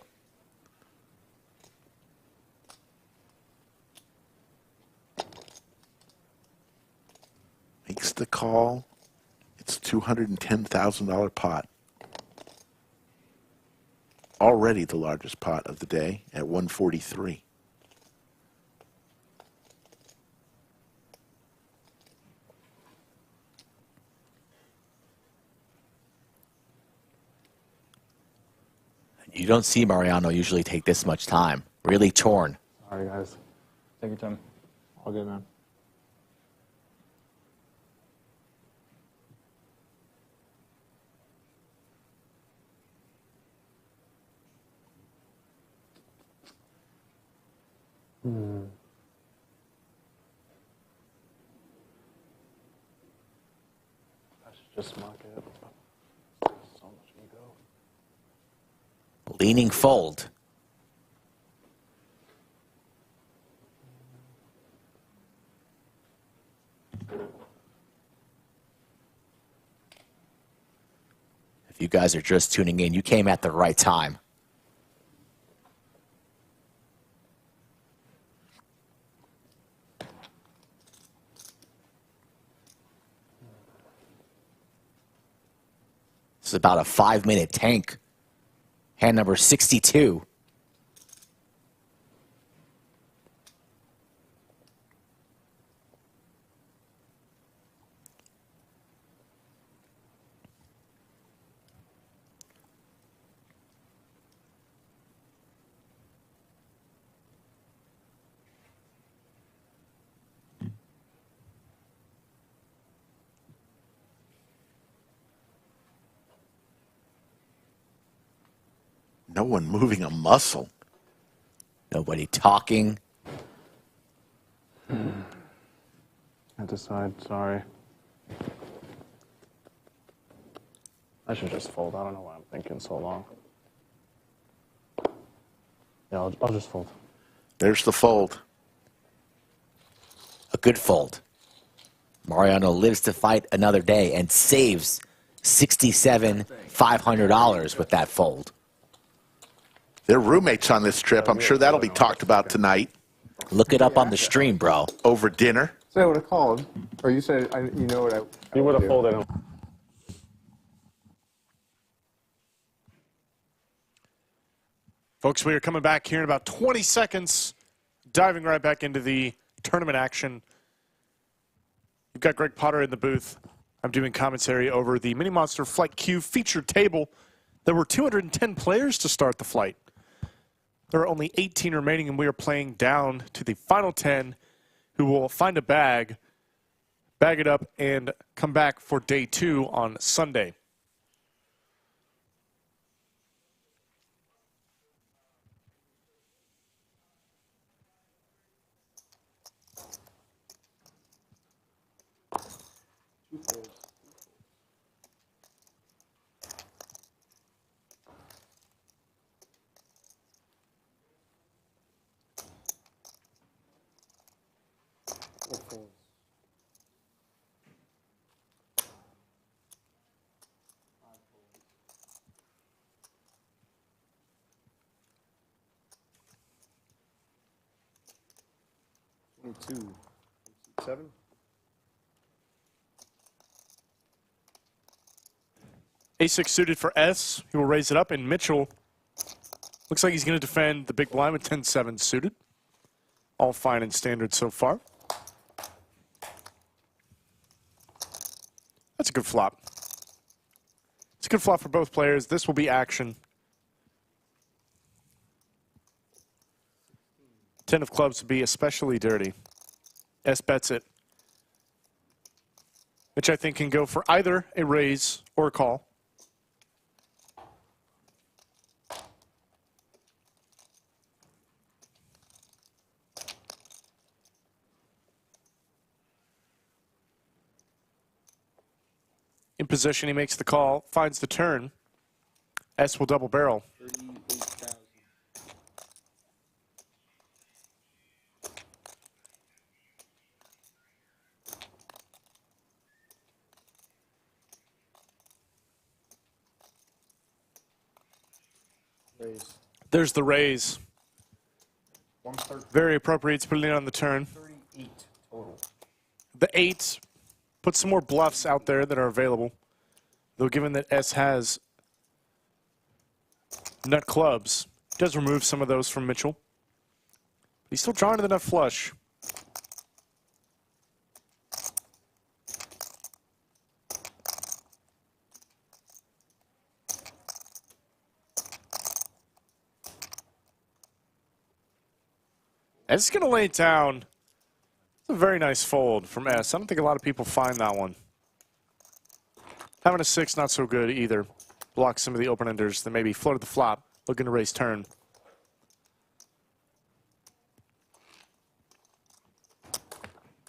Makes the call. It's a $210,000 pot. Already the largest pot of the day at 143. You don't see Mariano usually take this much time. Really torn. Sorry, guys. Take your time. All good, man. I should just mark it. So much ego. Leaning fold. If you guys are just tuning in, you came at the right time. This is about a 5-minute tank. Hand number 62. No one moving a muscle. Nobody talking. I decide, sorry. I should just fold. I don't know why I'm thinking so long. Yeah, I'll just fold. There's the fold. A good fold. Mariano lives to fight another day and saves $67,500 with that fold. They're roommates on this trip. I'm sure that'll be talked about tonight. Look it up on the stream, bro. Over dinner. So I would have called, or you said, you know what I You would have do. folded him. Folks, we are coming back here in about 20 seconds, diving right back into the tournament action. You've got Greg Potter in the booth. I'm doing commentary over the Mini Monster Flight Q feature table. There were 210 players to start the flight. There are only 18 remaining, and we are playing down to the final 10, who will find a bag it up, and come back for day 2 on Sunday. Two, 7. A6 suited for S. He will raise it up, and Mitchell looks like he's going to defend the big blind with 10-7 suited. All fine and standard so far. That's a good flop. It's a good flop for both players. This will be action. 10 of clubs would be especially dirty. S bets it, which I think can go for either a raise or a call. In position, he makes the call, finds the turn. S will double barrel. Raise. There's the raise. 113. Very appropriate to put it on the turn. 38 total. The 8 puts some more bluffs out there that are available. Though given that S has nut clubs, it does remove some of those from Mitchell. He's still drawing to the nut flush. S is going to lay it down. It's a very nice fold from S. I don't think a lot of people find that one. Having a 6, not so good either. Blocks some of the open-enders that maybe floated the flop, looking to raise turn.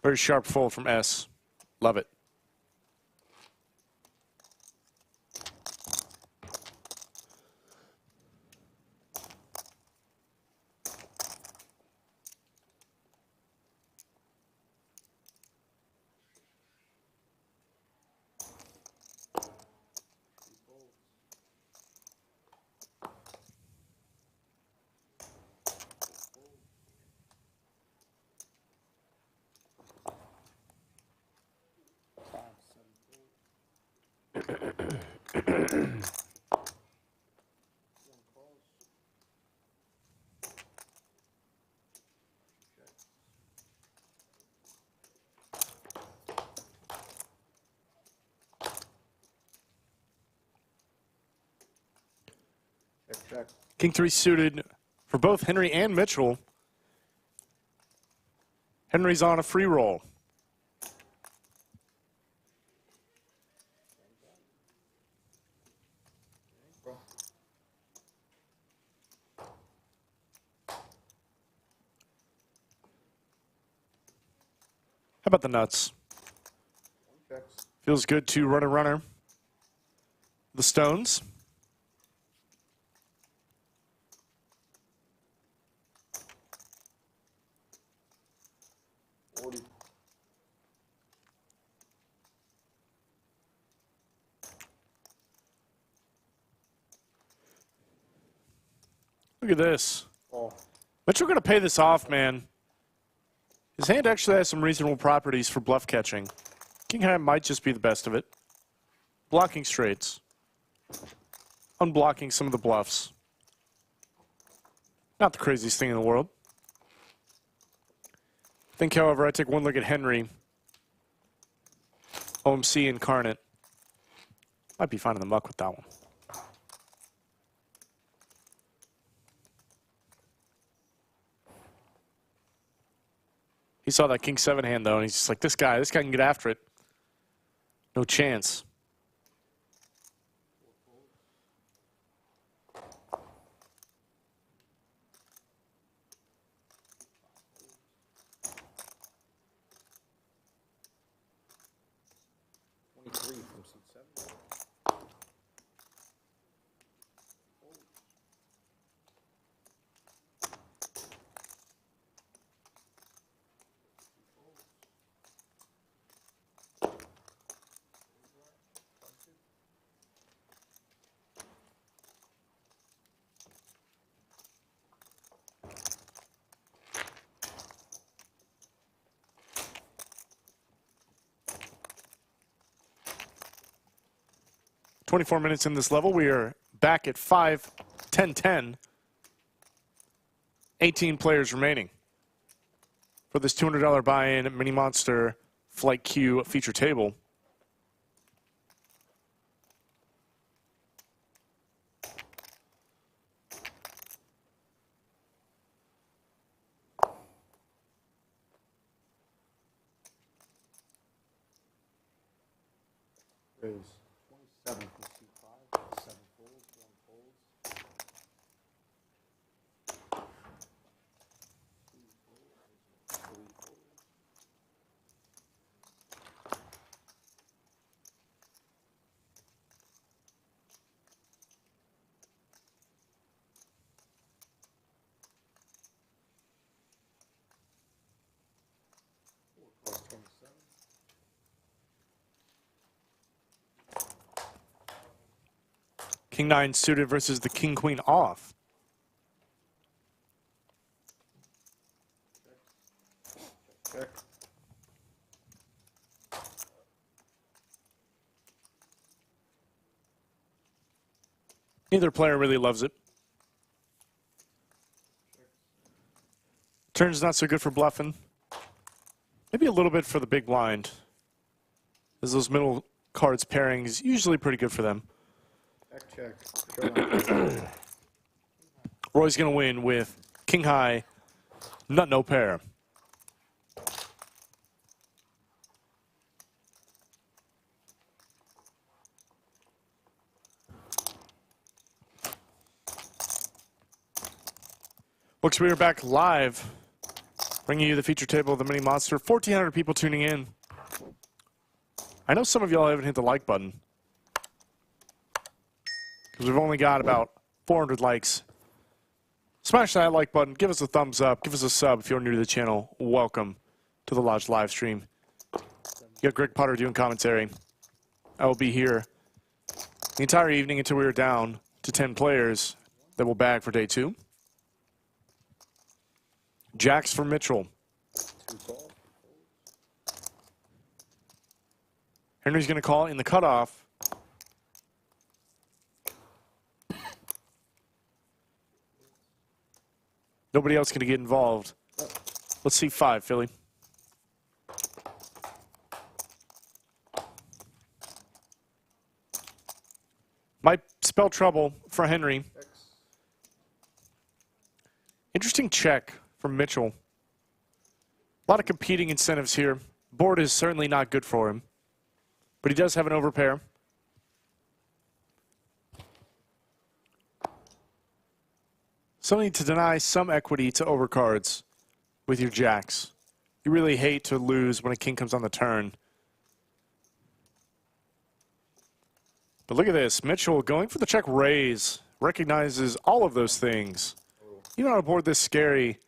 Very sharp fold from S. Love it. Check. King 3 suited for both Henry and Mitchell. Henry's on a free roll. How about the nuts? Feels good to run a runner. The stones. Look at this. Oh. Mitchell going to pay this off, man. His hand actually has some reasonable properties for bluff catching. King high might just be the best of it. Blocking straights. Unblocking some of the bluffs. Not the craziest thing in the world. I think, however, I take one look at Henry. OMC incarnate. Might be finding the muck with that one. He saw that king 7 hand, though, and he's just like, this guy can get after it. No chance. From seat 7. "24 minutes in this level. We are back at 5-10-10. 18 players remaining for this $200 buy-in Mini Monster Flight Q feature table. Raise 27 from seat 5. 7 folds, 1 folds. 2 folds, 3 folds. Plus 27. King 9 suited versus the King Queen off. Check. Neither player really loves it. Turn's not so good for bluffing. Maybe a little bit for the big blind, as those middle cards pairing is usually pretty good for them. Check. Check. Roy's going to win with King High, nut no pair. Folks, we are back live, bringing you the feature table of the Mini Monster. 1,400 people tuning in. I know some of y'all haven't hit the like button, because we've only got about 400 likes. Smash that like button. Give us a thumbs up. Give us a sub if you're new to the channel. Welcome to the Lodge live stream. You got Greg Potter doing commentary. I will be here the entire evening until we are down to 10 players that will bag for day 2. Jacks for Mitchell. Henry's going to call in the cutoff. Nobody else going to get involved. Let's see 5, Philly. Might spell trouble for Henry. Interesting check from Mitchell. A lot of competing incentives here. Board is certainly not good for him, but he does have an overpair. So need to deny some equity to overcards with your jacks. You really hate to lose when a king comes on the turn. But look at this. Mitchell going for the check raise. Recognizes all of those things. You know how to board this scary.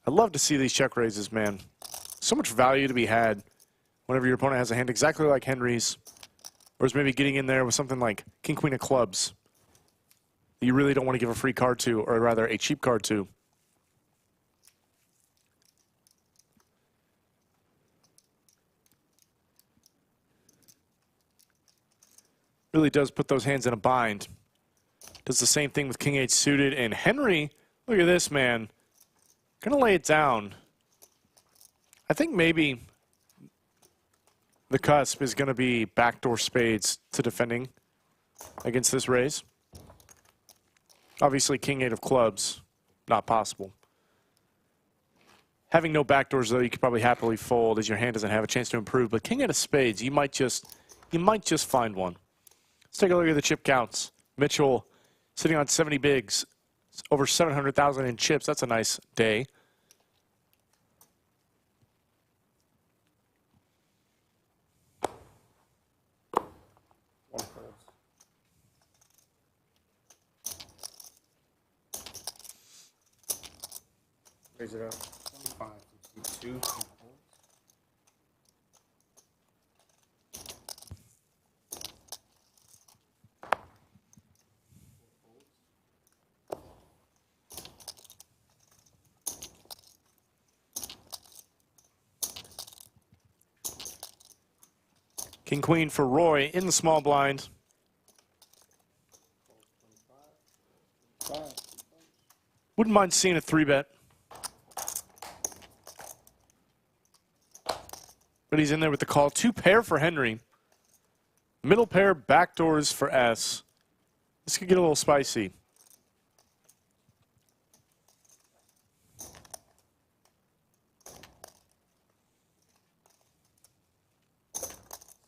I love to see these check raises, man. So much value to be had whenever your opponent has a hand exactly like Henry's, or is maybe getting in there with something like King Queen of Clubs that you really don't want to give a free card to, or rather a cheap card to. Really does put those hands in a bind. Does the same thing with King 8 suited, and Henry, look at this, man. Gonna lay it down. I think maybe the cusp is gonna be backdoor spades to defending against this raise. Obviously, King 8 of clubs, not possible. Having no backdoors, though, you could probably happily fold as your hand doesn't have a chance to improve. But king of spades, you might just find one. Let's take a look at the chip counts. Mitchell sitting on 70 bigs, over 700,000 in chips. That's a nice day. Raise it up. 25. Two. King Queen for Roy in the small blind. Wouldn't mind seeing a 3-bet. But he's in there with the call. 2 pair for Henry. Middle pair, backdoors for S. This could get a little spicy.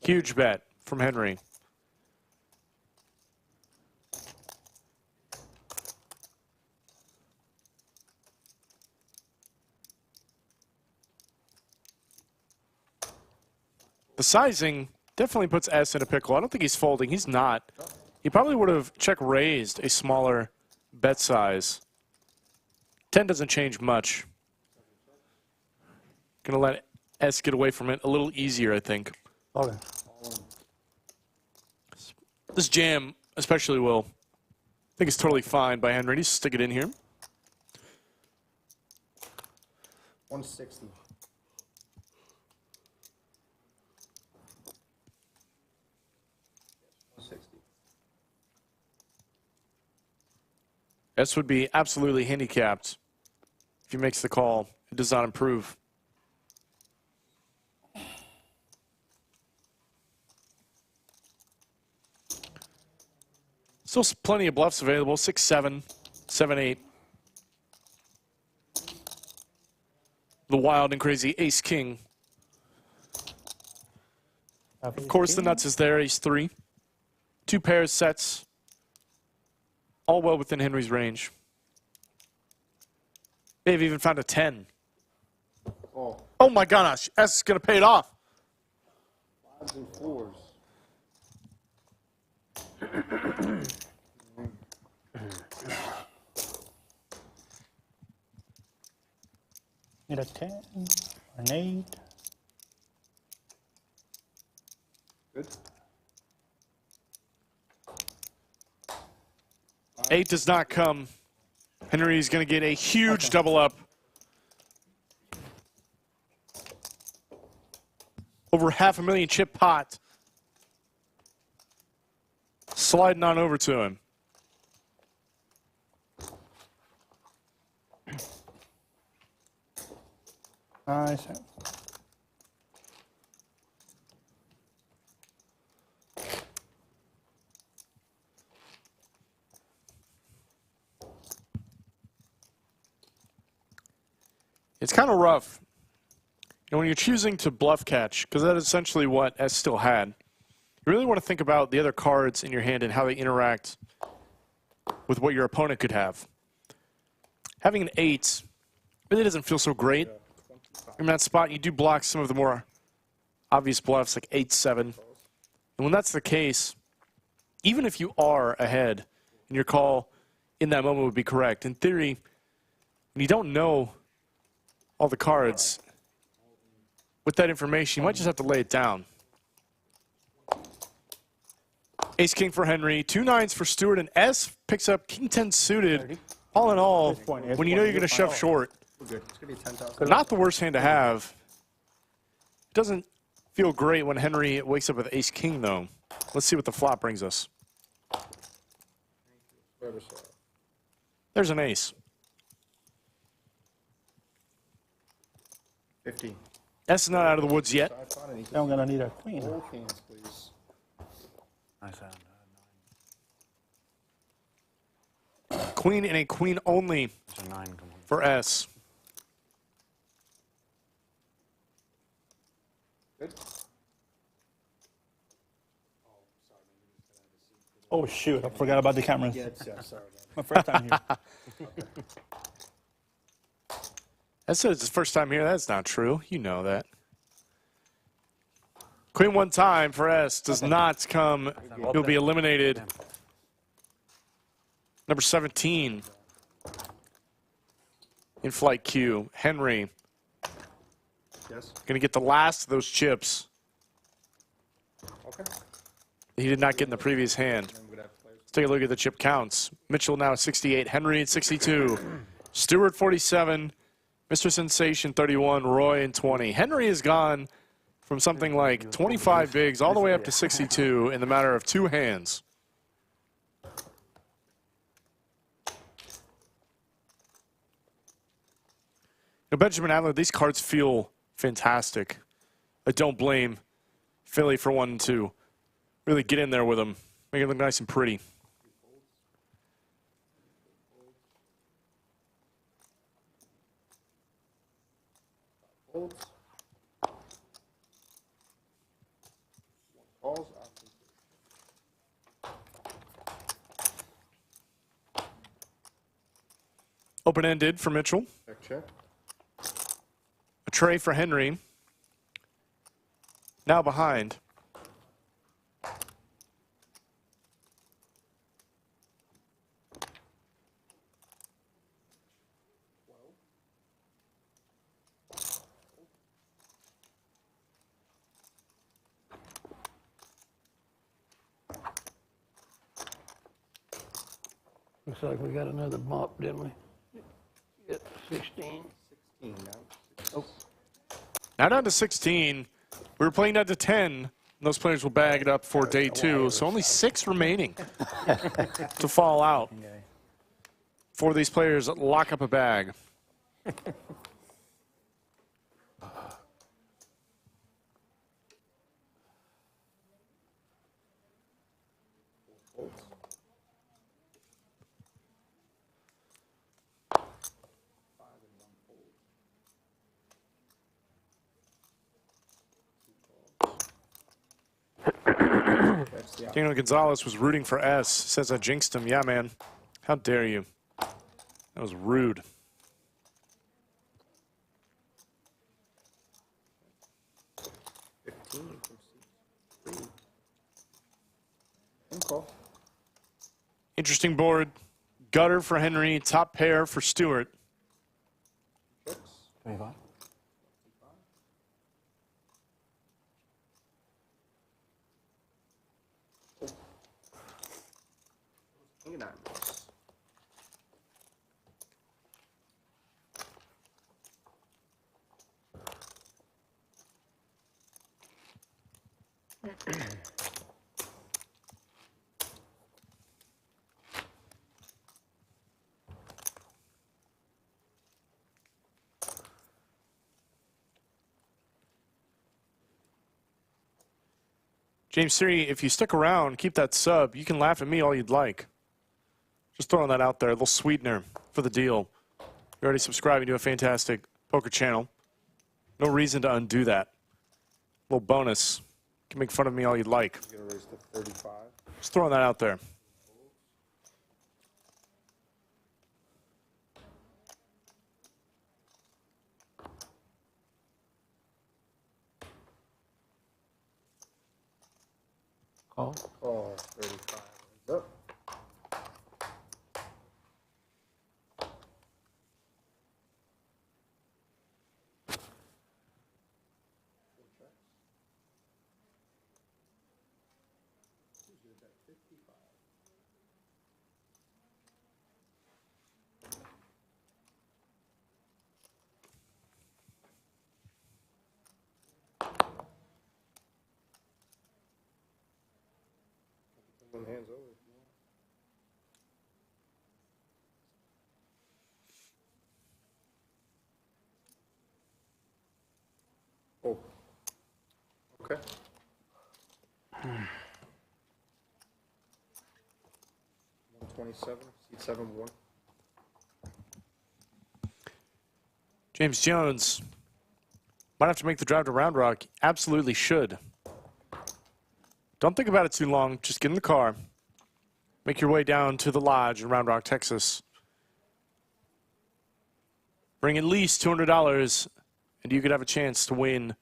Huge bet from Henry. The sizing definitely puts S in a pickle. I don't think he's folding. He's not. He probably would have check raised a smaller bet size. 10 doesn't change much. Gonna let S get away from it a little easier, I think. Okay. This jam especially will. I think it's totally fine by Henry. Just stick it in here. 160. S would be absolutely handicapped if he makes the call. It does not improve. Still plenty of bluffs available. 6-7, 7-8. The wild and crazy ace-king. Of course, the nuts is there. Ace-3. 2 pairs, sets. All well within Henry's range. They've even found a 10. Oh my gosh, S is going to pay it off. 5s and 4s. Need a 10, an 8. Good. 8 does not come. Henry's going to get a huge double up. Over $500,000 chip pot. Sliding on over to him. Nice. It's kind of rough. And when you're choosing to bluff catch, because that is essentially what S still had, you really want to think about the other cards in your hand and how they interact with what your opponent could have. Having an 8 really doesn't feel so great. In that spot, you do block some of the more obvious bluffs like 8-7. And when that's the case, even if you are ahead and your call in that moment would be correct, in theory, when you don't know all the cards, with that information, you might just have to lay it down. Ace-King for Henry, 2 9s for Stuart, and S picks up King 10 suited. All in all, when you know you're going to shove short, We're good. It's going to be 10,000. not the worst hand to have. It doesn't feel great when Henry wakes up with Ace-King, though. Let's see what the flop brings us. There's an ace. 50. S is not out of the woods yet. Now I'm going to need a queen. All kings, please. Nice hand. Queen and a queen only It's a 9. Come on. for S. Good. Oh shoot! I forgot about the cameras. Yeah, sorry. My first time here. That says it's his first time here. That's not true. You know that. Queen one time for S does not come. He'll be eliminated. Number 17 in flight Q, Henry. Yes. Going to get the last of those chips. Okay. He did not get in the previous hand. Let's take a look at the chip counts. Mitchell now at 68, Henry at 62, Stuart 47, Mr. Sensation 31, Roy in 20. Henry has gone from something like 25 bigs all the way up to 62 in the matter of 2 hands. Now, Benjamin Adler, these cards feel fantastic. I don't blame Philly for wanting to really get in there with them, make it look nice and pretty. Open-ended for Mitchell. Check. A tray for Henry. Now behind. Looks like we got another bump, didn't we? Get 16. 16 now. Oh. Now down to 16. We were playing down to 10. And those players will bag it up for day 2. So only 6 remaining to fall out. For these players, lock up a bag. Daniel Gonzalez was rooting for S. Says I jinxed him. Yeah, man. How dare you? That was rude. Interesting board. Gutter for Henry. Top pair for Stuart. 25. James Siri, if you stick around, keep that sub, you can laugh at me all you'd like. Just throwing that out there, a little sweetener for the deal. You're already subscribing to a fantastic poker channel. No reason to undo that. A little bonus. You can make fun of me all you'd like. You're going to raise to 35. Just throwing that out there. Call. Call 35. Hands up. Hands over. Oh. Okay. $127, seat 7-1. James Jones Might have to make the drive to Round Rock. Absolutely should. Don't think about it too long. Just get in the car. Make your way down to the lodge in Round Rock, Texas. Bring at least $200, and you could have a chance to win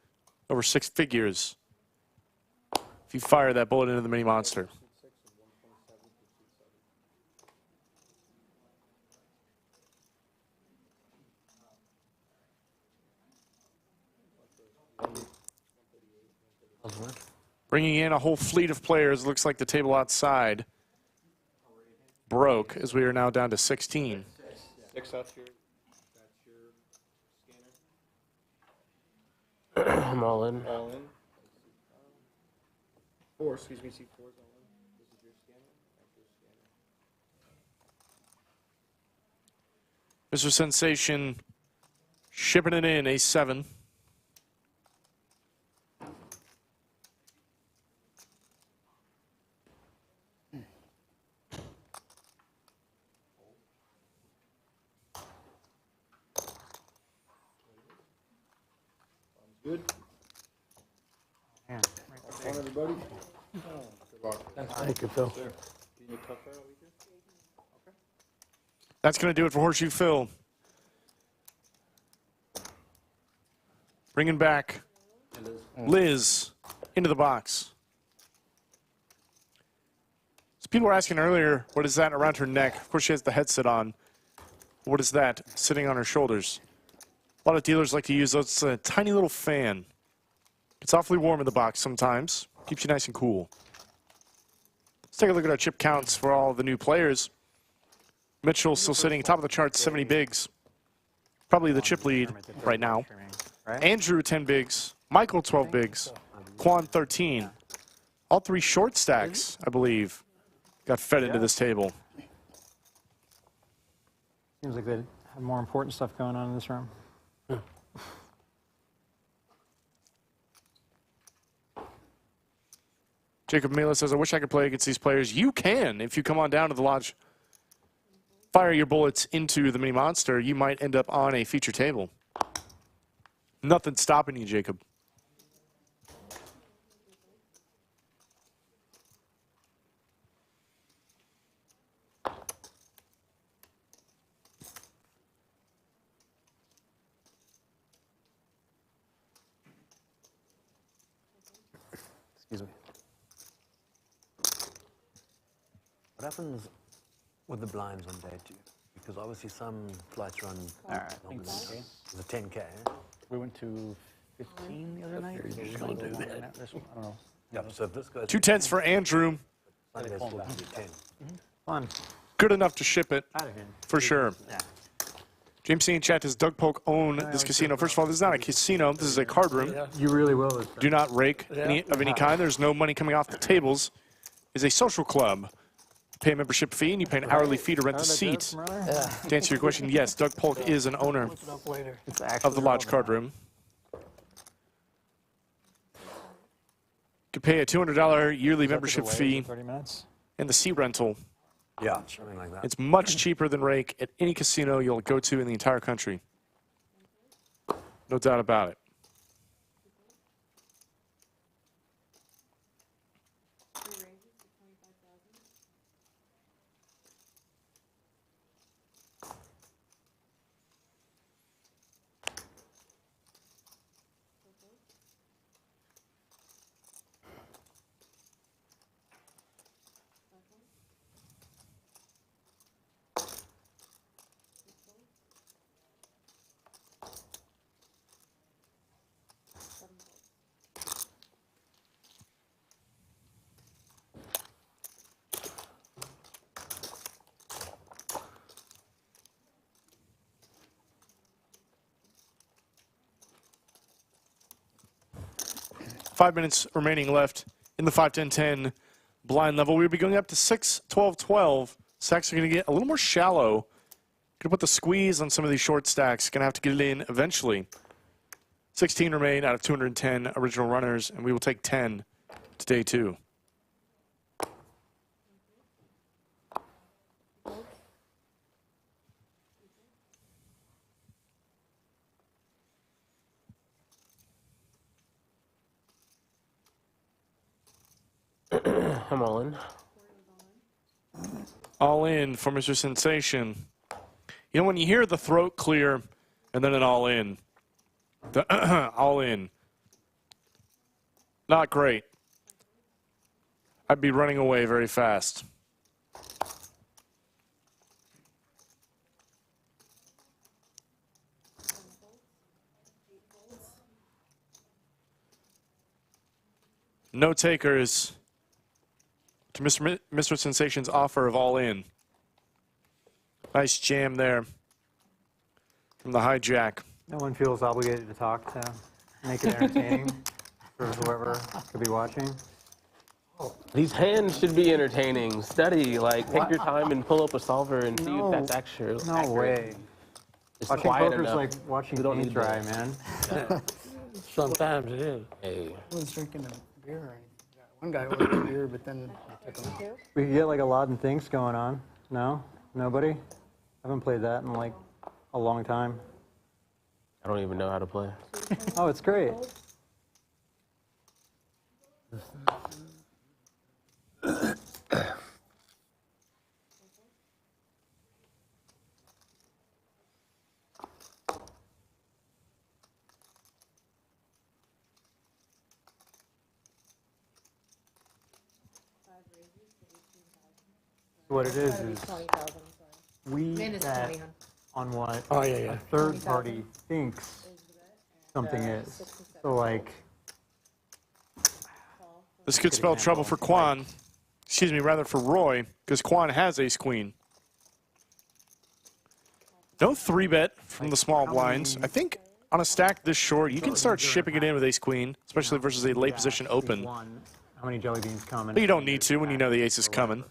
over 6 figures if you fire that bullet into the mini monster. Bringing in a whole fleet of players. Looks like the table outside broke as we are now down to 16. 6 up here. I'm all in. All in. 4, excuse me, C4 is all in. This is your scanner. That's your scanner. Mr. Sensation shipping it in, A7. Good. Yeah. Fun, everybody. Good luck. Thank you, Phil. That's going to do it for Horseshoe Phil. Bringing back Liz into the box. So people were asking earlier, what is that around her neck? Of course, she has the headset on. What is that sitting on her shoulders? A lot of dealers like to use those. It's a tiny little fan. It's awfully warm in the box sometimes. Keeps you nice and cool. Let's take a look at our chip counts for all the new players. Mitchell still sitting top of the charts, 70 bigs. Probably the chip lead right now. Andrew, 10 bigs. Michael, 12 bigs. Kwan, 13. All 3 short stacks, I believe, got fed into this table. Seems like they have more important stuff going on in this room. Jacob Mila says, I wish I could play against these players. You can if you come on down to the lodge. Fire your bullets into the mini monster, you might end up on a feature table. Nothing stopping you, Jacob. Excuse me. What happens with the blinds on day 2? Because obviously some flights run. All right. It's a 10K. We went to 15 the other night. You're just going to do that. This one, I don't know. Yep, so if this goes 2 10s for Andrew. Sunday's still going to be 10. Fun. Good enough to ship it, Out of here. for sure. Yeah. James C in chat, does Doug Polk own this casino? First of all, this is not a casino. This is a card room. You really will. Do not rake of any kind. There's no money coming off the tables. It's a social club. Pay a membership fee, and you pay an hourly fee to rent the seat. To answer your question, yes, Doug Polk is an owner of the Lodge card room. You could pay a $200 yearly membership fee 30 minutes. and the seat rental. Yeah, something like that. It's much cheaper than rake at any casino you'll go to in the entire country. No doubt about it. Five minutes remaining left in the 5-10-10 blind level. We'll be going up to 6-12-12. Stacks are going to get a little more shallow. Going to put the squeeze on some of these short stacks. Going to have to get it in eventually. 16 remain out of 210 original runners, and we will take 10 to day 2. I'm all in. All in for Mr. Sensation. You know, when you hear the throat clear and then an all in, the all in, not great. I'd be running away very fast. No takers to Mr. Sensation's offer of all in. Nice jam there from the hijack. No one feels obligated to talk to make it entertaining for whoever could be watching. These hands should be entertaining. Study, like, take your time and pull up a solver and see if that's actually No accurate. way. It's Watching quiet poker's enough. like watching We don't paint need dry, that. man. Sometimes it is. Hey. I was drinking a beer or anything. One guy ordered a beer, but then I took him. We could get like a lot of things going on. No? Nobody? I haven't played that in like a long time. I don't even know how to play. Oh, it's great. What it is we Minus bet 20, hun. on what Oh, yeah. a third party thinks something is. So like, This could spell trouble for Kwan. Excuse me, rather for Roy, because Kwan has ace queen. No 3-bet from the small blinds. I think on a stack this short, you can start shipping it in with ace queen, especially versus a late position open. how many jelly beans come in? But you don't need to when you know the ace is coming.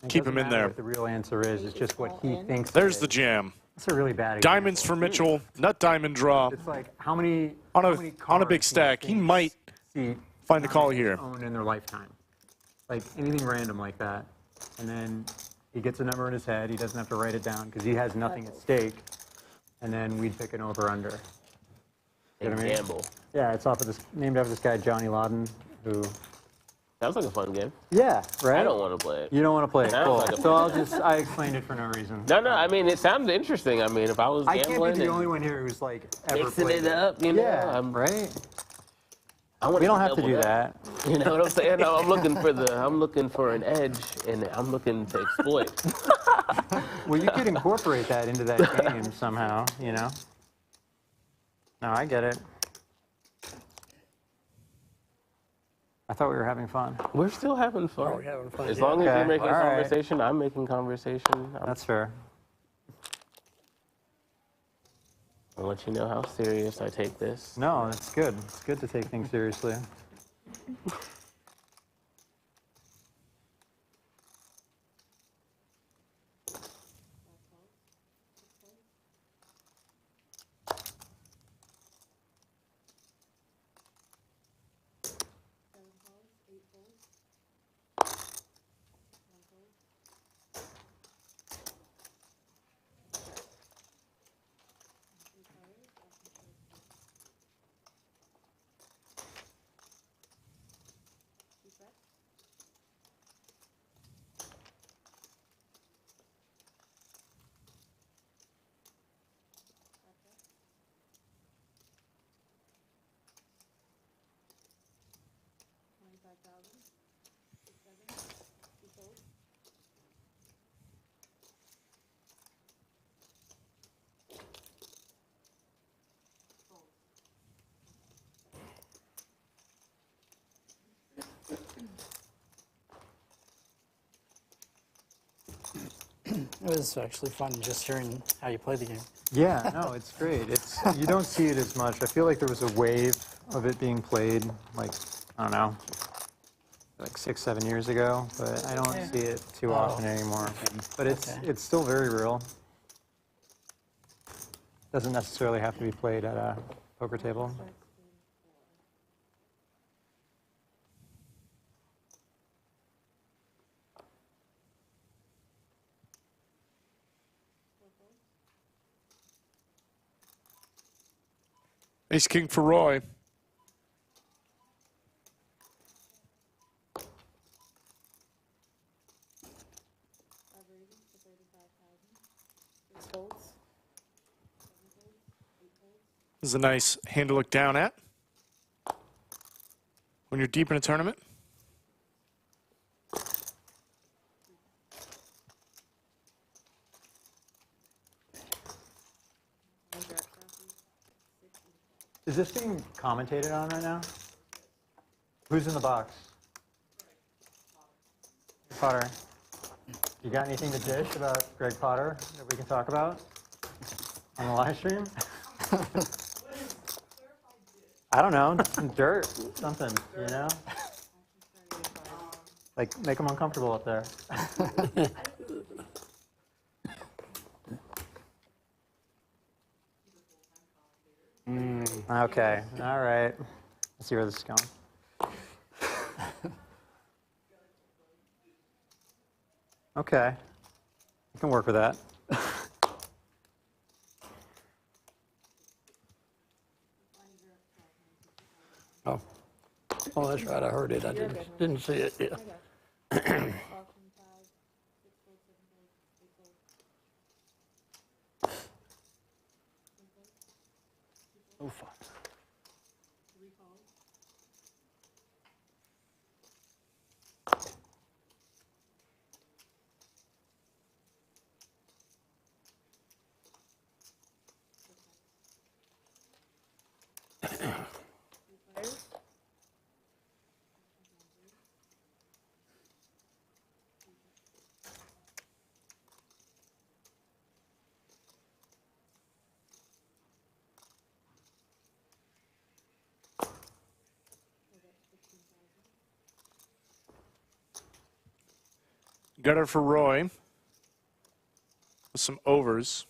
It Keep doesn't him in matter there. What the real answer is, it's just what he thinks. There's the jam. That's a really bad Diamonds for Mitchell, nut diamond draw. It's like how many On how many a cards big stack, he might see find a call here. own in their lifetime. Like anything random like that. And then he gets a number in his head, he doesn't have to write it down because he has nothing at stake. And then we'd pick an over under. You know what I mean? Gamble. Yeah, it's off of this named after this guy Johnny Lawden, who Sounds like a fun game. yeah, right? I don't want to play it. You don't want to play it. Sounds Cool. like a So I explained it for no reason. No, I mean, it sounds interesting. I mean, if I was I can't gambling be the and only one here who's like ever mixing played it up, you know, Yeah, I'm right? I want We don't have to do double that. You know what I'm saying? No, I'm looking for an edge, and I'm looking to exploit. Well, you could incorporate that into that game somehow, you know? No, I get it. I thought we were having fun. We're still having fun. Oh, we're having fun. As long as you're making all right. conversation, I'm making conversation. That's fair. I'll let you know how serious I take this. No, it's good. It's good to take things seriously. It was actually fun just hearing how you play the game. Yeah, no, it's great. It's you don't see it as much. I feel like there was a wave of it being played, like, I don't know, like 6, 7 years ago, but I don't see it too often anymore. But it's still very real. Doesn't necessarily have to be played at a poker table. Ace king for Roy. This is a nice hand to look down at when you're deep in a tournament. Is this being commentated on right now? Who's in the box? Potter. You got anything to dish about Greg Potter that we can talk about on the live stream? I don't know, some dirt, something, you know? Like, make them uncomfortable up there. Okay, all right. Let's see where this is going. Okay, you can work with that. Oh, oh, that's right. I heard it. I didn't see it. Yeah. Oh, fuck. Gutter for Roy with some overs.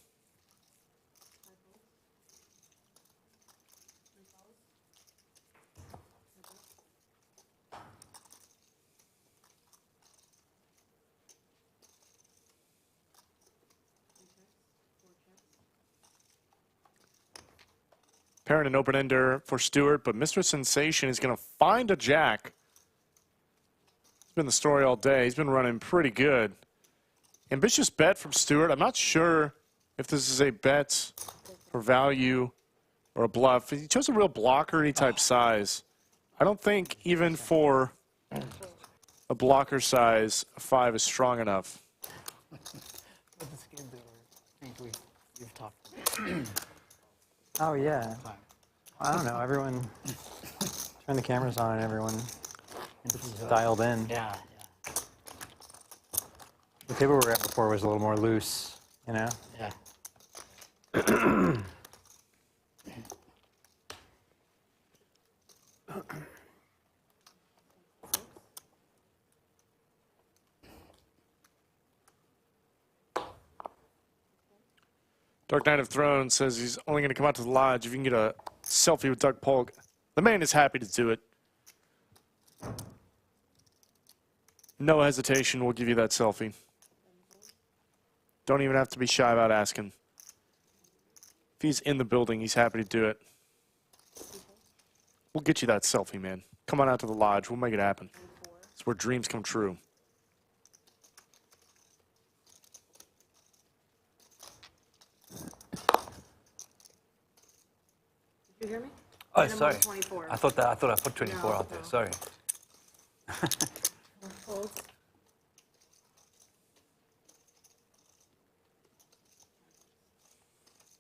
Pairing an open-ender for Stuart, but Mr. Sensation is going to find a jack. It's been the story all day. He's been running pretty good. Ambitious bet from Stuart. I'm not sure if this is a bet for value or a bluff. He chose a real blocker-y type size. I don't think even for a blocker size, a 5 is strong enough. Oh, yeah. I don't know. Everyone, turn the cameras on and everyone dialed in. Yeah. The table we were at before was a little more loose, you know? Yeah. Dark Knight of Thrones says he's only going to come out to the lodge if you can get a selfie with Doug Polk. The man is happy to do it. No hesitation, we'll give you that selfie. Don't even have to be shy about asking. If he's in the building, he's happy to do it. We'll get you that selfie, man. Come on out to the lodge. We'll make it happen. It's where dreams come true. Did you hear me? Oh, Minimum sorry. 24. I thought I put 24 out there. Sorry.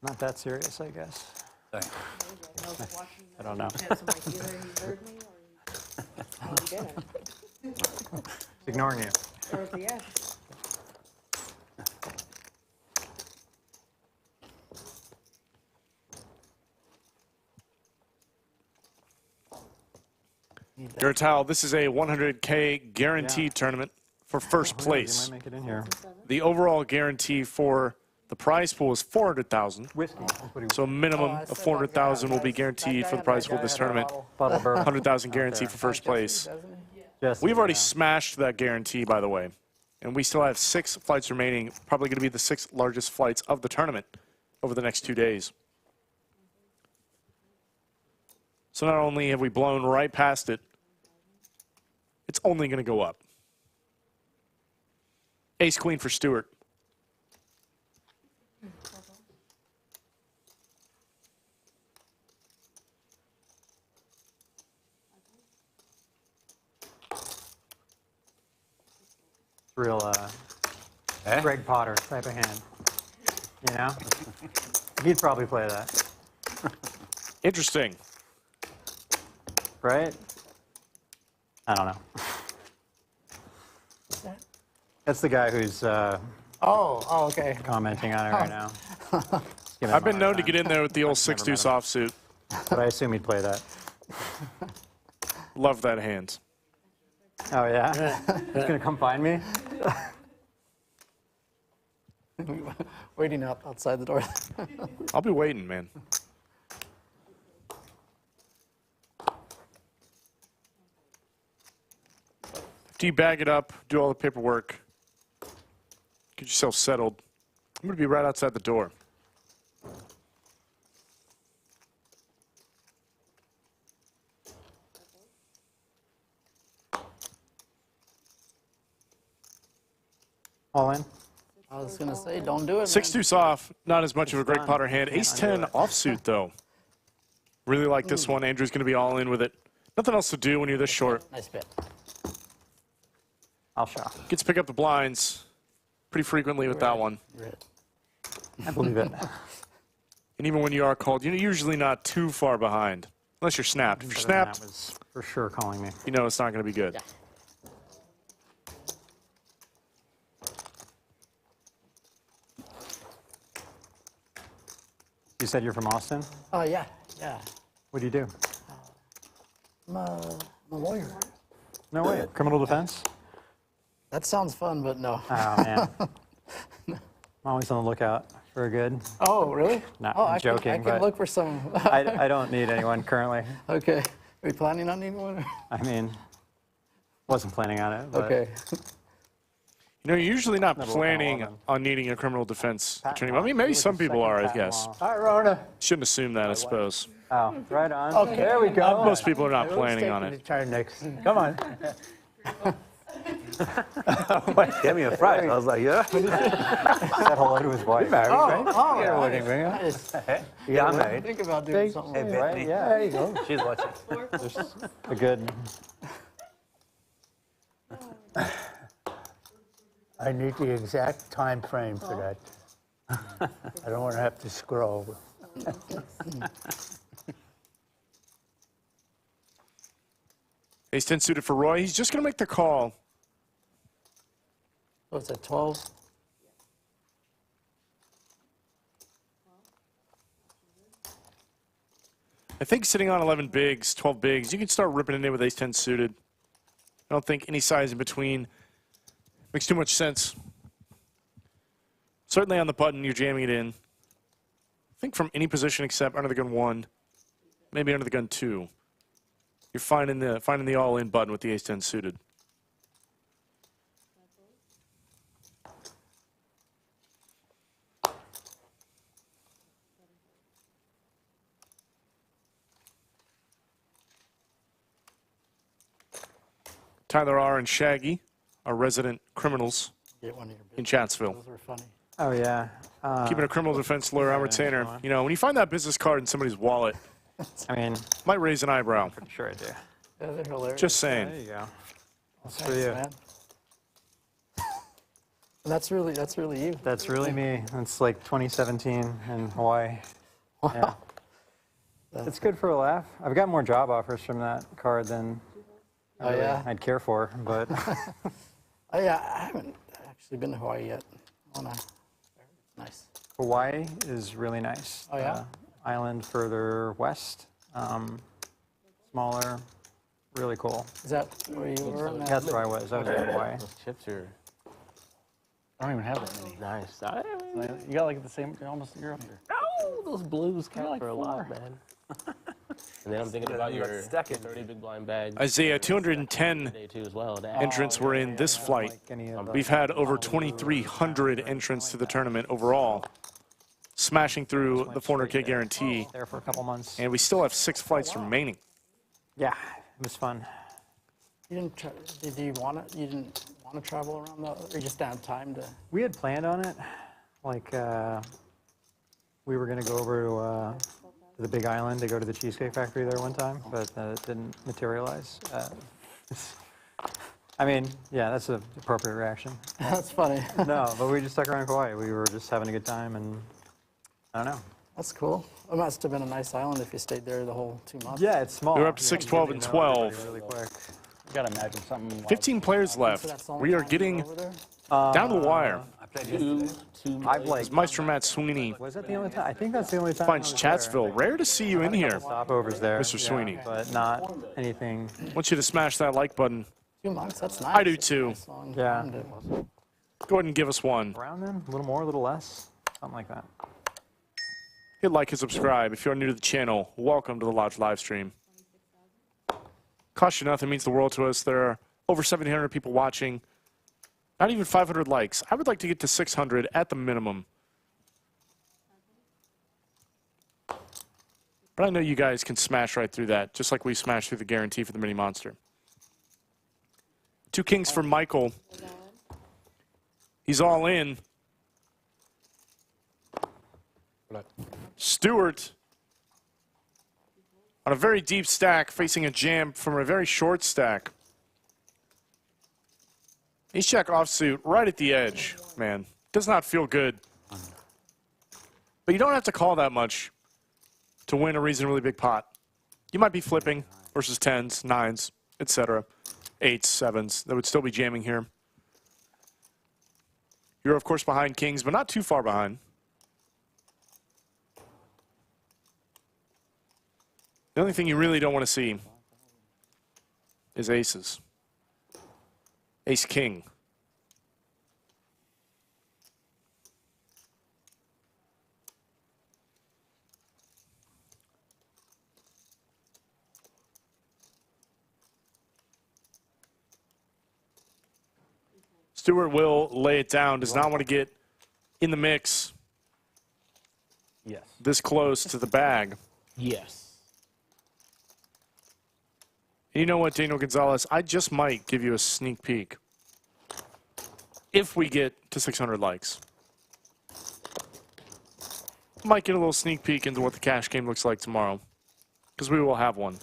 Not that serious, I guess. Sorry. I don't know. Ignoring you. Gertal, this is a 100K guaranteed tournament for first place. You might make it in here. The overall guarantee for the prize pool is $400,000. So a minimum of $400,000 will be guaranteed for the prize pool of this tournament. $100,000 guaranteed for first place. We've already smashed that guarantee, by the way. And we still have 6 flights remaining, probably going to be the 6 largest flights of the tournament over the next 2 days. So not only have we blown right past it, it's only going to go up. Ace-queen for Stuart. real Greg Potter type of hand. You know? He'd probably play that. Interesting. Right? I don't know. That's the guy who's okay. commenting on it right now. I've been known to get in there with the old 6-deuce offsuit. But I assume he'd play that. Love that hand. Oh, yeah? He's going to come find me? Waiting outside the door. I'll be waiting, man. After you bag it up, do all the paperwork, get yourself settled, I'm going to be right outside the door. All in? I was going to say, don't do it, 6-deuce off, not as much of a Greg Potter hand. Ace-10 offsuit, though. Really like this one. Andrew's going to be all in with it. Nothing else to do when you're this short. Nice bet. I'll shove. Gets to pick up the blinds pretty frequently with that one. I believe it. And even when you are called, you're usually not too far behind. Unless you're snapped. If you're snapped, That was for sure calling me. you know it's not going to be good. You said you're from Austin? Oh, yeah. What do you do? I'm a lawyer. No way. Criminal defense? That sounds fun, but no. Oh, man. I'm always on the lookout for a good. Oh, really? No, oh, I'm I joking. can but look for some. I don't need anyone currently. Okay. Are we planning on needing one? I mean, wasn't planning on it. But Okay. You know, you're usually not Never planning will, then. on needing a criminal defense attorney. I mean, maybe some people are, I guess. Hi, Rhoda. Shouldn't assume that, I suppose. Oh, right on. Okay. There we go. Most people are not planning on it. Turn next. Come on. Give me a fright. I was like, yeah. Said hello to his wife. Married, right? Oh, You're a right. wedding ringer. Nice. Yeah, I'm married. Think about doing something like that. Right? Yeah, there you go. She's watching. There's a good. I need the exact time frame for that. I don't want to have to scroll. Ace-10 suited for Roy. He's just going to make the call. What's that, 12? I think sitting on 11 bigs, 12 bigs, you can start ripping it in with Ace-10 suited. I don't think any size in between makes too much sense. Certainly on the button, you're jamming it in. I think from any position except under the gun 1, maybe under the gun 2. You're finding the all-in button with the Ace-10 suited. Tyler R. and Shaggy are resident criminals Get one of your in Chatsville. Those were funny. Oh, yeah. Keeping a criminal defense lawyer on retainer. You know, when you find that business card in somebody's wallet, I mean, might raise an eyebrow. pretty sure I do. Yeah, they're hilarious. Just saying. There you go. That's for Thanks, you. man. That's really you. That's really me. It's like 2017 in Hawaii. Wow. Yeah. It's good for a laugh. I've got more job offers from that card than Oh, yeah? I'd care for, but Oh, yeah, I haven't actually been to Hawaii yet. Nice. Hawaii is really nice. Oh, yeah? Island further west, smaller, really cool. Is that where you were? That's where I was. I was in Hawaii. Those chips are I don't even have that many. nice. You got like the same, almost, you're up there. Oh, those blues count like for a lot, 4. man. And then I'm thinking about your 30 big blind bag. Isaiah, 210 Day two as well. entrants were in this flight. We've had over 2,300 entrants to the tournament overall, smashing through the 400K guarantee. There for a couple months. And we still have 6 flights remaining. Yeah, it was fun. You didn't. Did you want to? You didn't want to travel around, or you just didn't have time to? We had planned on it. Like, we were going to go over to the Big Island to go to the Cheesecake Factory there one time, but it didn't materialize. I mean, yeah, that's an appropriate reaction. That's funny. No, but we just stuck around quiet. We were just having a good time, and I don't know. That's cool. It must have been a nice island if you stayed there the whole 2 months. Yeah, it's small. They're up 6, 12, and 12. Really quick. You gotta imagine something. 15 players left. We are getting down to the wire. I've like As Maestro Matt Sweeney Was that the only time? I think that's the only time. finds Chatsville. Rare to see you in here, Stopovers there, Mr. Sweeney. but not anything. I want you to smash that like button. 2 months, that's nice. I do too. Nice long Yeah. time to- Go ahead and give us one. Around then, a little more, a little less, something like that. Hit like and subscribe. If you're new to the channel, welcome to the Lodge live stream. Cost you nothing, means the world to us. There are over 700 people watching. Not even 500 likes. I would like to get to 600 at the minimum. But I know you guys can smash right through that, just like we smashed through the guarantee for the mini monster. 2 kings for Michael. He's all in. Stuart on a very deep stack, facing a jam from a very short stack. Ace Jack offsuit right at the edge, man. Does not feel good. But you don't have to call that much to win a reasonably big pot. You might be flipping versus 10s, 9s, etc. 8s, 7s. That would still be jamming here. You're, of course, behind kings, but not too far behind. The only thing you really don't want to see is aces. Ace king. Stuart will lay it down, does not want to get in the mix. Yes. This close to the bag. Yes. You know what, Daniel Gonzalez? I just might give you a sneak peek. If we get to 600 likes. Might get a little sneak peek into what the cash game looks like tomorrow. Because we will have one.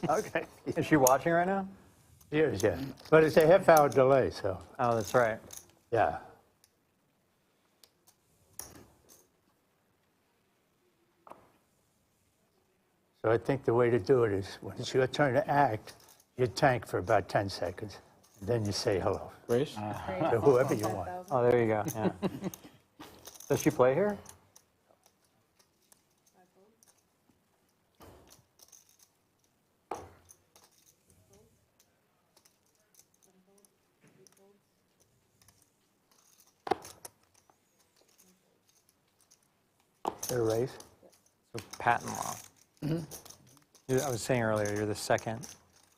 Okay. Is she watching right now? Yes, yeah. But it's a half-hour delay, so, Oh, that's right. yeah. So I think the way to do it is when it's your turn to act, you tank for about 10 seconds, and then you say hello Race? to whoever you want. Oh, there you go. Yeah. Does she play here? Their race. So patent law. I was saying earlier, you're the second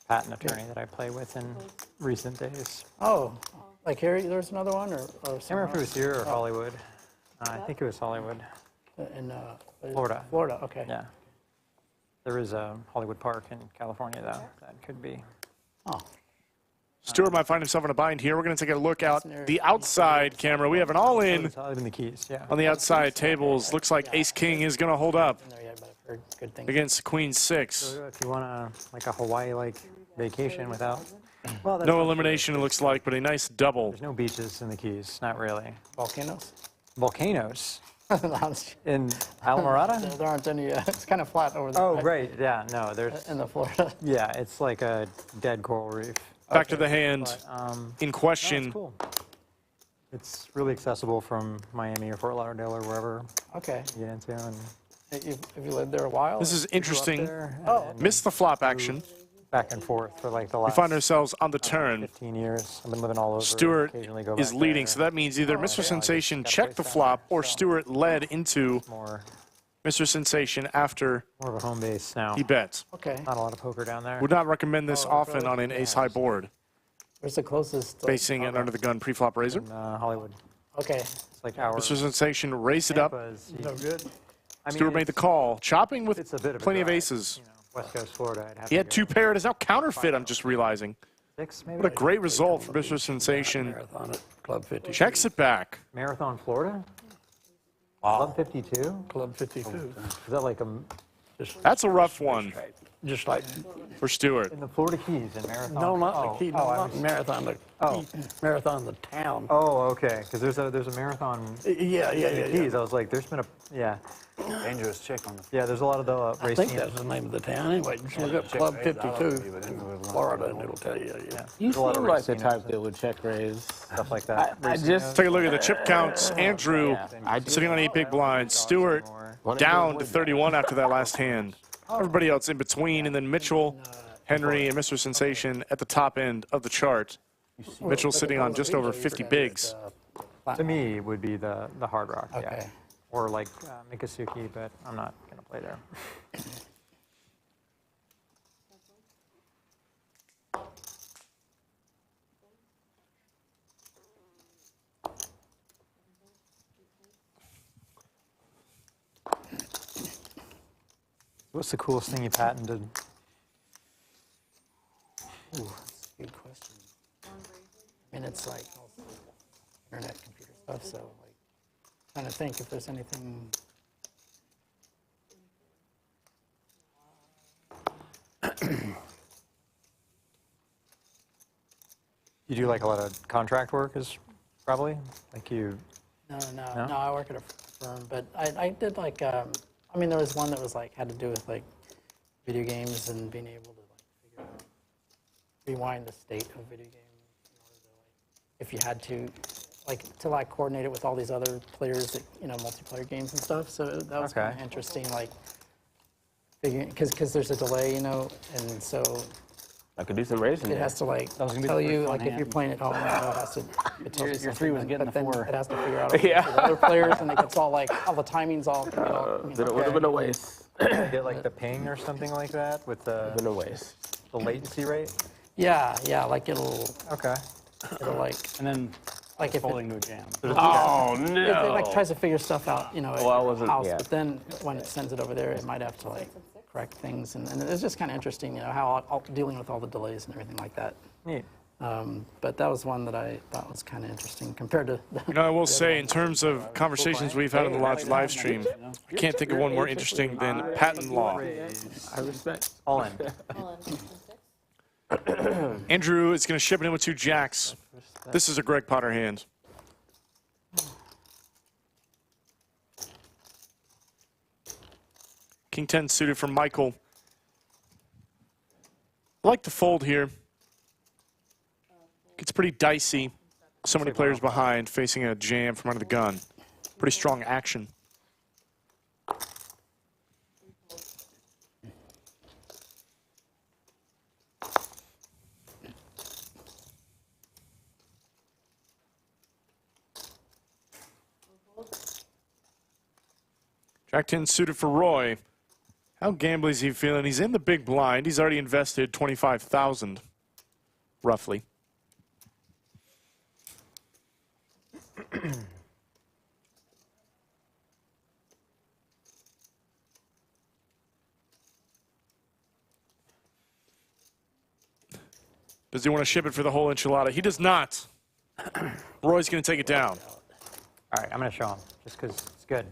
patent attorney that I play with in recent days. Oh, like here, there's another one, or I can't remember if it was here or Hollywood. I think it was Hollywood. in Florida. Florida, okay. Yeah. There is a Hollywood Park in California, though. That could be. Oh. Stuart might find himself in a bind here. We're going to take a look out the outside camera. We have an all-in In the keys, yeah. on the outside tables. Looks like Ace-King is going to hold up against Queen 6. So if you want like a Hawaii-like vacation without... Well, that's No not elimination, it looks like, but a nice double. There's no beaches in the Keys, not really. Volcanoes? Volcanoes? In Alamorada? There aren't any, it's kind of flat over there. Oh, right? right, yeah, no, there's... In the Florida. Yeah, it's like a dead coral reef. Back to the hand But, in question. No, it's cool. It's really accessible from Miami or Fort Lauderdale or wherever Okay. you get into. And Have you lived there a while? This is interesting. Oh. Missed the flop action. back and forth for like the We last find ourselves on the turn. 15 years. I've been living all over. Stuart occasionally go is back leading, there. so that means either Mr. Sensation checked the flop or Stuart led into Mr. Sensation after More of a home base now. he bet. Okay. Not a lot of poker down there. Would not recommend this often on an ace-high board. Where's the closest? Facing an under-the-gun pre-flop raiser. Hollywood. Okay. It's like hours. Mr. Sensation raised it up. No good. Stuart made the call, chopping with it's a bit of a plenty of drive, aces. West Coast Florida. I'd have He to had go two pair. It is now counterfeit, I'm just realizing. 6 maybe? What a great result for Mr. Sensation. Marathon at Club 52. Checks it back. Marathon, Florida? Club 52? Club 52. Is that like a That's a rough one Just like for Stuart. In the Florida Keys in Marathon. no, not oh, the key, oh, no, I not was- Marathon, Marathon, the town. Oh, okay. Because there's a marathon. Yeah. in the Keys. I was like, there's been a Dangerous chick on the. Yeah, there's a lot of the I racing. think that's the name of the town. Anyway, just look up Club 52, Florida, and it'll tell you. Yeah. You There's a lot seem of like the racing type that would check raise. stuff like that. I Racing just notes. Take a look at the chip counts. Andrew sitting on 8 big blinds. Stuart down to 31 after that last hand. Everybody else in between, and then Mitchell, Henry, and Mr. Sensation at the top end of the chart. Mitchell sitting on just over 50 bigs. To me, it would be the Hard Rock. Okay. Yeah. Or like Mikasuki, but I'm not gonna play there. What's the coolest thing you patented? Ooh, that's a good question. I mean, it's like all internet computer stuff, so like trying to think if there's anything. You do like a lot of contract work, is probably like you. No, No? I work at a firm, but I did like, I mean, there was one that was like, had to do with like video games and being able to like figure out, rewind the state of video games in order to like, if you had to coordinate it with all these other players that, multiplayer games and stuff. So that was kind of interesting, like figuring, because there's a delay, and so I could do some racing. it has to like tell you, like if you're playing at home, it has to. It tells you Your three was something, getting but the then 4. it has to figure out Yeah. the other players, and it gets all like all the timings all. Then it would have been a waste. Get like the ping or something like that with Been a waste. the latency rate. Yeah, like it'll like And then like if folding it, to a jam. Oh it no! like tries to figure stuff out, at Well, I wasn't- house, yeah. but then when it sends it over there, it might have to like correct things, and it's just kind of interesting, how all, dealing with all the delays and everything like that. Neat. But that was one that I thought was kind of interesting compared to. I will say, in terms of conversations we've had on the Lodge live stream, I can't think of one more interesting than patent law. I respect. All in. Andrew is going to ship it in with 2 jacks. This is a Greg Potter hand. King 10 suited for Michael. I like the fold here. It's pretty dicey. So many players behind facing a jam from under the gun. Pretty strong action. Jack 10 suited for Roy. How gambly is he feeling? He's in the big blind. He's already invested $25,000, roughly. Does he want to ship it for the whole enchilada? He does not. Roy's going to take it down. All right, I'm going to show him just because it's good.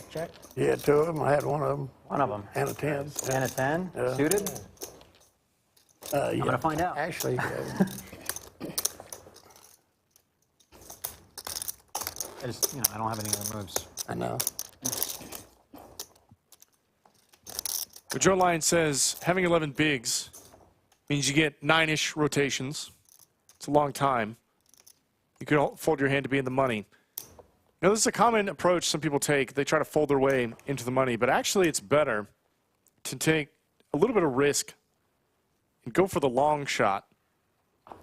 Check. You had 2 of them. I had 1 of them. One of them. And a 10. And a 10? Yeah. Suited? I'm going to find out. Actually, I just, I don't have any other moves. I know. But Joe Lyon says having 11 bigs means you get 9-ish rotations. It's a long time. You could fold your hand to be in the money. Now, this is a common approach some people take. They try to fold their way into the money, but actually it's better to take a little bit of risk and go for the long shot.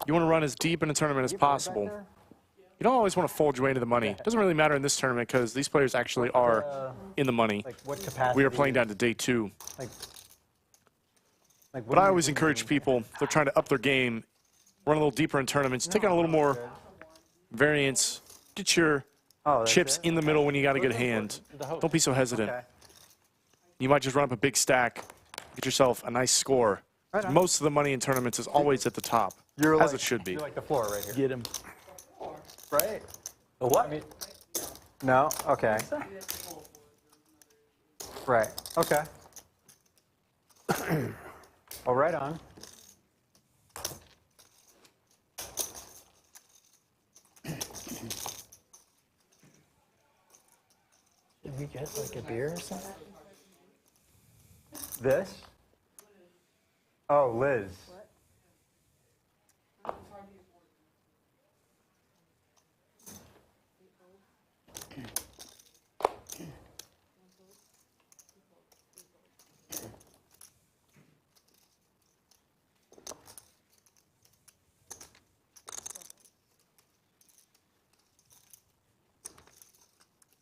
You want to run as deep in a tournament as possible. You don't always want to fold your way into the money. It doesn't really matter in this tournament because these players actually are in the money. Like what capacity? We are playing down to day 2. But I always encourage people, if they're trying to up their game, run a little deeper in tournaments, take on a little more variance, get your chips in the middle when you got a good hand. Don't be so hesitant. You might just run up a big stack, get yourself a nice score. Most of the money in tournaments is always at the top, as it should be. You're like the floor right here. Get him. Right. A what? No? Okay. Right. Okay. Oh, right on. Did we get like a beer or something? This? Oh, Liz.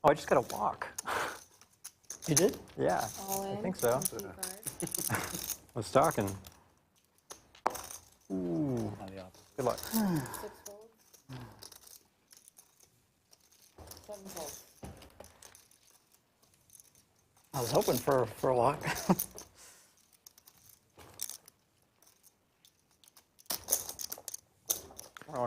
Oh, I just got to walk. You did? Yeah, All I in, think so. 25. I was talking. Ooh. Good luck. 6 folds. 7 folds. I was hoping for a walk.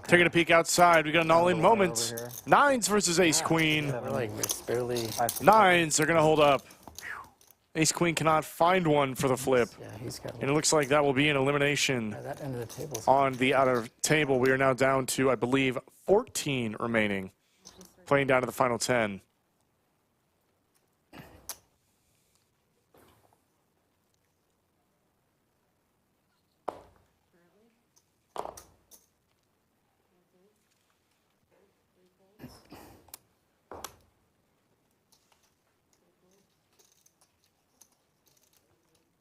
Taking a peek outside, we got an all-in moment. Nines versus ace-queen. We're like, it's barely. Nines are going to hold up. Ace-queen cannot find one for the flip. Yeah, he's got. And it looks like that will be an elimination That end of the table. on the outer table. We are now down to, I believe, 14 remaining. Playing down to the final 10.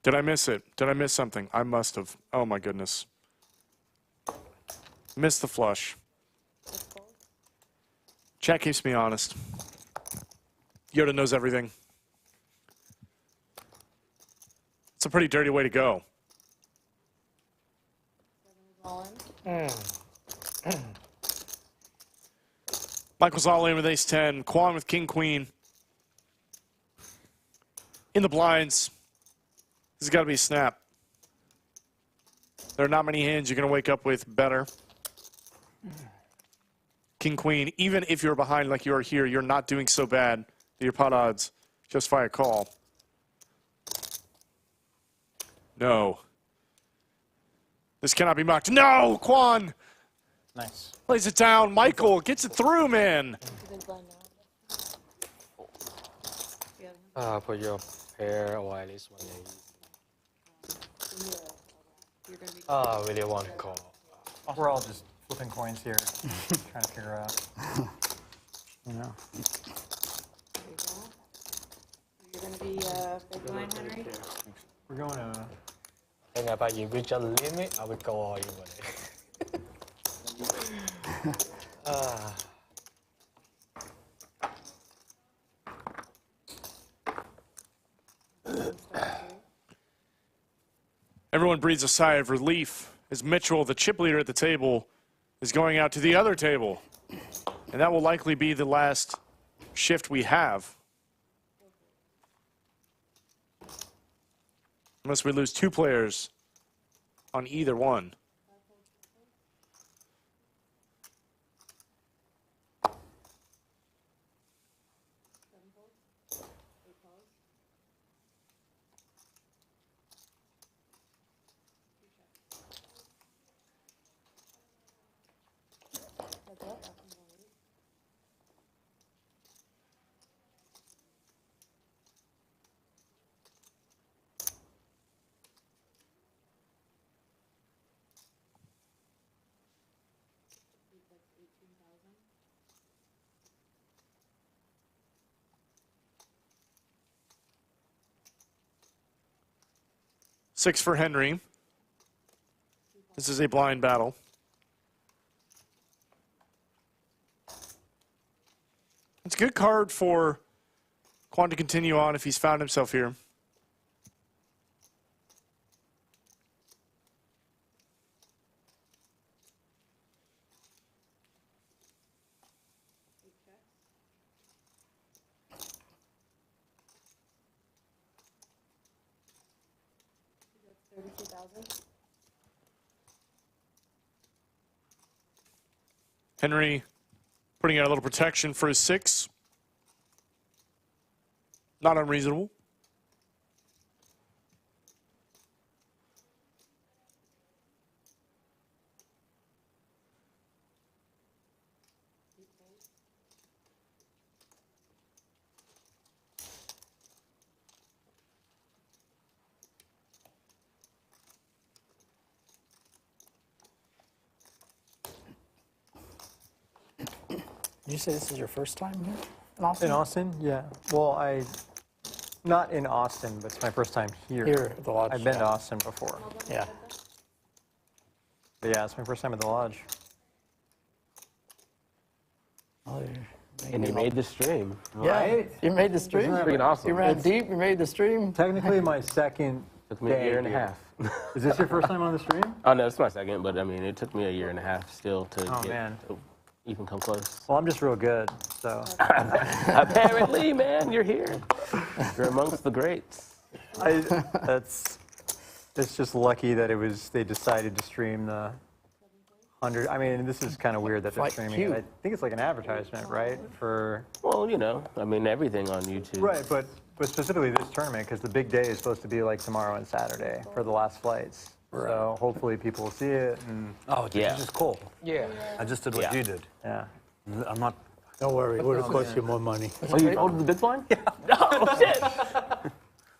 Did I miss it? Did I miss something? I must have. Oh my goodness. Missed the flush. Chat keeps me honest. Yoda knows everything. It's a pretty dirty way to go. All in. Michael's all in with ace-10. Kwan with king-queen. In the blinds. This has got to be a snap. There are not many hands you're going to wake up with better. King-queen, even if you're behind like you are here, you're not doing so bad that your pot odds justify a call. No. This cannot be mocked. No, Kwan! Nice. Plays it down. Michael gets it through, man. Put your pair or at least one name. I really want to call. We're all just flipping coins here, trying to figure out. You know. You're going to be big blind, Henry? We're going to. And if I reach a limit, I would go all in with it. Everyone breathes a sigh of relief as Mitchell, the chip leader at the table, is going out to the other table. And that will likely be the last shift we have. Unless we lose 2 players on either one. Six for Henry. This is a blind battle. It's a good card for Kwan to continue on if he's found himself here. Henry putting out a little protection for his 6. Not unreasonable. Did you say this is your first time here in Austin? In Austin, yeah. Well, not in Austin, but it's my first time here. Here at the lodge. I've been to Austin before. Yeah. But yeah, it's my first time at the lodge. Oh, And you made the stream. yeah, Right? you made the stream. Isn't that freaking awesome? You ran deep. You made the stream. Technically, my second Took me a year and a half. Is this your first time on the stream? Oh, no, it's my second, but I mean, it took me a year and a half still to Oh, get man. to even come close. Well, I'm just real good, so. Apparently, man, you're here. You're amongst the greats. It's just lucky that they decided to stream the 100. I mean, this is kind of weird that they're Flight streaming Q. it. I think it's like an advertisement, right? For Well, you know, I mean, everything on YouTube. right, but specifically this tournament, because the big day is supposed to be like tomorrow and Saturday for the last flights. So hopefully people will see it. And Oh, Yeah. this is cool. yeah, I just did what Yeah. you did. yeah. I'm not. Don't worry, it would have cost you more money. Oh, you folded the big blind? Yeah. Oh, shit.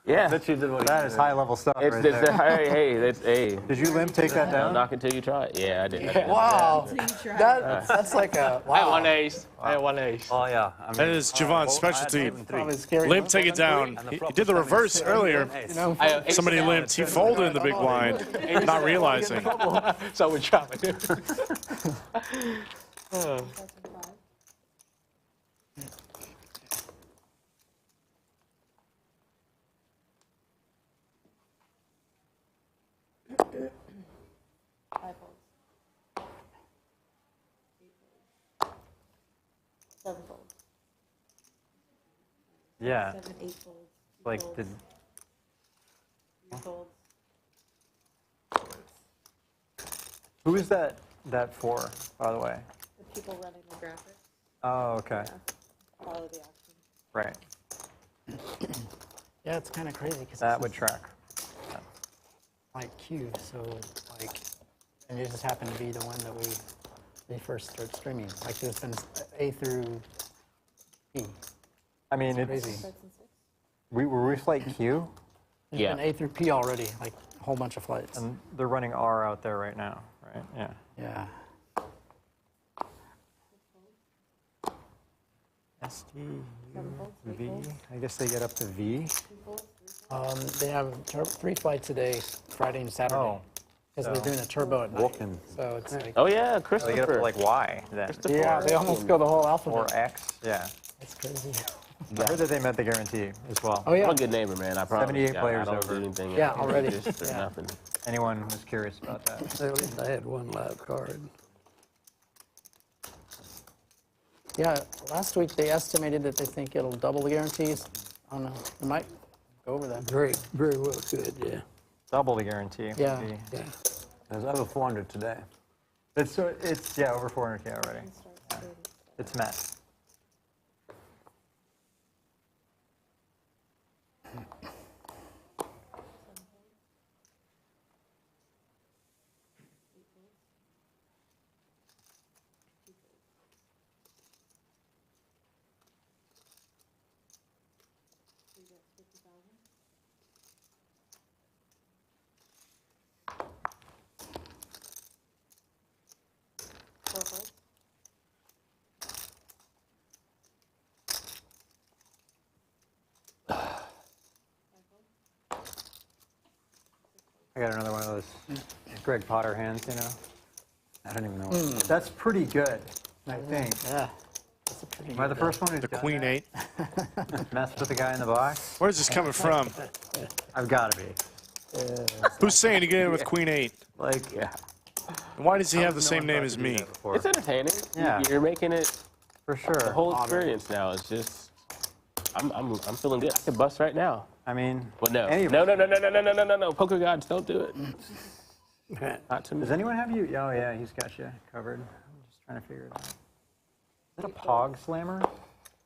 Yeah. That is high level stuff It's, right it's, there. hey. Did you limp take that down? Knock until you try it. Yeah, I did. Wow. That's like a wow. I had one ace. I had one ace. Oh yeah. I mean, That is Javon's specialty. Probably scary. Limp, take it down. He did the reverse earlier. You know, Somebody limped. He folded in the big blind, not realizing. So we chop it. Five folds. 8 folds. 7 folds. Yeah. 7, 8 folds. 2 Like folds, the 3 folds. who is that for, by the way? The people running the graphics. Oh, okay. Follow the action. Right. yeah, it's kind of crazy because That would track. like Q. So like, and you just happen to be the one that we first started streaming. Like there's been A through P. I mean, it's Crazy. 6 and 6. were we flight Q? There's Yeah. been A through P already, like a whole bunch of flights. And they're running R out there right now, right? Yeah. Yeah. S, T, U, V. I guess they get up to V. 2 folds, 3 folds. They have 3 flights a day, Friday and Saturday. Oh. Because so- they're doing a turbo at night. Walking. So it's like, Oh, yeah, They Christopher. get up to like Y then. yeah, they almost go the whole alphabet. Or X. Yeah. It's crazy. I heard that they met the guarantee as well. Oh yeah. I'm a good neighbor, man. I promise. 78 I players don't over. do anything. Yeah, already. Just, Yeah. nothing. Anyone was curious about that. At least I had one live card. Yeah, last week they estimated that they think it'll double the guarantees. I don't know. It might go over that. Very well good, yeah. Double the guarantee. Yeah. Yeah. There's over 400 today. It's yeah, over 400K already. It's met. So you get 50,000. Four folds. I got another one of those Greg Potter hands, you know. I don't even know. That's pretty good, I think. Yeah. That's a pretty Am I the good, first one who's The done Queen that? 8. Messed with the guy in the box? Where's this coming from? I've got to be. Who's saying to get in with Queen 8? Like, Yeah. And why does he have the same name as me? It's entertaining. Yeah. You're making it for sure. the whole experience now. It's just, I'm feeling good. I could bust right now. I mean, But no. any of No. Poker gods, don't do it. Not to me. Does anyone have you? Oh, yeah, he's got you covered. I'm just trying to figure it out. Is it a Pog Slammer?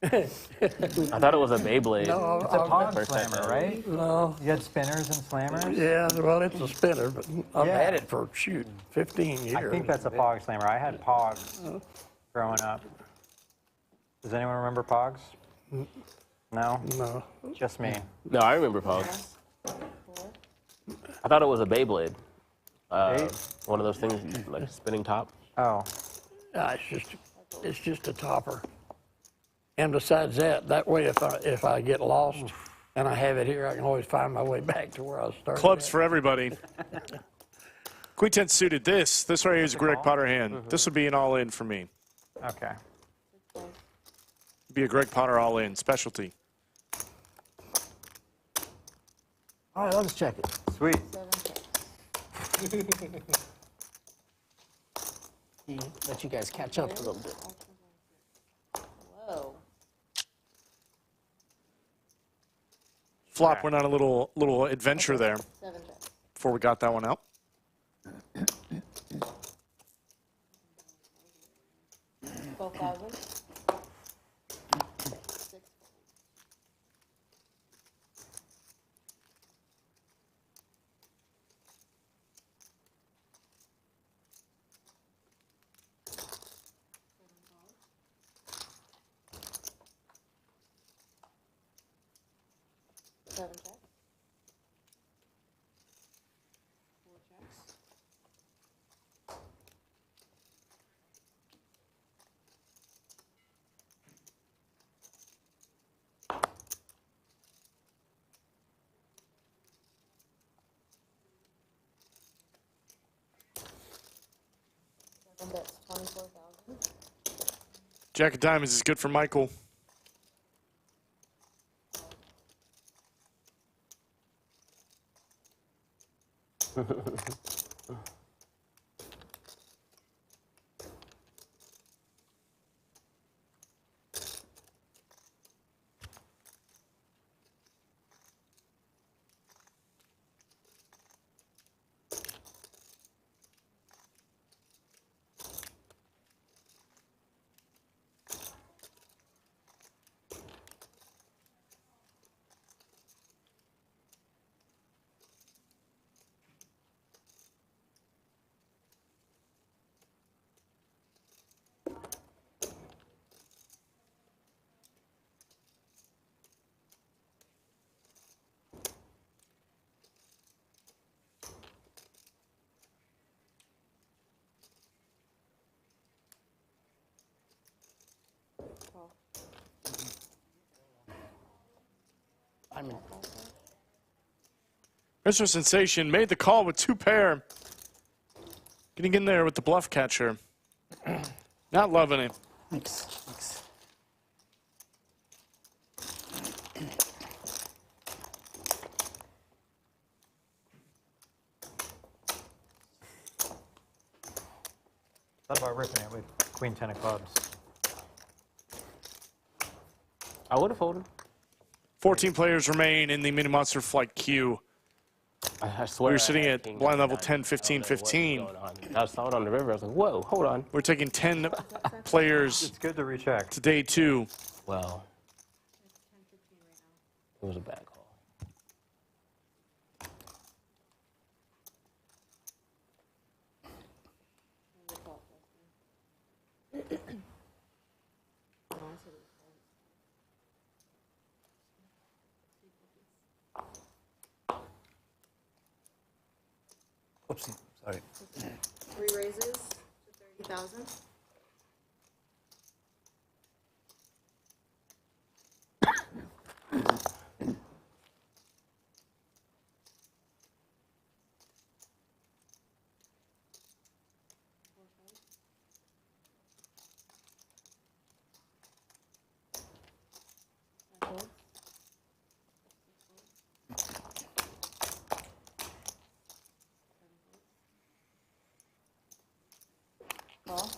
I thought it was a Beyblade. No, It's a Pog First time Slammer, ever. right? No. You had spinners and slammers? Yeah, well, it's a spinner, but I've Yeah. had it for, 15 years. I think that's a Pog Slammer. I had Pogs growing up. Does anyone remember Pogs? No? No. Just me. No, I remember Pogs. I thought it was a Beyblade. One of those things, like a spinning top. Oh. It's just a topper. And besides that, that way if I get lost and I have it here, I can always find my way back to where I started. Clubs at. for everybody. Queen 10 suited. This right here is a Greg Potter hand. This would be an all-in for me. Okay. Be a Greg Potter all-in specialty. All right, let's check it. Sweet. Let you guys catch up a little bit. Whoa. Flop went on a little adventure there 7 checks. before we got that one out. 12,000. 6. Seven checks. 4 checks. Seven bets, 24,000. Jack of diamonds is good for Michael. Mr. Sensation made the call with 2 pair. Getting in there with the bluff catcher. Not loving it. Thanks. Thanks. Thought about ripping it with Queen 10 of clubs. I would have folded. 14 players remain in the Mini Monster Flight queue. I swear. We're I sitting had at king blind nine level nine. 10, 15, 15. I saw it on the river. I was like, whoa, hold on. We're taking 10 players It's good to recheck. to day 2. Well, it was a bad call. Oopsie, sorry. 3 raises to 30,000. Call.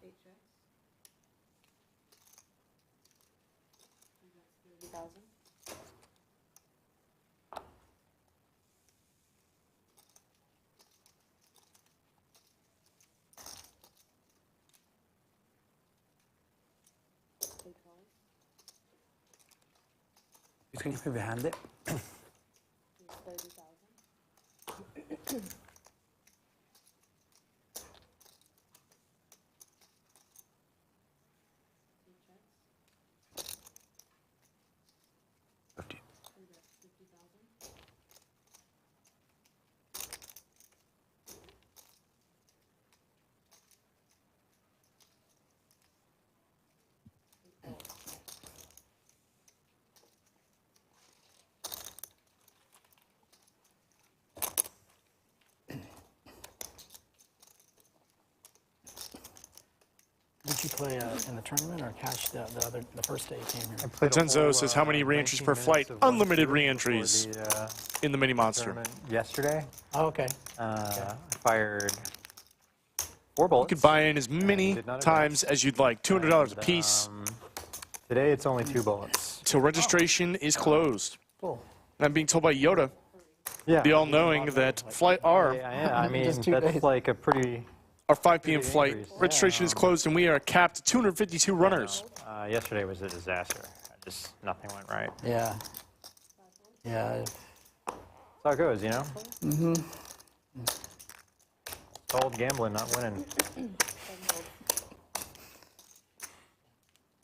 Eight checks. 30,000. Please can you maybe hand it? 30,000. Did you play in the tournament or cash the first day you came here? Tenzo says how many re-entries per flight? Unlimited re-entries in the mini monster. Yesterday. Oh, okay. I fired 4 bullets. You could buy in as many times as you'd like. $200 a piece. Today it's only 2 bullets. Till registration is closed. Cool. And I'm being told by Yoda, Yeah. the all-knowing, that Flight R, Yeah, I mean, that's like a pretty... Our 5 p.m. flight registration is closed, and we are capped at 252 runners. Yesterday was a disaster. Nothing went right. Yeah. Yeah. That's how it goes, you know? Mm-hmm. It's all gambling, not winning.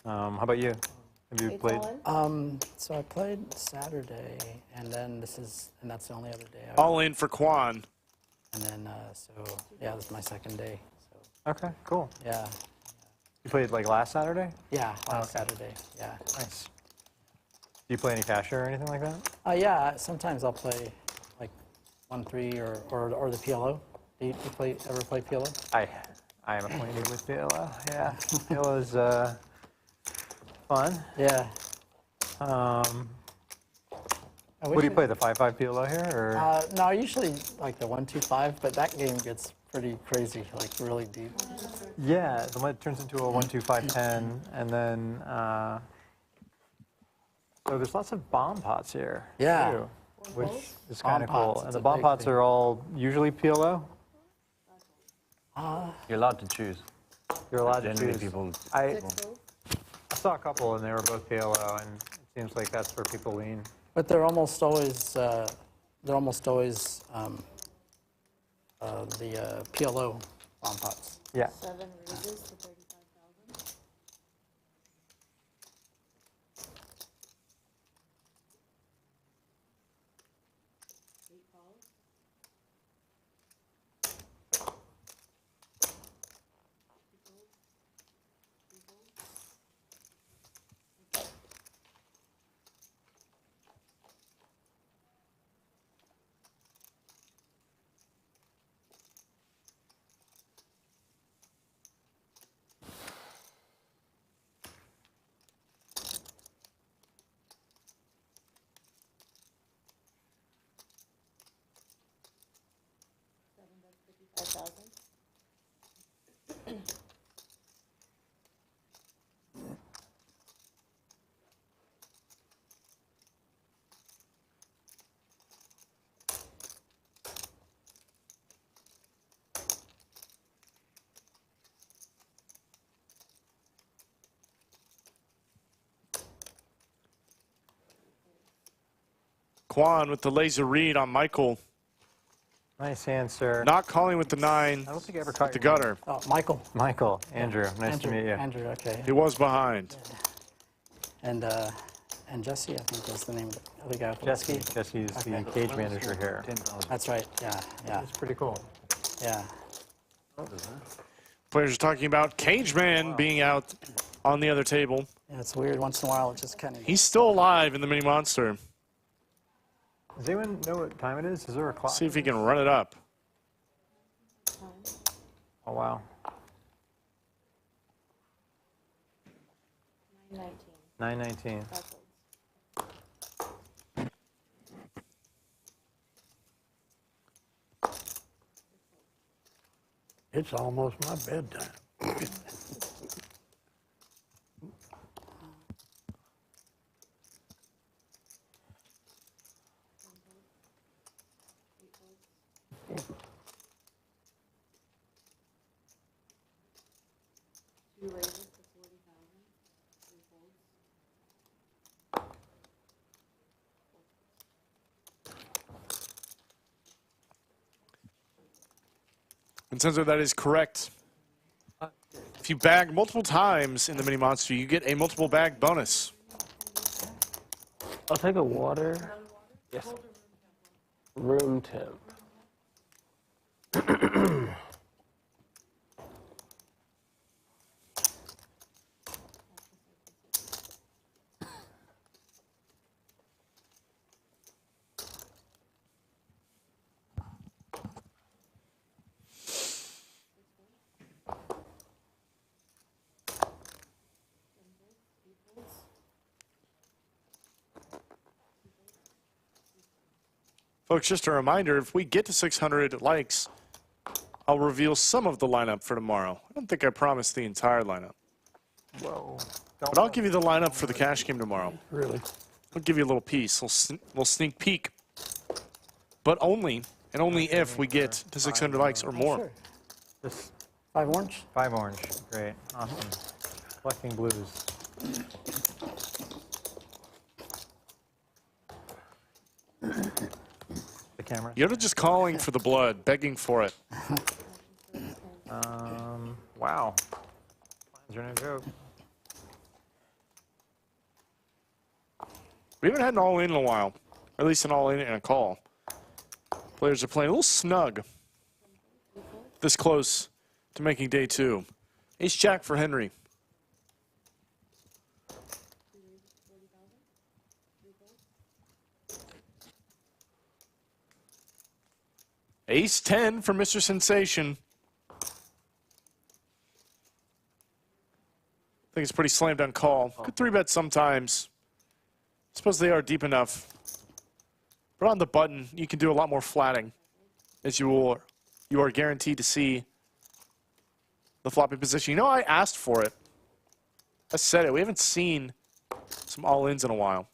How about you? Have you played? So I played Saturday, and then that's the only other day. All in for Kwan. And then, yeah, this is my second day. Okay, cool. Yeah. You played like last Saturday? Yeah, last Saturday. Yeah. Nice. Do you play any cashier or anything like that? Yeah, sometimes I'll play like 1-3 or the PLO. Do you ever play PLO? I am acquainted with PLO. Yeah, PLO's fun. Yeah. What do you play, the 5-5 PLO here? Or? No, I usually like the 1-2-5, but that game gets pretty crazy, like really deep. Yeah, the one turns into a 1-2-5-10, and then so there's lots of bomb pots here. Yeah. Too, which is kind of Bomb cool. pots, And it's the a bomb big pots thing. are all usually PLO. You're allowed to choose. You're allowed to choose. I saw a couple, and they were both PLO, and it seems like that's where people lean. But they're almost always the PLO bomb pots. Yeah. 7 raises to 35,000. Kwan with the laser read on Michael. Nice answer. Not calling with the 9. I don't think I ever caught with the your gutter. Oh, Michael. Michael, Andrew, nice to meet you. Andrew, okay. He was behind. And Jesse, I think was the name of the other guy. Jesse's the cage manager here. That's right. Yeah, yeah. It's pretty cool. Yeah. Players are talking about Cage Man being out on the other table. Yeah, it's weird. Once in a while, it just kind of. He's still alive in the mini monster. Does anyone know what time it is? Is there a clock? See if he can run it up. Oh, wow. 9:19. It's almost my bedtime. Vincenzo, that is correct. If you bag multiple times in the mini monster, you get a multiple bag bonus. I'll take a water. Yes. Room temp. Folks, just a reminder, if we get to 600 likes, I'll reveal some of the lineup for tomorrow. I don't think I promised the entire lineup. Whoa. But I'll give you the lineup for the cash game tomorrow. Really? I'll give you a little piece, a little sneak peek. But only, and only if we get to 600 likes or more. Sure. This 5 orange? 5 orange. Great. Awesome. Collecting blues. The camera. Yoda just calling for the blood, begging for it. Wow. Lines are no joke. We haven't had an all-in in a while, or at least an all-in and a call. Players are playing a little snug. This close to making day 2. Ace-Jack for Henry. Ace-10 for Mr. Sensation. I think it's a pretty slam dunk call. Could 3-bet sometimes. I suppose they are deep enough. But on the button, you can do a lot more flatting, as you are guaranteed to see the floppy position. You know, I asked for it. I said it. We haven't seen some all-ins in a while.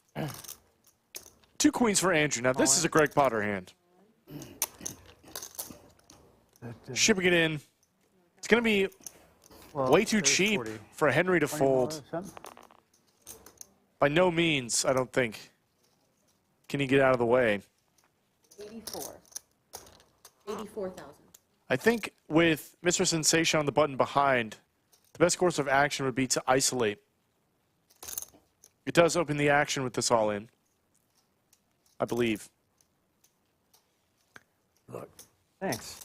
2 queens for Andrew. Now, this is a Greg Potter hand. Shipping it in. It's going to be way too cheap for Henry to fold. By no means, I don't think, can he get out of the way. 84. 84,000. I think with Mr. Sensation on the button behind, the best course of action would be to isolate. It does open the action with this all-in, I believe. Look. Thanks.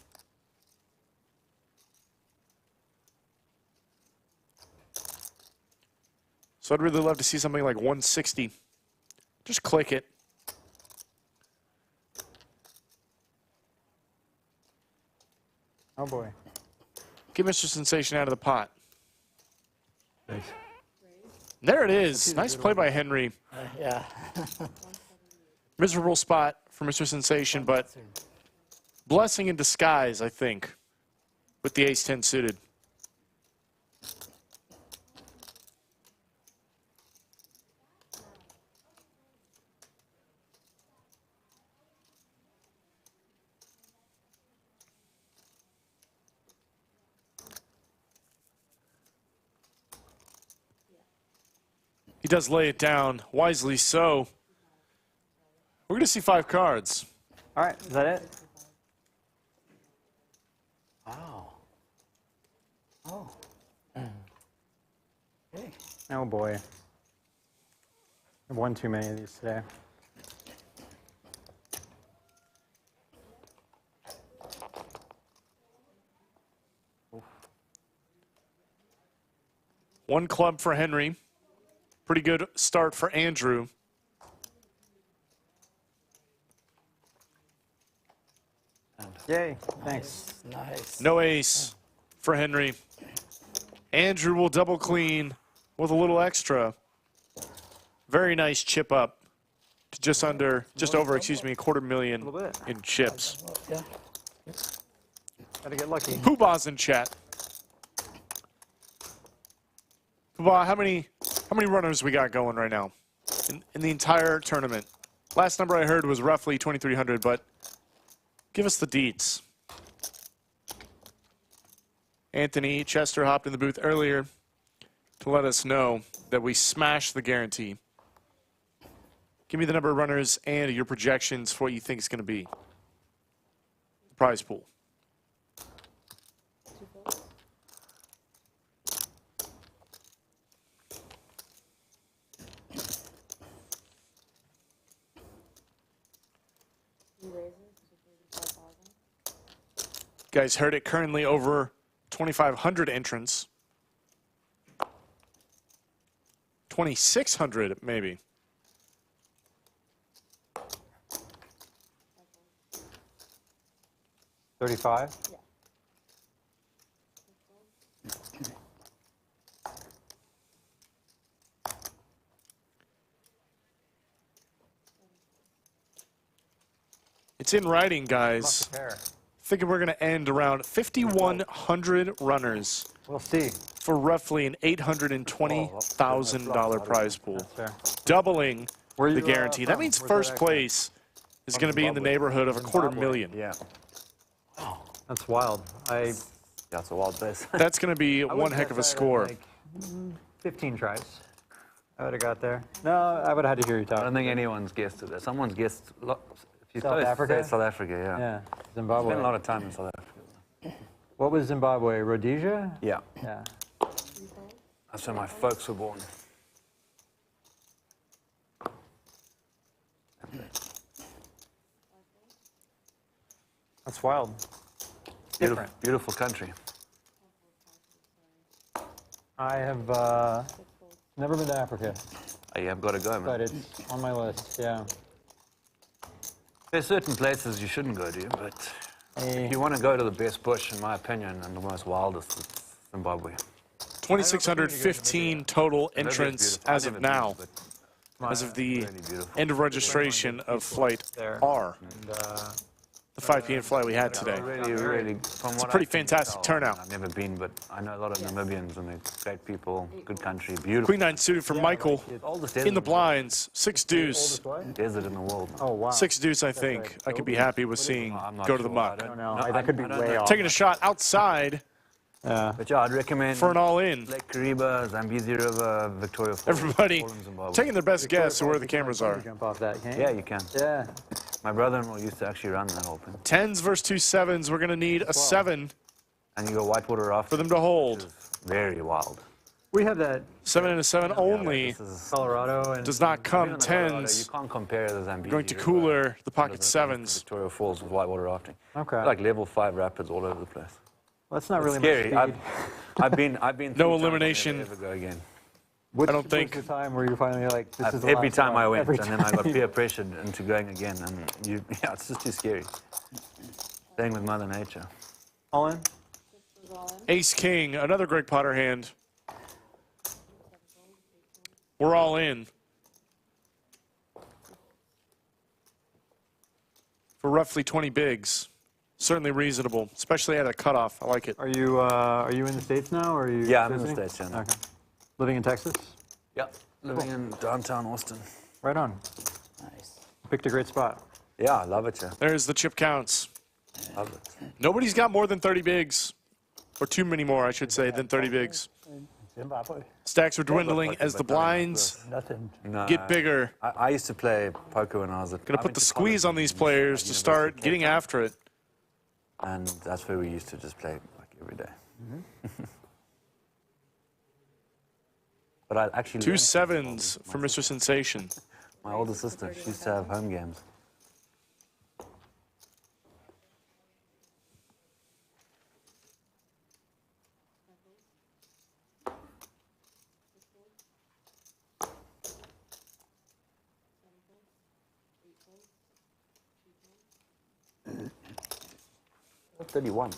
So I'd really love to see something like 160. Just click it. Oh boy. Get Mr. Sensation out of the pot. Thanks. There it is. Nice play by Henry. Yeah. Miserable spot for Mr. Sensation, but blessing in disguise, I think, with the ace-10 suited. He does lay it down, wisely so. We're going to see 5 cards. All right, is that it? Wow. Oh. Okay. Oh boy. I've won too many of these today. One club for Henry. Pretty good start for Andrew. Yay, thanks. Nice. No ace for Henry. Andrew will double clean with a little extra. Very nice chip up to just over, $250,000 in chips. Yeah. Gotta get lucky. Poobah's in chat. Poobah, how many runners we got going right now in the entire tournament? Last number I heard was roughly 2,300, but give us the deets. Anthony Chester hopped in the booth earlier to let us know that we smashed the guarantee. Give me the number of runners and your projections for what you think it's going to be. The prize pool. You guys heard it, currently over 2,500 entrants. 2,600 maybe. $35? Yeah. It's in writing, guys. Thinking we're going to end around 5,100 runners. We'll see. For roughly an $820,000 prize pool. Doubling the guarantee. That means first place is going to be in the neighborhood of $250,000. Yeah. That's wild. That's a wild place. That's going to be one heck of a score. Like 15 tries. I would have got there. No, I would have had to hear you talk. I don't think anyone's guessed it. Someone's guessed. If you South Africa? South Africa, yeah. Yeah, Zimbabwe. Spent a lot of time in South Africa. What was Zimbabwe? Rhodesia? Yeah. Yeah. That's where my folks were born. That's wild. Beautiful, beautiful country. I have never been to Africa. Oh, you have got to go, man. But it's on my list, yeah. There's certain places you shouldn't go to, but if you want to go to the best bush, in my opinion, and the most wildest, it's Zimbabwe. 2,615 total entrants as of now, as of the end of registration of Flight R, the 5 p.m. flight we had today. It's a pretty fantastic turnout. I've never been, but I know a lot of Namibians, and they're great people, good country, beautiful. Queen 9 suited for Michael in the blinds, 6 deuce. Desert in the world. Oh, wow. 6 deuce, I think. I could be happy with seeing go to the muck. I don't know. That could be way off. Taking a shot outside. But yeah, I'd recommend for an all-in. Lake Kariba, Zambezi River, Victoria Falls. Everybody taking their best guess of where the cameras are. Jump off that, can't you? Yeah, you can. Yeah. My brother-in-law used to actually run that whole thing. 10s versus 2 7s. We're going to need a 7 And you go whitewater rafting for them to hold. Very wild. We have that. 7 and a 7 only. Colorado and does not come You 10s. can't compare the Zambezi Going to River cooler the pocket 7s. Victoria Falls with whitewater rafting. Okay. Like level 5 rapids all over the place. Well, that's not It's really scary. much speed. I've been. No elimination. Never go again. I don't think. What's the time where you're finally like, this is the Every last time one? I went, Every and then I got time. peer pressured into going again, and yeah, it's just too scary. Staying with Mother Nature. All in? Ace King, another Greg Potter hand. We're all in. For roughly 20 bigs. Certainly reasonable, especially at a cutoff. I like it. Are you in the States now, or are you Yeah, I'm in the visiting? States, yeah. Okay. Living in Texas? Yep. Living in downtown Austin. Right on. Nice. Picked a great spot. Yeah, I love it, yeah. There's the chip counts. Love it. Nobody's got more than 30 bigs. Or too many more, I should say, than 30 bigs. Zimbabwe. Stacks are dwindling as the blinds No, get bigger. I used to play poker when I was at. Gonna put the squeeze on these players to start getting after it. And that's where we used to just play like every day. But I actually 2 7s for Mr. Sensation. My older sister, she used to have home games. That's 31.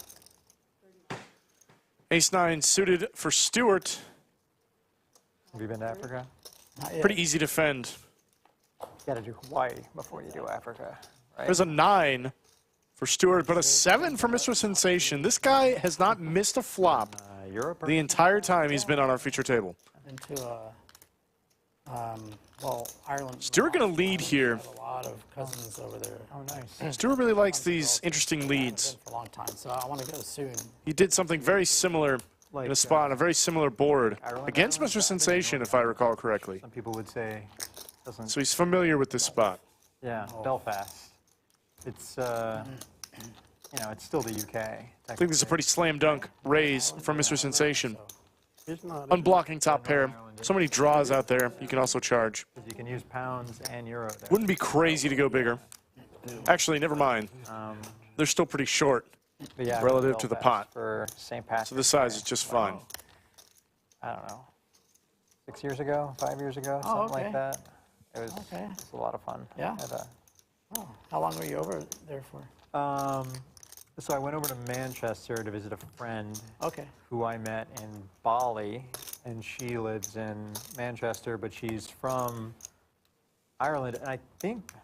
Ace 9 suited for Stuart. Have you been to Africa? Pretty easy to defend. You got to do Hawaii before you do Africa, right? There's a 9 for Stuart, but a 7 for Mr. Sensation. This guy has not missed a flop Europe the entire time he's been on our feature table. I've been to, well, Ireland. Stuart going to lead here. I have a lot of cousins over there. Oh, nice. Stuart really likes these interesting leads. For a long time, so I want to go soon. He did something very similar in a spot on a very similar board against Mr. Sensation, if I recall correctly. Some people would say doesn't. So he's familiar with this spot. Yeah, Belfast. It's you know, it's still the UK. I think this is a pretty slam dunk raise from Mr. Sensation. Unblocking top pair. So many draws out there. You can also charge. You can use pounds and euro there. Wouldn't be crazy to go bigger. Actually, never mind. They're still pretty short But yeah, relative to the pot. For St. Patrick's So the size is just fine. I don't know, 6 years ago, 5 years ago, Oh, something okay. like that. It was, Okay. it was a lot of fun. Yeah? Oh, how long were you over there for? So I went over to Manchester to visit a friend Okay. who I met in Bali, and she lives in Manchester, but she's from Ireland, and I think, I'm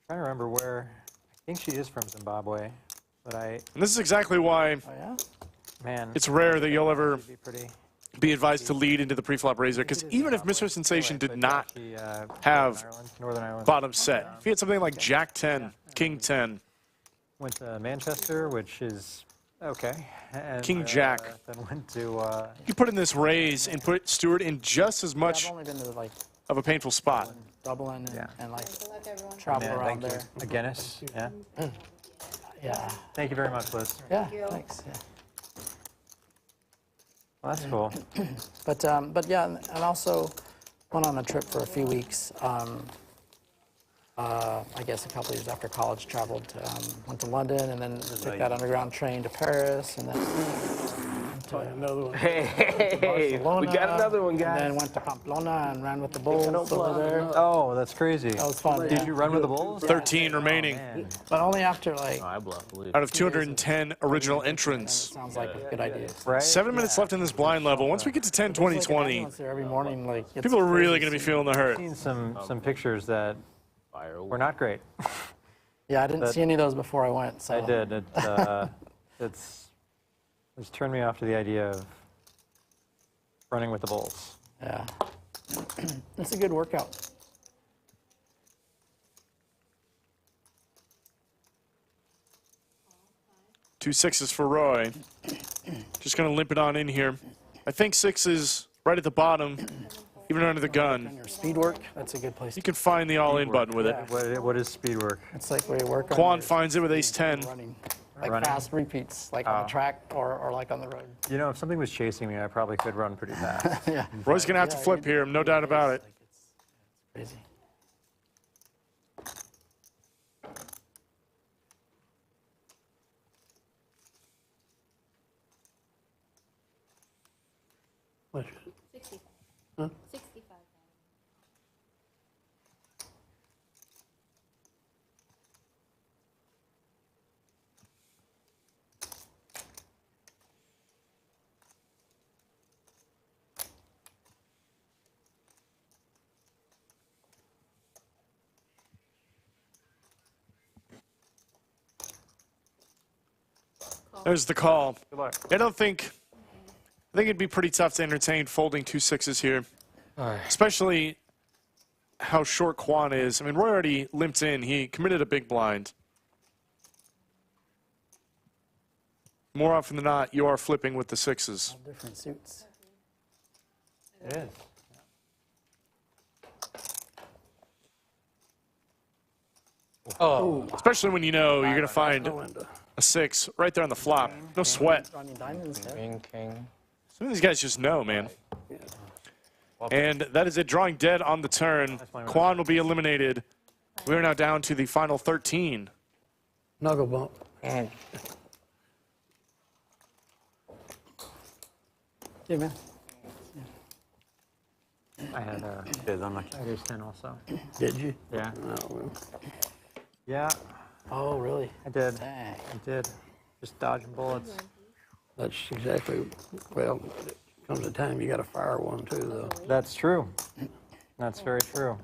trying to remember where think she is from Zimbabwe, but And this is exactly why man, it's rare that you'll ever be pretty. be advised to lead into the pre-flop razor, because even if Mr. Sensation did not have Northern Ireland. bottom set, if he had something like Jack 10, King 10, Went to Manchester, which is okay. And, King Jack. Then went to. You could put in this raise and put Stuart in just as much I've only been to like of a painful spot. Dublin and like Let everyone travel Man, around thank there. you. A Guinness. Yeah. Yeah. Thank you very much, Liz. Yeah. Thanks. Yeah. Well, that's cool. But yeah, and also went on a trip for a few weeks. I guess a couple years after college, traveled to, went to London, and then took that underground train to Paris, and then Another one. Hey, we got another one, guys. and then went to Pamplona and ran with the Bulls over there. Oh, that's crazy. That was fun. Did you run with the Bulls? 13 remaining But only after like. I bluff. out of 210 original entrants. Sounds like a good idea. Right? 7 minutes left in this blind level. Once we get to 10, 20, 20, Everyone's there every morning, like it's people are really crazy going to be to see. feeling the hurt. I've seen some pictures that were not great. Yeah, I didn't That- see any of those before I went. So I did. It's turned me off to the idea of running with the Bulls. Yeah, it's a good workout. Two sixes for Roy. Just going to limp it on in here. I think sixes right at the bottom, even under the gun. Your speed work, that's a good place. You can find the all-in button with it. What is speed work? It's like where you work on Quan your finds it with ace 10. running, like Running? fast repeats, like on the track or like on the road. You know, if something was chasing me, I probably could run pretty fast. Yeah, Roy's going to have to flip here, no doubt about it. crazy. What? 65. Huh? 65. There's the call. Good luck. I think it'd be pretty tough to entertain folding two sixes here, especially how short Quan is. I mean, Roy already limped in. He committed a big blind. More often than not, you are flipping with the sixes. All different suits. It is. Oh, Especially when you know you're going to find a six right there on the flop. No sweat. running diamonds. Yeah. King. Some of these guys just know, man. And that is it, drawing dead on the turn. Quan will be eliminated. We are now down to the final 13. Knuckle bump. Yeah, man. I had ace 10 also. Did you? Yeah. Oh, well. Yeah, Oh, really? I did. Dang. I did. Just dodging bullets. That's exactly, well, it comes a time you got to fire one too, though. That's true. That's very true.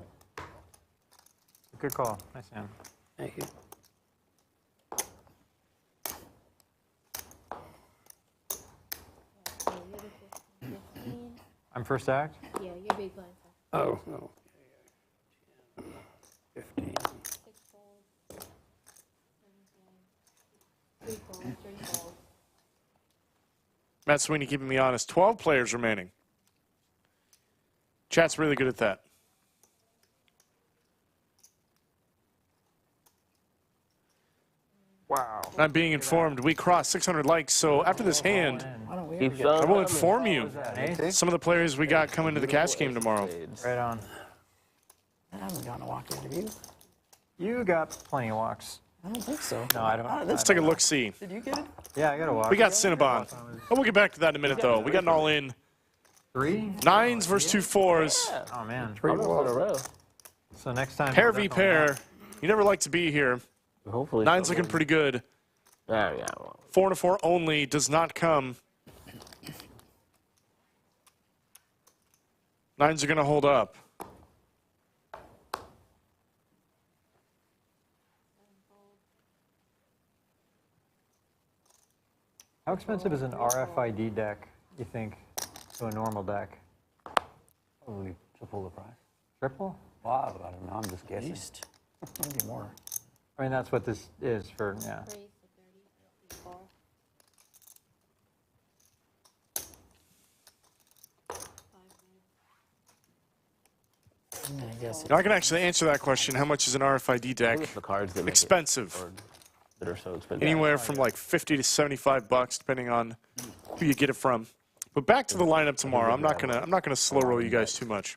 Good call. Nice hand. Thank you. I'm first act? Yeah, you're big blind. Oh, no. 15. 6 folds. 3 folds, 3 folds. Matt Sweeney keeping me honest. 12 players remaining. Chat's really good at that. Wow. I'm being informed we crossed 600 likes, so after this hand, Why don't we Keep ever get I some will coming. inform you Ace? some of the players we got coming to the cash game tomorrow. Right on. I haven't gotten a walk interview. You got plenty of walks. I don't think so. No, I don't. Let's take a look-see. Did you get it? Yeah, I got a walk. We got Cinnabon. Oh, we'll get back to that in a minute, though. We got an all-in. 3? Nines versus 2 fours. Oh, man. 3 water. So next time. Pair v pair. You never like to be here. Hopefully. Nine's looking pretty good. Yeah, yeah. Well, 4 and a 4 only does not come. Nines are going to hold up. How expensive is an RFID deck, you think, to a normal deck? Probably triple the price. Triple? Wow, I don't know. I'm just guessing. Least. Maybe more. I mean, that's what this is for, yeah. I guess I can actually answer that question. How much is an RFID deck? The cards that make it Expensive. hard, that are so expensive. Anywhere from like 50 to 75 bucks, depending on who you get it from. But back to the lineup tomorrow. I'm not gonna slow roll you guys too much.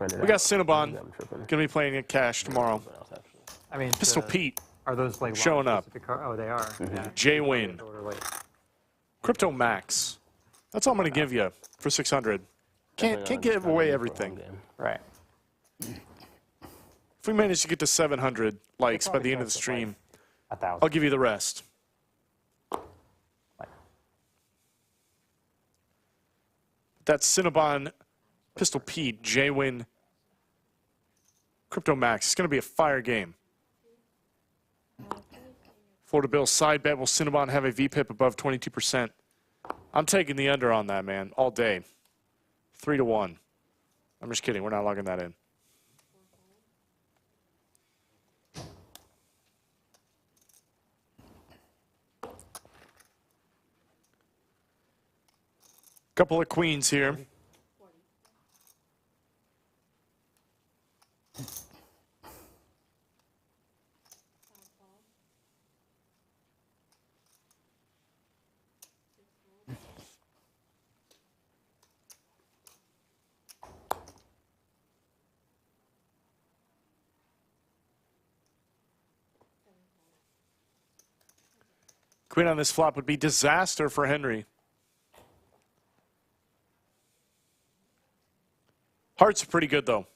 We got Cinnabon gonna be playing at cash tomorrow. I mean, Pistol Pete are those like showing up. Oh, they are. Yeah. Jay Win. Crypto Max. That's all I'm gonna give you for 600. Can't give away everything. Right. If we manage to get to 700 likes by the end of the stream, I'll give you the rest. That's Cinnabon, Pistol Pete, J-Win, Crypto Max. It's going to be a fire game. Florida Bills side bet. Will Cinnabon have a VPIP above 22%? I'm taking the under on that, man, all day. 3-1. I'm just kidding. We're not logging that in. Couple of queens here. Queen on this flop would be disaster for Henry. Hearts are pretty good, though.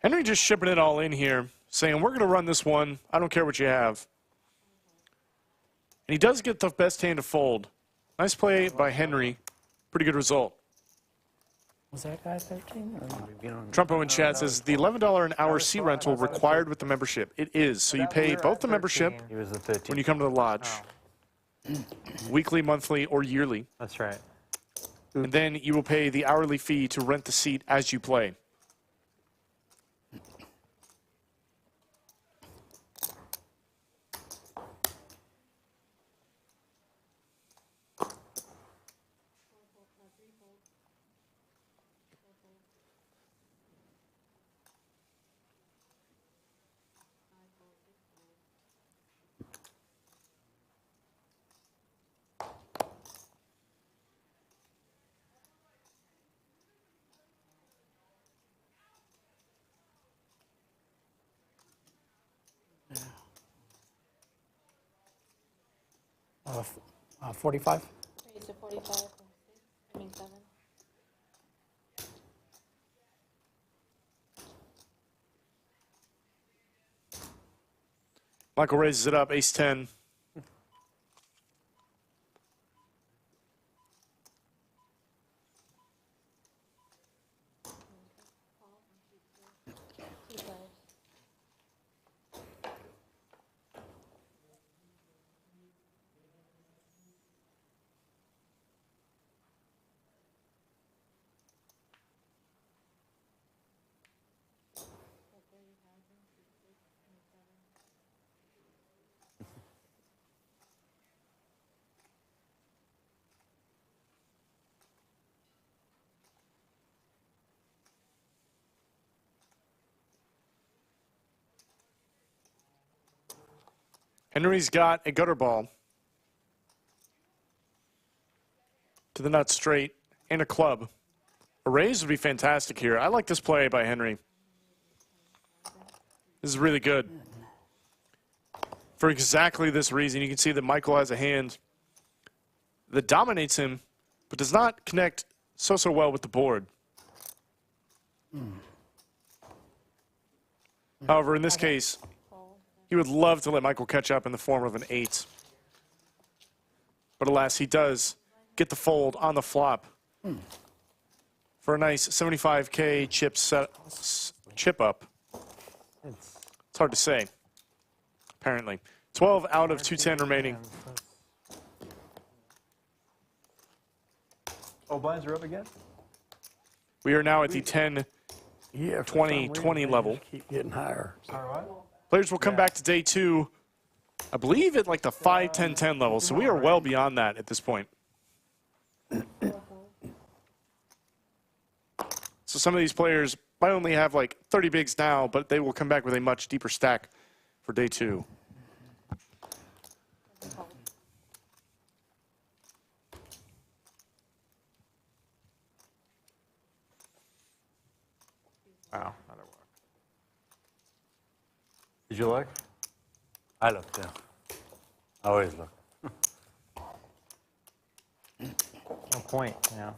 Henry just shipping it all in here, saying, we're going to run this one. I don't care what you have. And he does get the best hand to fold. Nice play by Henry. Pretty good result. Was that guy 13? Trumpo in chat says, the $11 an hour sea rental required with the membership. It is. So you pay both the membership when you come to the lodge. Weekly, monthly, or yearly. That's right. And then you will pay the hourly fee to rent the seat as you play. Yeah. 45? Raise to 45 from 6, I mean 7. Michael raises it up, ace-10. Henry's got a gutter ball to the nut straight and a club. A raise would be fantastic here. I like this play by Henry. This is really good. For exactly this reason, you can see that Michael has a hand that dominates him, but does not connect so well with the board. However, in this case, he would love to let Michael catch up in the form of an 8. But alas, he does get the fold on the flop for a nice 75K chip up. It's hard to say, apparently. 12 out of 210 remaining. Oh, blinds are up again? We are now at the 10, Yeah, 20, 20 level. Keep getting higher. Sorry, what? Players will come back to day 2, I believe, at like the 5, 10, 10 level. So we are well beyond that at this point. So some of these players might only have like 30 bigs now, but they will come back with a much deeper stack for day 2. Wow, that'll work. Did you look? I looked, yeah. I always look. No point, yeah.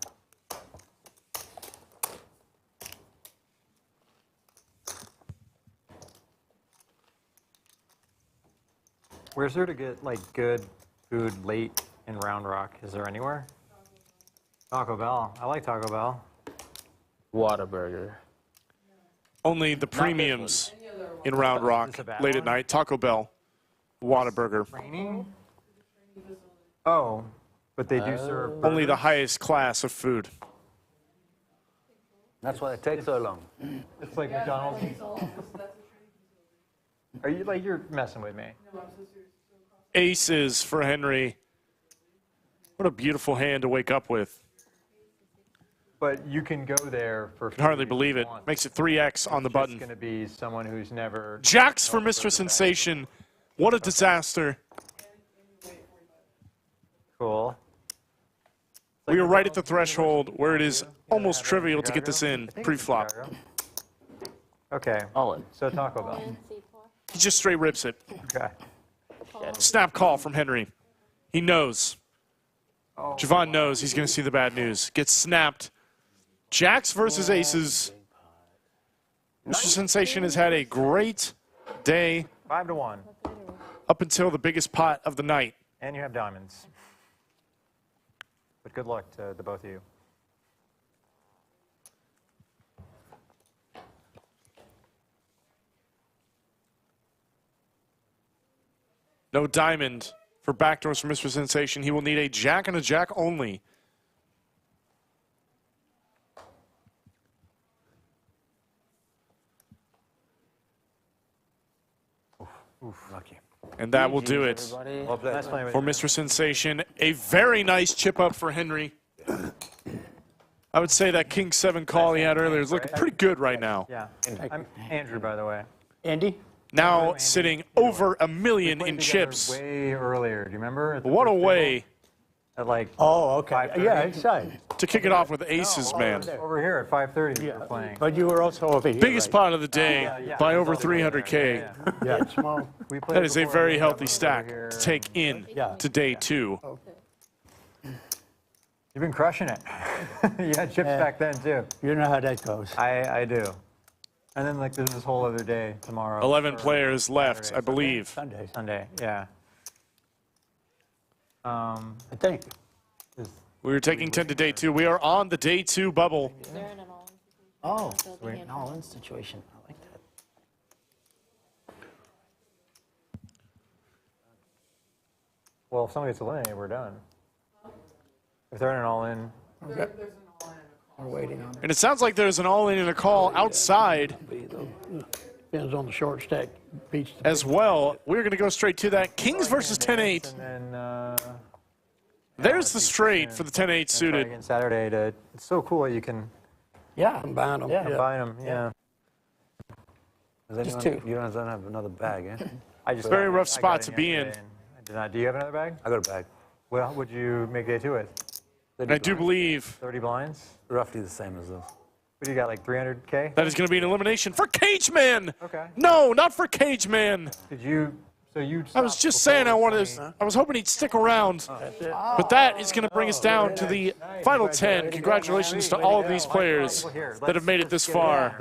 Where's there to get like good food late in Round Rock? Is there anywhere? Taco Bell. I like Taco Bell. Whataburger. Only the premiums in Round Rock late at night. Taco Bell, Whataburger. Training? Oh, but they do serve Only the burgers? highest class of food. That's why it takes so long. It's like McDonald's. Are you like you're messing with me? Aces for Henry. What a beautiful hand to wake up with. But you can go there for. I can hardly believe it. Makes it 3x on the button. It's going to be someone who's never. Jacks for Mr. Sensation. What a disaster. Cool. We are right at the threshold where it is almost trivial to get this in pre-flop. Okay. All in. So Taco Bell. He just straight rips it. Okay. Snap call from Henry. He knows. Javon knows he's going to see the bad news. Gets snapped. Jacks versus aces. Mr. Sensation has had a great day 5-1. up until the biggest pot of the night. And you have diamonds. But good luck to the both of you. No diamond for backdoors for Mr. Sensation. He will need a jack and a jack only. Oof, lucky. And that will do it Well played. Nice playing with for you. Mr. Sensation. A very nice chip up for Henry. I would say that King 7 call he had earlier is looking pretty good right now. Yeah. I'm Andrew, by the way. Andy? Now sitting over $1 million We in played together chips. Way earlier. Do you remember? At the What a first way table? At like. Oh, okay. 5:30? Yeah, inside. to kick it off with aces, man. Over here at 5:30 we were playing. But you were also over here. Biggest right? pot of the day by over 300K. Yeah, it's small. We played That is a before, very we healthy over stack here. to take in Yeah. to day 2. You've been crushing it. You had chips Yeah. back then too. You know how that goes. I do. And then like there's this whole other day tomorrow. 11 or players left, Saturday. I believe. Sundays, Sunday, yeah. I think. We were taking 10 to day 2. We are on the day 2 bubble. Oh, we're in an all-in situation. I like that. Well, if somebody gets eliminated, we're done. If they're in an all-in, We're waiting on And it sounds like there's an all-in and a call outside Depends on the short stack. Beats the as well. We're going to go straight to that. Kings versus 10-8. and then There's the straight for the 10-8 try suited. again Saturday. It's so cool that you can combine them. combine them. Yeah. Does Just anyone, two. you don't have another bag, eh? I just Very rough I spot got to it be in. yesterday and I did not. Do you have another bag? I got a bag. Well, would you make day 2 with? And I do believe 30 blinds? Roughly the same as this. What do you got, like 300K? that is going to be an elimination for Cage Man. Okay. No, not for Cage Man. Did you So you. I was just saying I was hoping he'd stick around. But that is going to bring us down to the final 10. Congratulations to all of these players that have made it this far.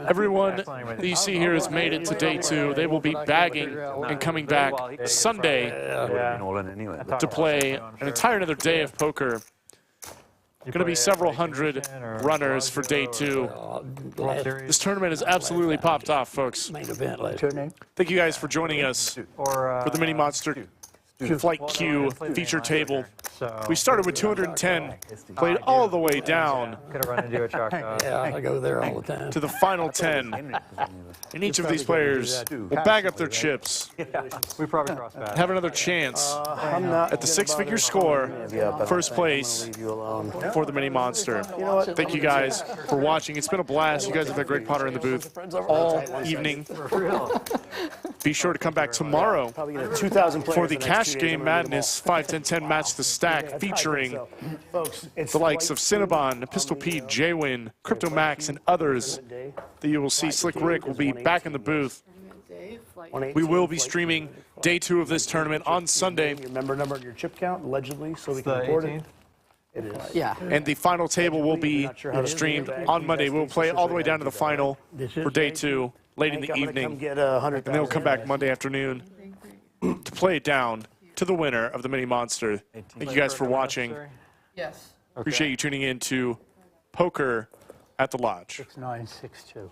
Everyone that you see here has made it to day 2. They will be bagging and coming back Sunday to play an entire another day of poker. Going to be several hundred runners for day 2. This tournament has absolutely popped off, folks. Thank you guys for joining us for the Mini Monster Flight Q feature table. We started with 210, played all the way down Yeah, I go there all the time. to the final 10. And each of these players will bag up their chips, We probably crossed paths. have another chance at the 6-figure score, first place for the Mini Monster. Thank you guys for watching. It's been a blast. You guys have had Greg Potter in the booth all evening. Be sure to come back tomorrow for the Cash Game Madness 5-10-10 Match the Stack featuring the likes of Cinnabon, Pistol Pete, J-Win, Crypto Max, and others that you will see. Slick Rick will be back in the booth. We will be streaming day 2 of this tournament on Sunday. Your member number and your chip count, allegedly, so we It's can the report 18th? it. It is. Yeah. And the final table will be streamed on Monday. We'll play all the way down to the final for day 2 late in the evening. And then we'll come back Monday afternoon to play it down to the winner of the Mini Monster. Thank you guys for watching. Yes. Appreciate you tuning in to Poker at the Lodge. 6962.